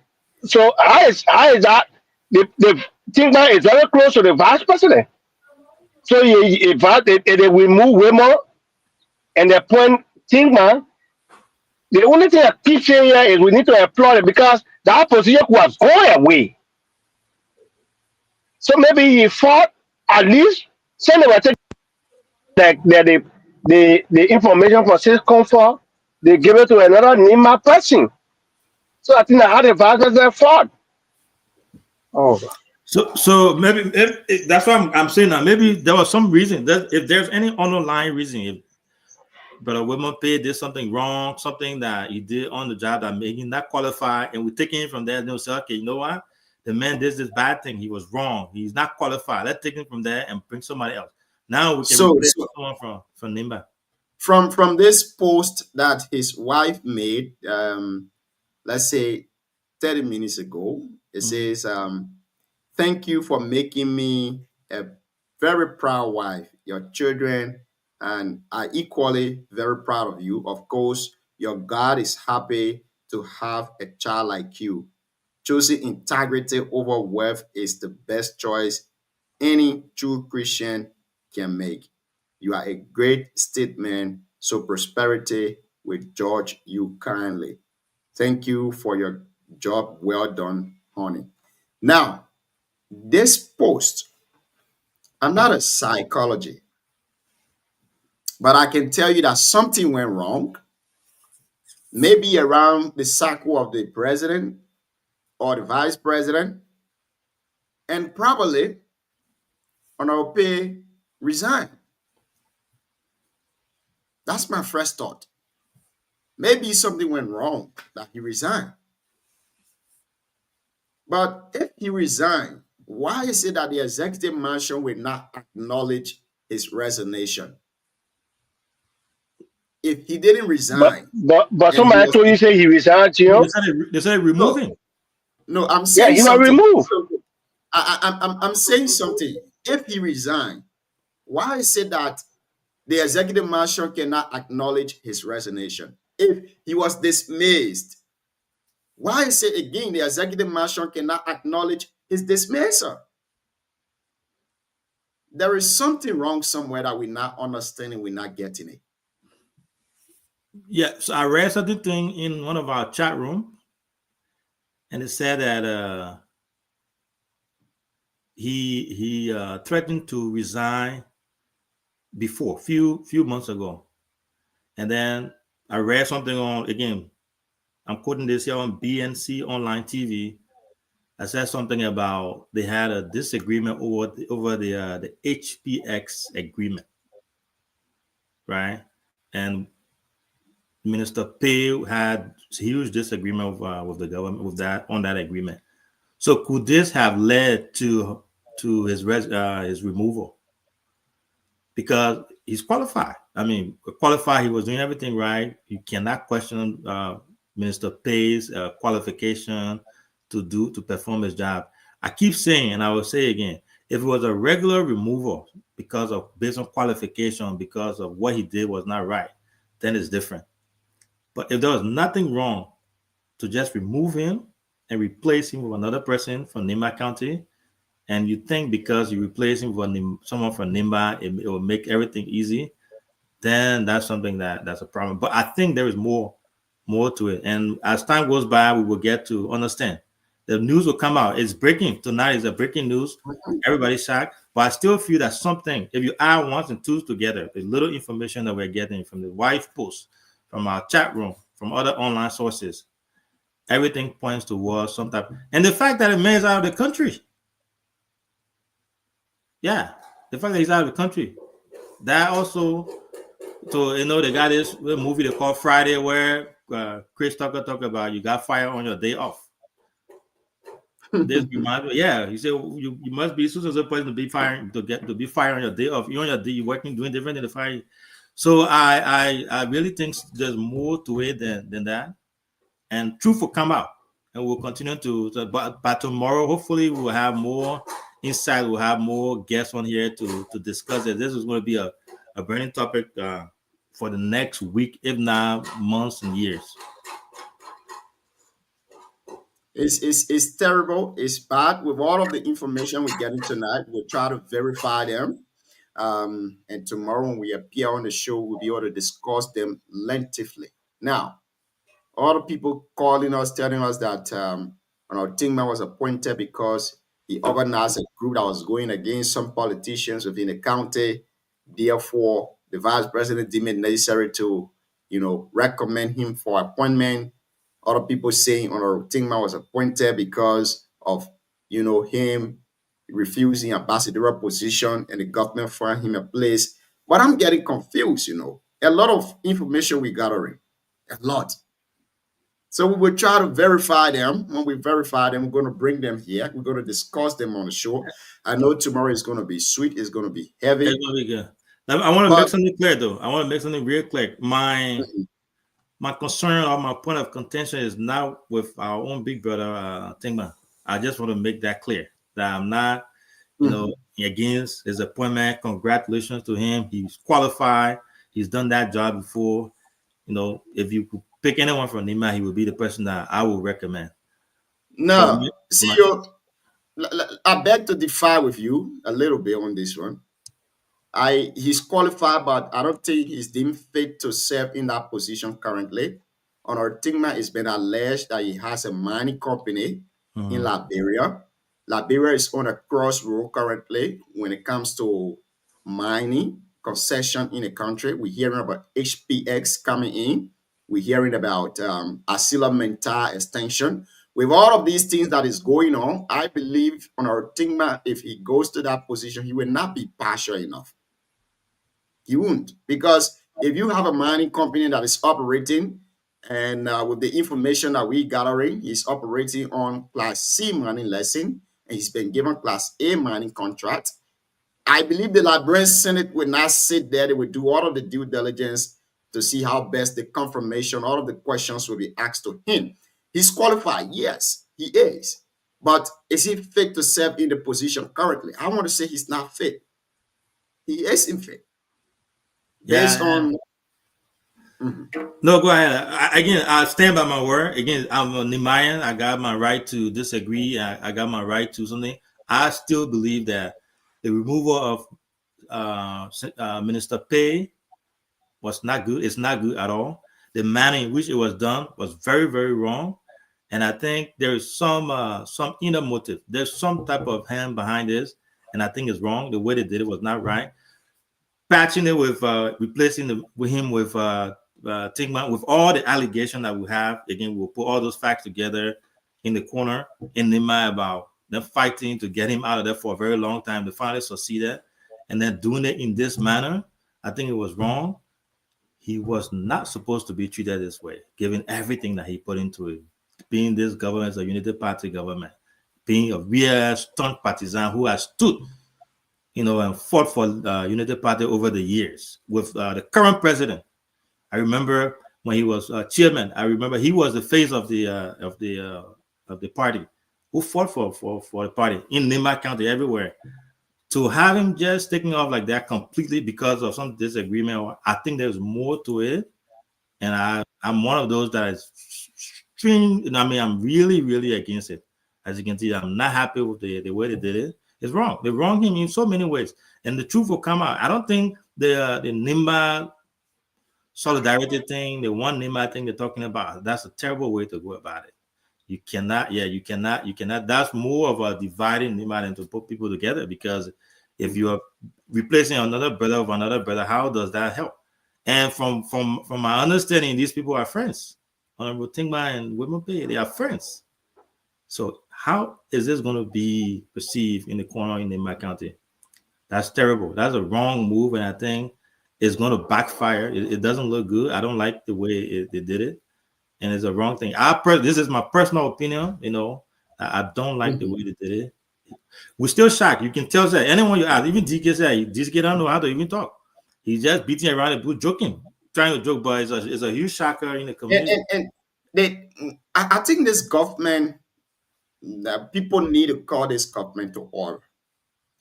how is that the Tingba is very close to the vice president? So they will move Wemo and they appoint Tingba. The only thing I keep saying here is we need to applaud it because that position was going away. So maybe he fought at least send them the information for safe comfort, they give it to another Nima person. So I think I had a vice fought. Oh. So maybe that's what I'm saying now. Maybe there was some reason that if there's any underlying reason, if Brother Wilmot did something wrong, something that he did on the job that made him not qualified, and we take him from there, and they'll say, okay, you know what? The man did this bad thing. He was wrong. He's not qualified. Let's take him from there and bring somebody else. Now we can replace someone from Nimba. From this post that his wife made, let's say 30 minutes ago, it says, thank you for making me a very proud wife. Your children and are equally very proud of you. Of course, your God is happy to have a child like you. Choosing integrity over wealth is the best choice any true Christian can make. You are a great statesman, so prosperity will judge you kindly. Thank you for your job. Well done, honey. Now, this post, I'm not a psychologist, but I can tell you that something went wrong, maybe around the circle of the president or the vice president, and probably Honorable resigned. That's my first thought. Maybe something went wrong that he resigned. But if he resigned, why is it that the executive mansion will not acknowledge his resignation? If he didn't resign, but somebody told you say he resigned, you know? They said remove him. No, I'm saying he was removed. I'm saying something. If he resigned, why is it that the executive mansion cannot acknowledge his resignation? If he was dismissed, why is it again the executive mansion cannot acknowledge his dismissal? There is something wrong somewhere that we're not understanding, we're not getting it. Yeah, so I read something in one of our chat room, and it said that he threatened to resign before few months ago, and then I read something on, again, I'm quoting this here on BNC Online TV. I said something about they had a disagreement over the HPX agreement, right? And Minister Pay had huge disagreement with the government with that on that agreement. So could this have led to his removal? Because he's qualified. I mean, qualified. He was doing everything right. You cannot question Minister Pay's qualification to perform his job. I keep saying, and I will say again, if it was a regular removal based on qualification, because of what he did was not right, then it's different. But if there was nothing wrong to just remove him and replace him with another person from Nimba County, and you think because you replace him with someone from Nimba, it will make everything easy, then that's something that's a problem. But I think there is more to it. And as time goes by, we will get to understand. The news will come out. It's breaking. Tonight is a breaking news. Everybody's shocked. But I still feel that something, if you add ones and twos together, the little information that we're getting from the wife post, from our chat room, from other online sources, everything points towards some type. And the fact that the man is out of the country. Yeah, the fact that he's out of the country. That also, so they got this movie they call Friday where Chris Tucker talked about you got fired on your day off. This reminds me, yeah, he said you must be such a person to be fired to be fired on your day off. You're on your day, you're working, doing different than the fire. So I really think there's more to it than that, and truth will come out, and we'll continue but by tomorrow, hopefully, we will have more insight. We'll have more guests on here to discuss it. This is going to be a burning topic for the next week, if not months and years. It's terrible. It's bad. With all of the information we're getting tonight, we'll try to verify them. And tomorrow when we appear on the show, we'll be able to discuss them lengthily. Now, all the people calling us, telling us that Tingman was appointed because he organized a group that was going against some politicians within the county. Therefore, the vice president deemed it necessary to, recommend him for appointment. Other people saying Tingman was appointed because of, him refusing ambassadorial position and the government found him a place. But I'm getting confused, A lot of information we're gathering, a lot. So we will try to verify them. When we verify them, we're going to bring them here. We're going to discuss them on the show. I know tomorrow is going to be sweet. It's going to be heavy. It's going to be good. I want to make something clear, though. I want to make something real clear. My concern or my point of contention is not with our own big brother, Tingman. I just want to make that clear that I'm not, against his appointment. Congratulations to him. He's qualified. He's done that job before. If you could pick anyone from Nimba, he would be the person that I would recommend. No, I beg to differ with you a little bit on this one. He's qualified, but I don't think he's deemed fit to serve in that position currently. Tingman, it's been alleged that he has a mining company in Liberia. Liberia is on a crossroad currently when it comes to mining concession in the country. We're hearing about HPX coming in. We're hearing about ArcelorMittal extension. With all of these things that is going on, I believe Tingman, if he goes to that position, he will not be partial enough. He won't, because if you have a mining company that is operating, and with the information that we're gathering, he's operating on Class C mining license, and he's been given Class A mining contract. I believe the Liberian Senate will not sit there. They will do all of the due diligence to see how best the confirmation, all of the questions will be asked to him. He's qualified. Yes, he is. But is he fit to serve in the position currently? I want to say he's not fit. He is unfit. Based Yeah. on No, go ahead. Again, I stand by my word. Again, I'm a Nehemiah. I got my right to disagree. I got my right to something. I still believe that the removal of Minister Pay was not good. It's not good at all. The manner in which it was done was very, very wrong. And I think there's some inner motive. There's some type of hand behind this, and I think it's wrong. The way they did it was not right. Patching it with replacing him with Tingman with all the allegation that we have. Again, we'll put all those facts together in the corner in Nehemiah about them fighting to get him out of there for a very long time. They finally succeeded, and then doing it in this manner, I think it was wrong. He was not supposed to be treated this way, given everything that he put into it. Being this government is a unity party government, being a real staunch partisan who has stood, and fought for unity party over the years with the current president. I remember when he was chairman. I remember he was the face of the party, who fought for the party in Nehemiah County everywhere. To have him just taking off like that completely because of some disagreement, I think there's more to it. And I'm one of those that is extreme. I mean, I'm really, really against it. As you can see, I'm not happy with the way they did it. It's wrong. They wronged him in so many ways, and the truth will come out. I don't think the Nimba solidarity thing, the one Nimba thing they're talking about, that's a terrible way to go about it. You cannot. That's more of a dividing Nimba than to put people together, because if you are replacing another brother with another brother, how does that help? And from my understanding, these people are friends. Honorable Tingma and Wilma Bay, they are friends. So how is this going to be perceived in the corner in Nehemiah County? That's terrible. That's a wrong move, and I think it's going to backfire. It doesn't look good. I don't like the way they did it, and it's a wrong thing. This is my personal opinion. I don't like the way they did it. We're still shocked. You can tell that anyone you ask, even DK said, DK don't know how to even talk. He's just beating around the bush, joking, trying to joke, but it's a huge shocker in the community. I think this government, people need to call this government to order.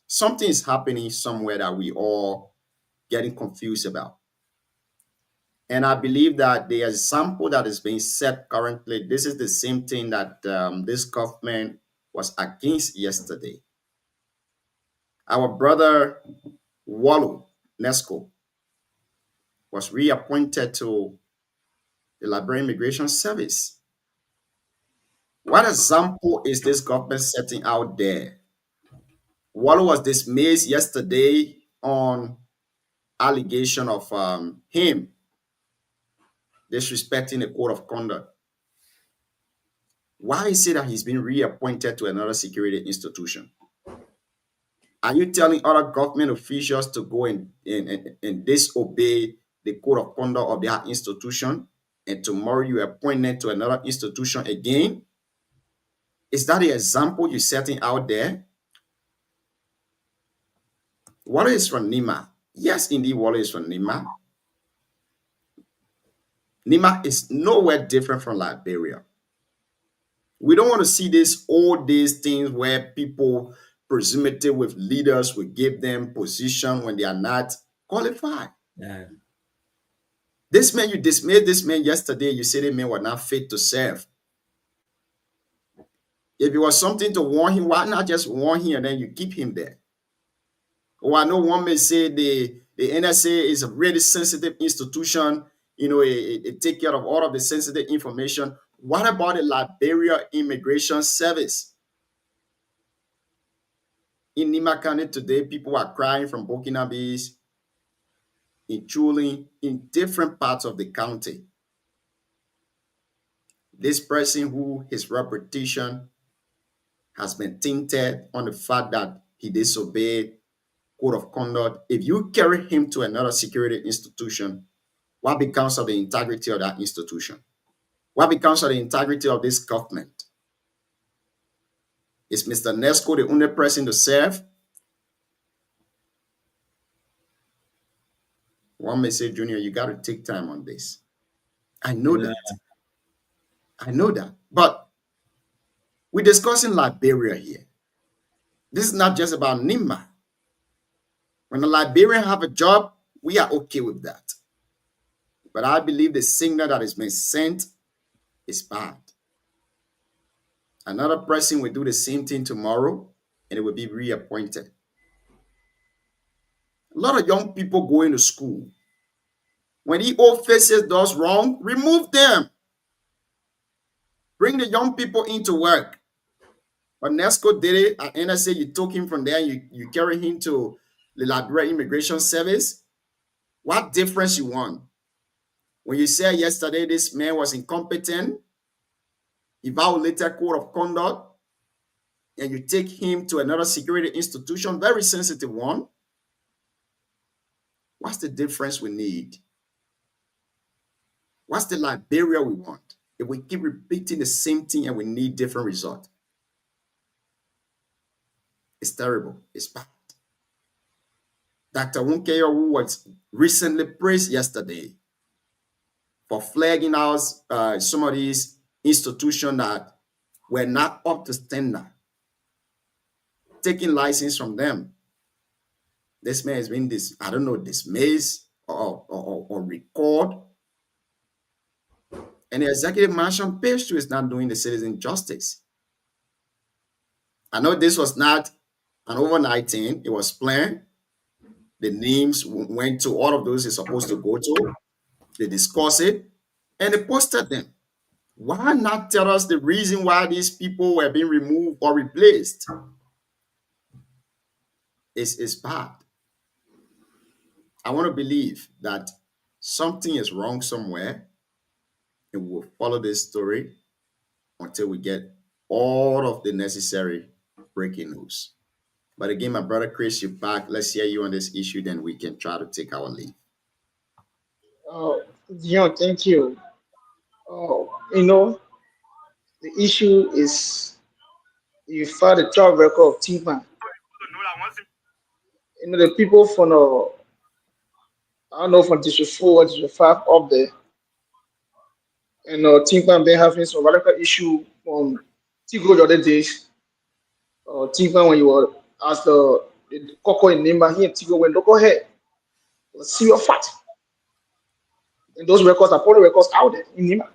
Something is happening somewhere that we all getting confused about. And I believe that the example that is being set currently, this is the same thing that this government was against yesterday. Our brother Wallo Nesco was reappointed to the Liberian Immigration Service. What example is this government setting out there? Wallo was dismissed yesterday on allegation of him disrespecting the code of conduct. Why is it that he's been reappointed to another security institution? Are you telling other government officials to go and disobey the code of conduct of their institution, and tomorrow you appoint them to another institution again? Is that the example you're setting out there? Wallo is from Nima. Yes, indeed, Wallo is from Nima. Nima is nowhere different from Liberia. We don't want to see all these things where people, presumably with leaders, will give them position when they are not qualified. Yeah. This man, you dismissed this man yesterday. You said the man was not fit to serve. If it was something to warn him, why not just warn him and then you keep him there? Or I know one may say the NSA is a really sensitive institution. It take care of all of the sensitive information. What about the Liberia Immigration Service? In Nima County today, people are crying from Burkina Faso, in Chulin, in different parts of the county. This person who his reputation has been tainted on the fact that he disobeyed code of conduct. If you carry him to another security institution, what becomes of the integrity of that institution? What becomes of the integrity of this government? Is Mr. Nesco the only person to serve? One may say, Junior, you got to take time on this. I know that. I know that. But We're discussing Liberia here. This is not just about Nima. When a Liberian have a job, we are okay with that. But I believe the signal that is being sent is bad. Another person will do the same thing tomorrow and it will be reappointed. A lot of young people going to school. When the old faces does wrong, remove them. Bring the young people into work. But Nesco did it at NSA. You took him from there, you carry him to the Liberia Immigration Service. What difference you want? When you said yesterday this man was incompetent, he violated code of conduct, and you take him to another security institution, very sensitive one, what's the difference we need? What's the Liberia we want? If we keep repeating the same thing and we need different results, it's terrible. It's bad. Dr. Wunkeyo, who was recently praised yesterday for flagging out some of these institutions that were not up to standard, taking license from them. This man has been dismissed or recalled. And the executive mansion page 2 is not doing the citizen justice. I know this was not an overnight thing. It was planned. The names went to all of those it's supposed to go to. They discussed it and they posted them. Why not tell us the reason why these people were being removed or replaced? It's bad. I want to believe that something is wrong somewhere, and we'll follow this story until we get all of the necessary breaking news. But again, my brother Chris, you're back. Let's hear you on this issue, then we can try to take our leave. Thank you. The issue is you filed a track record of Timpan. The people from from District 4 or District 5 up there, and Timpan been having some radical issue from Tigo the other days. Timpan, when you were asked the Coco in Nimba, he and Tigo went, go ahead. Let's see your fight. And those records are probably records out there in Nimba.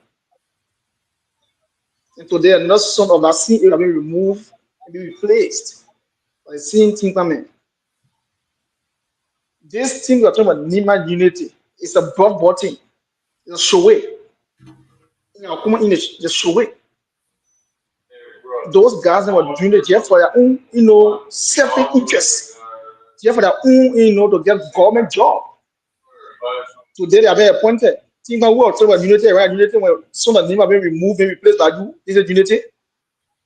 And today, another son of that scene have been removed and be replaced by the same Timpan man. This thing we're talking about, Nima unity, is a broad thing. It's a show way. In our common English, just show way. Those guys that were doing it just for their own, selfish interest, just for their own, to get government job. Today they are being appointed. Think about what talking about unity, right? Unity when some of them are being removed and replaced by you. Is it unity?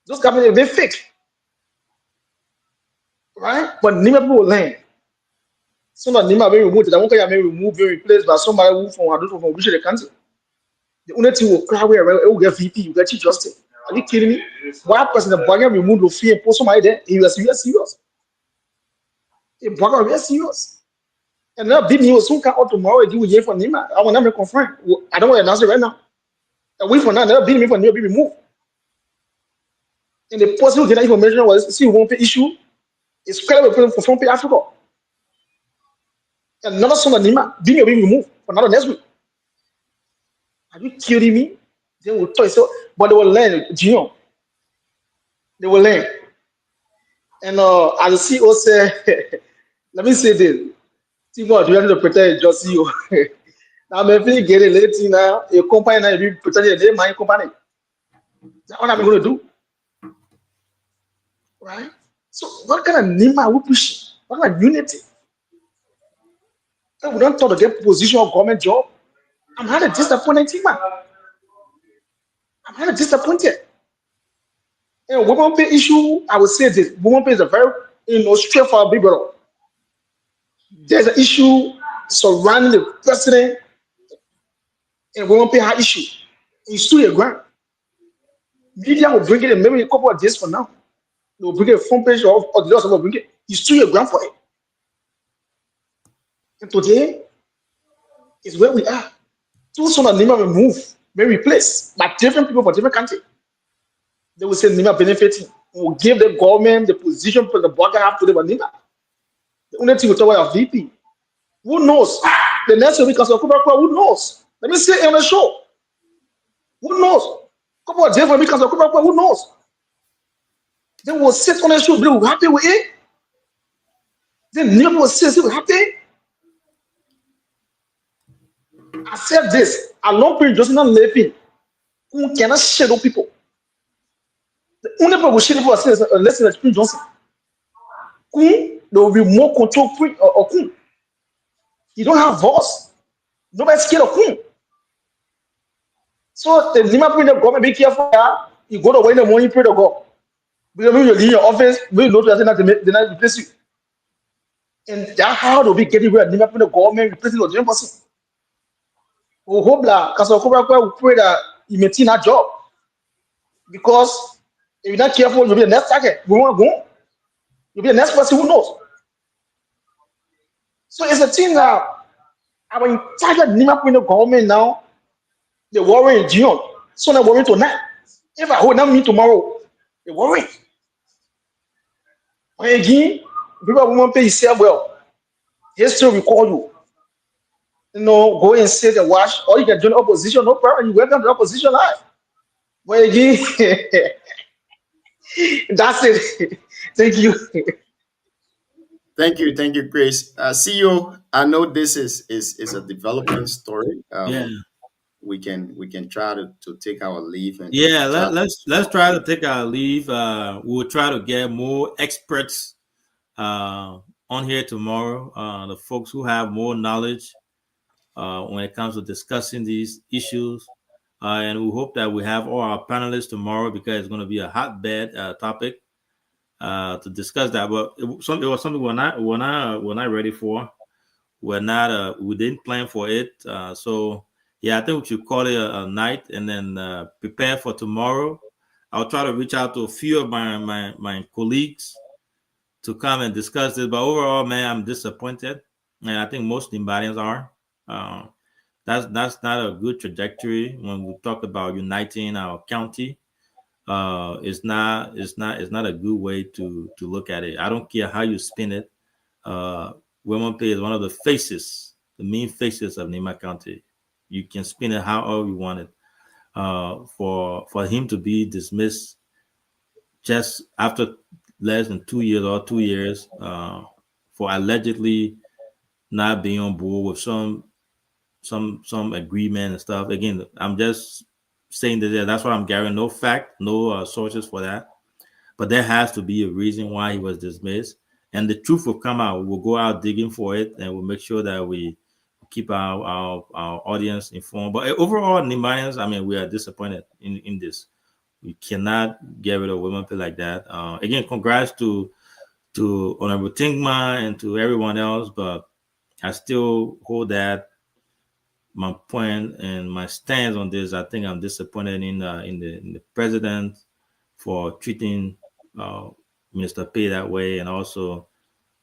Those government are very fake, right? But Nima people will learn. Some of them are being removed. They won't get removed, being replaced by somebody who from which the country. The only thing will cry where it will get VP, you get chief justice. Are you kidding me? One person the bargain removed the fee and put somebody there. He was serious. The bargain was serious. And now big news soon come out tomorrow. Do we for Nima? I will never confirm. I don't want to announce it right now. A week from now, another big me for Nima be removed. And the person who get that information was see one pay issue. It's credible for Front Page Africa. And another son of Nima being removed for another next week. Are you kidding me? They will talk so, but they will learn, Gino. They will learn. And as the CEO said, let me say this. Timo, you have to protect your CEO. Now, maybe get it late now. A company now you protect my company. That's what I'm going to do. Right? So, what kind of Nima we push? What kind of unity? If we don't talk to get position of government job, I'm kind of disappointed, Tima. I'm kind of disappointed. And women pay issue, I would say this. Women pay is a very, straightforward people. There's an issue surrounding the president, and women pay high issue. You stood your ground. Media will bring it in maybe a couple of days from now. They will bring it a front page of the loss of bring it. You stood your ground for it. And today is where we are. Two sons of Nima will move, may replaced by different people from different countries. They will say Nima benefiting. Will give the government the position for the Baka have to the Nima. The only thing we talk about VP. Who knows? The next week, who knows? Let me say it on the show. Who knows? Couple of days for me, who knows? They will sit on the show, they will happy with it. They never will sit, they will happy. I said this, a long period just not living. Who cannot shadow people? The only people who shadow people are less than Prince Johnson. Kun, there will be more control or Kun. You don't have voice. Nobody's scared of Kun. So the Lima Prince government be careful. You go to win the morning, pray to God. Because when you leave your office, we know that they not replace you. And that's how they'll be getting rid of Lima Prince government replacing the original person. We hope that because we pray that you maintain that job. Because if you're not careful, you'll be the next target. We want to go. You'll be the next person who knows. So it's a thing that our entire Lima Prince government now, they worry in June. So they're worrying tonight. If I hold them me tomorrow, they worry. When again, people won't pay yourself well. History will call you. You know, go and sit and watch, or you can join opposition, no problem. You welcome to the opposition live. When again, that's it. Thank you. Thank you, Grace. CEO, I know this is a development story. Yeah. We can try to take our leave and Yeah, try. let's try to take our leave. We'll try to get more experts on here tomorrow. The folks who have more knowledge when it comes to discussing these issues. And we hope that we have all our panelists tomorrow because it's going to be a hotbed topic to discuss that. But it was something we're not ready for. We didn't plan for it. So yeah, I think we should call it a night and then prepare for tomorrow. I'll try to reach out to a few of my colleagues to come and discuss this. But overall, man, I'm disappointed, and I think most Zimbabweans are. That's not a good trajectory when we talk about uniting our county. It's not a good way to look at it. I don't care how you spin it. Wilmot is one of the main faces of Nima County. You can spin it however you want it. For him to be dismissed just after less than 2 years or 2 years for allegedly not being on board with some agreement and stuff. Again, I'm just saying that that's what I'm gathering. No fact, no sources for that. But there has to be a reason why he was dismissed. And the truth will come out. We'll go out digging for it, and we'll make sure that we keep our audience informed. But overall, Nimbayans, I mean, we are disappointed in this. We cannot get rid of women like that. Again, congrats to Honorable Tingma and to everyone else, but I still hold that my point and my stance on this. I think I'm disappointed in the president for treating Minister Pay that way, and also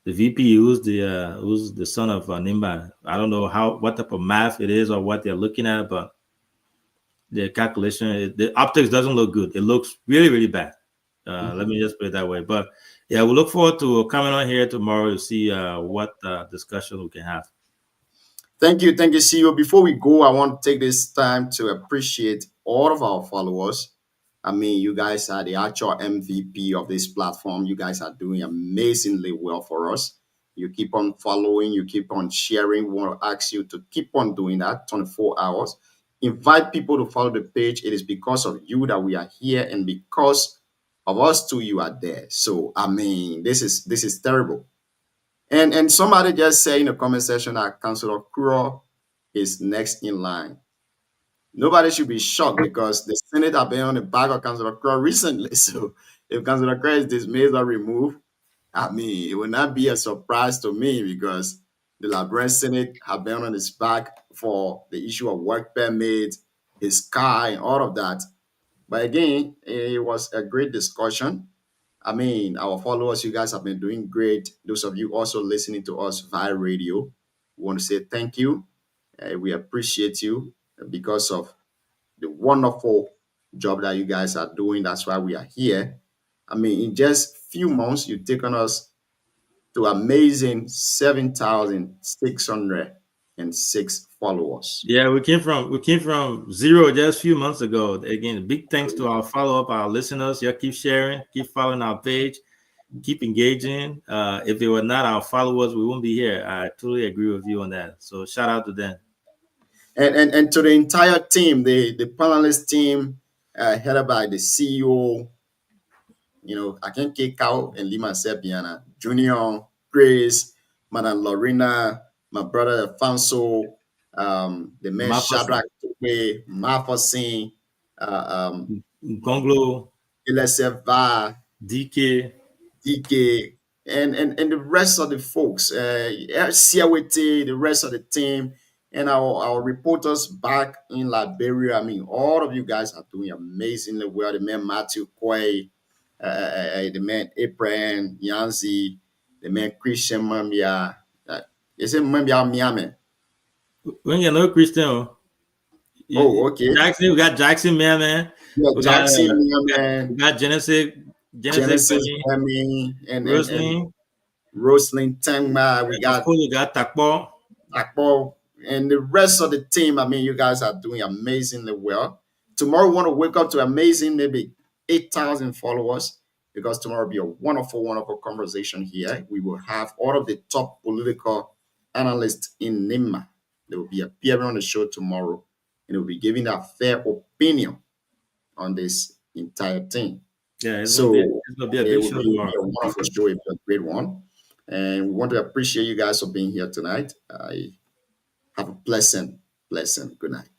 the VP who's the son of Nimba. I don't know what type of math it is or what they're looking at, but the calculation, the optics doesn't look good. It looks really, really bad. Let me just put it that way. But yeah, we look forward to coming on here tomorrow to see what discussion we can have. Thank you, CEO. Before we go, I want to take this time to appreciate all of our followers. I mean, you guys are the actual MVP of this platform. You guys are doing amazingly well for us. You keep on following, you keep on sharing. We want to ask you to keep on doing that 24 hours. Invite people to follow the page. It is because of you that we are here, and because of us too, you are there. So, I mean, this is terrible. And somebody just say in the comment section that Councillor Kuro is next in line. Nobody should be shocked because the Senate have been on the back of Councillor Kuro recently. So if Councillor Kuro is dismissed or removed, I mean, it will not be a surprise to me because the Liberian Senate have been on his back for the issue of work permit, his car, and all of that. But again, it was a great discussion. I mean, our followers, you guys have been doing great. Those of you also listening to us via radio, we want to say thank you. We appreciate you because of the wonderful job that you guys are doing. That's why we are here. I mean, in just few months, you've taken us to amazing 7,606 followers. Yeah, we came from zero just a few months ago. Again, big thanks to our follow-up, our listeners. You keep sharing, keep following our page, keep engaging. If it were not our followers, we wouldn't be here. I totally agree with you on that. So shout out to them. And to the entire team, the panelist team, headed by the CEO, I can kick out and Lima Sebiana, Junior, Grace, Madam Lorena, my brother Alfonso, the man Shadrach Tukwe, Mafosin, Gonglo, Ileseva, DK, and the rest of the folks, Siawete, the rest of the team, and our reporters back in Liberia. I mean, all of you guys are doing amazingly well. The man Matthew Kwei, the man Abraham Yanzi, the man Christian Mambia. Is it Mambia Miami? When you know Christian. Oh, okay. Jackson, we got Jackson man. Yeah, Jackson man. We got Genesis Hemi, and Roslyn Tangma. We got Takpo, and the rest of the team. I mean, you guys are doing amazingly well. Tomorrow, we want to wake up to amazing, maybe 8,000 followers, because tomorrow will be a wonderful, wonderful conversation here. We will have all of the top political analysts in NIMA. They will be appearing on the show tomorrow, and they will be giving their fair opinion on this entire thing. Yeah, it's so going to be a big show tomorrow. A wonderful show, a great one. And we want to appreciate you guys for being here tonight. Have a pleasant good night.